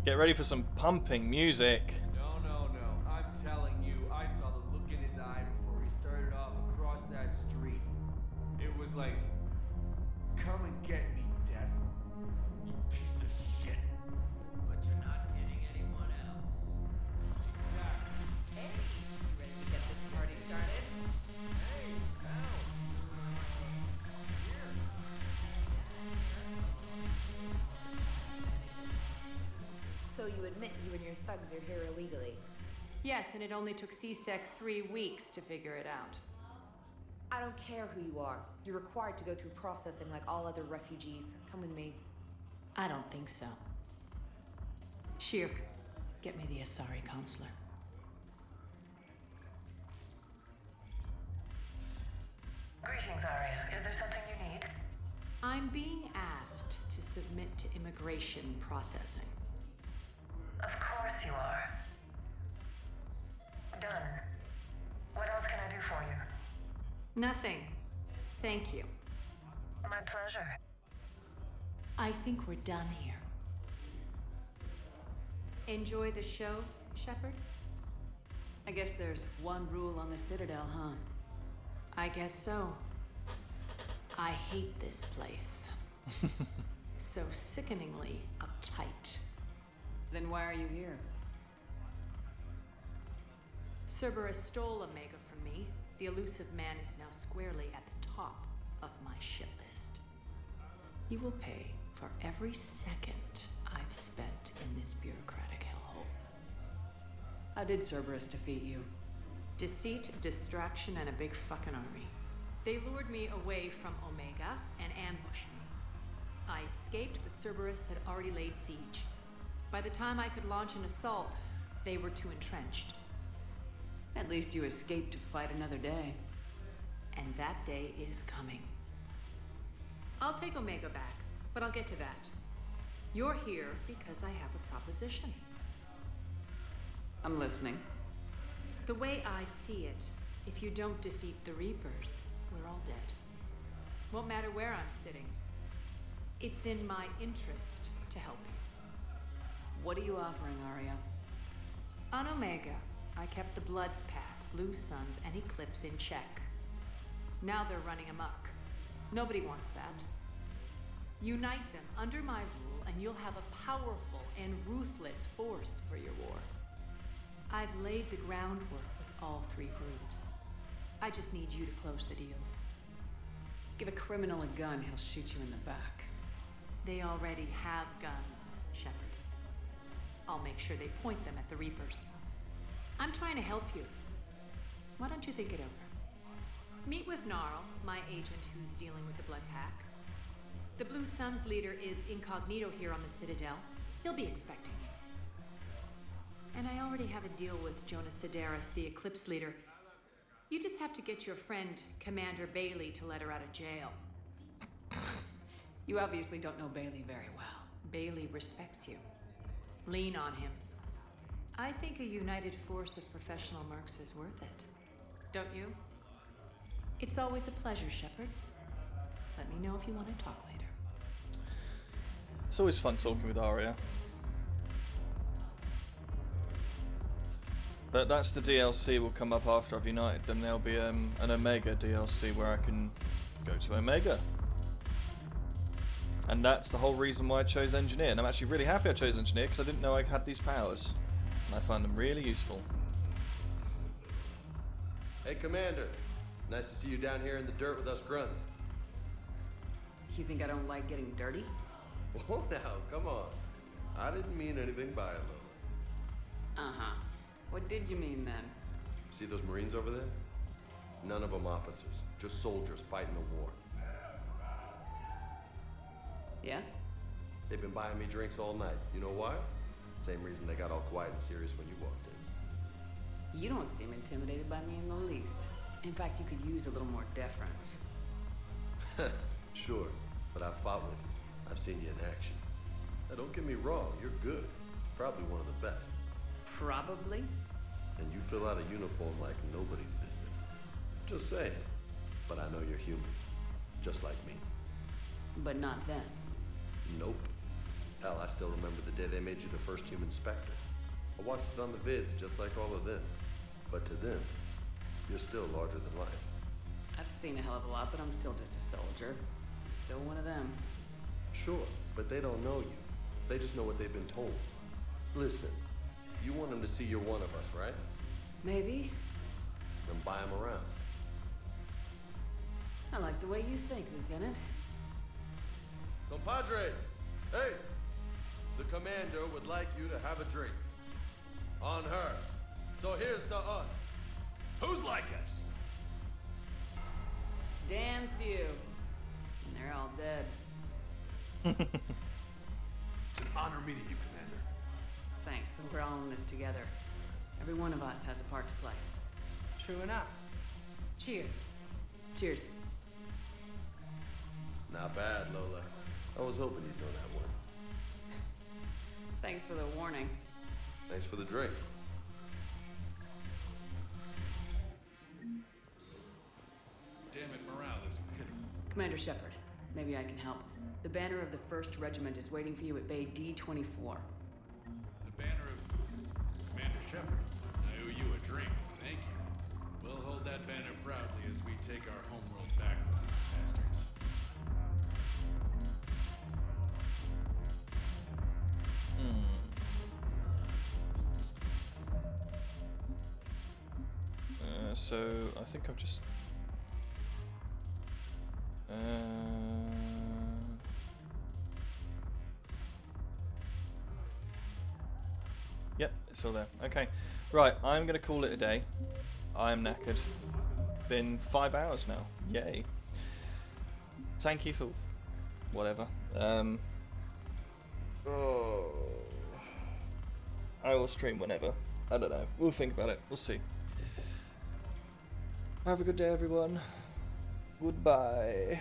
Get ready for some pumping music. No. I'm telling you, I saw the look in his eye before he started off across that street. It was like, come and get me, Death. You piece of shit. But you're not getting anyone else. Hey, you ready to get this party started? Hey, ow. So you admit you and your thugs are here illegally? Yes, and it only took CSEC 3 weeks to figure it out. I don't care who you are. You're required to go through processing like all other refugees. Come with me. I don't think so. Shirk, get me the Asari counselor. Greetings, Arya. Is there something you need? I'm being asked to submit to immigration processing. Of course you are. Done. What else can I do for you? Nothing. Thank you. My pleasure. I think we're done here. Enjoy the show, Shepard? I guess there's one rule on the Citadel, huh? I guess so. I hate this place. So sickeningly uptight. Then why are you here? Cerberus stole Omega from me. The elusive man is now squarely at the top of my shit list. You will pay for every second I've spent in this bureaucratic hellhole. How did Cerberus defeat you? Deceit, distraction, and a big fucking army. They lured me away from Omega and ambushed me. I escaped, but Cerberus had already laid siege. By the time I could launch an assault, they were too entrenched. At least you escaped to fight another day. And that day is coming. I'll take Omega back, but I'll get to that. You're here because I have a proposition. I'm listening. The way I see it, if you don't defeat the Reapers, we're all dead. Won't matter where I'm sitting. It's in my interest to help you. What are you offering, Arya? On Omega, I kept the Blood Pack, Blue Suns, and Eclipse in check. Now they're running amok. Nobody wants that. Unite them under my rule, and you'll have a powerful and ruthless force for your war. I've laid the groundwork with all 3 groups. I just need you to close the deals. Give a criminal a gun, he'll shoot you in the back. They already have guns, Shepard. I'll make sure they point them at the Reapers. I'm trying to help you. Why don't you think it over? Meet with Gnarl, my agent who's dealing with the Blood Pack. The Blue Suns leader is incognito here on the Citadel. He'll be expecting you. And I already have a deal with Jonas Sedaris, the Eclipse leader. You just have to get your friend, Commander Bailey, to let her out of jail. You obviously don't know Bailey very well. Bailey respects you. Lean on him. I think a united force of professional mercs is worth it. Don't you? It's always a pleasure, Shepard. Let me know if you want to talk later. It's always fun talking with Arya. But that's the DLC will come up after I've united them. There'll be an Omega DLC where I can go to Omega. And that's the whole reason why I chose Engineer. And I'm actually really happy I chose Engineer because I didn't know I had these powers. And I find them really useful. Hey, Commander. Nice to see you down here in the dirt with us grunts. You think I don't like getting dirty? Oh, now, come on. I didn't mean anything by it, Lola. Uh-huh. What did you mean then? See those Marines over there? None of them officers, just soldiers fighting the war. Yeah? They've been buying me drinks all night. You know why? Same reason they got all quiet and serious when you walked in. You don't seem intimidated by me in the least. In fact, you could use a little more deference. Sure, but I've fought with you. I've seen you in action. Now, don't get me wrong, you're good. Probably one of the best. Probably? And you fill out a uniform like nobody's business. Just saying. But I know you're human. Just like me. But not then. Nope. Hell, I still remember the day they made you the first human Spectre. I watched it on the vids, just like all of them. But to them, you're still larger than life. I've seen a hell of a lot, but I'm still just a soldier. I'm still one of them. Sure, but they don't know you. They just know what they've been told. Listen, you want them to see you're one of us, right? Maybe. Then buy them around. I like the way you think, Lieutenant. Compadres, hey! The commander would like you to have a drink. On her. So here's to us. Who's like us? Damn few. And they're all dead. It's an honor meeting you, Commander. Thanks, but we're all in this together. Every one of us has a part to play. True enough. Cheers. Cheers. Not bad, Lola. I was hoping you'd know that one. Thanks for the warning. Thanks for the drink. Damn it, morale is pitiful. Commander Shepard, maybe I can help. The banner of the 1st Regiment is waiting for you at Bay D-24. The banner of Commander Shepard. I owe you a drink. Thank you. We'll hold that banner proudly as we take our homeworld back from these bastards. So I think I've just yep, it's all there. Okay, right, I'm gonna call it a day. I'm knackered. Been 5 hours now. Yay. Thank you for whatever. Oh, I will stream whenever. I don't know. We'll think about it. We'll see. Have a good day, everyone. Goodbye.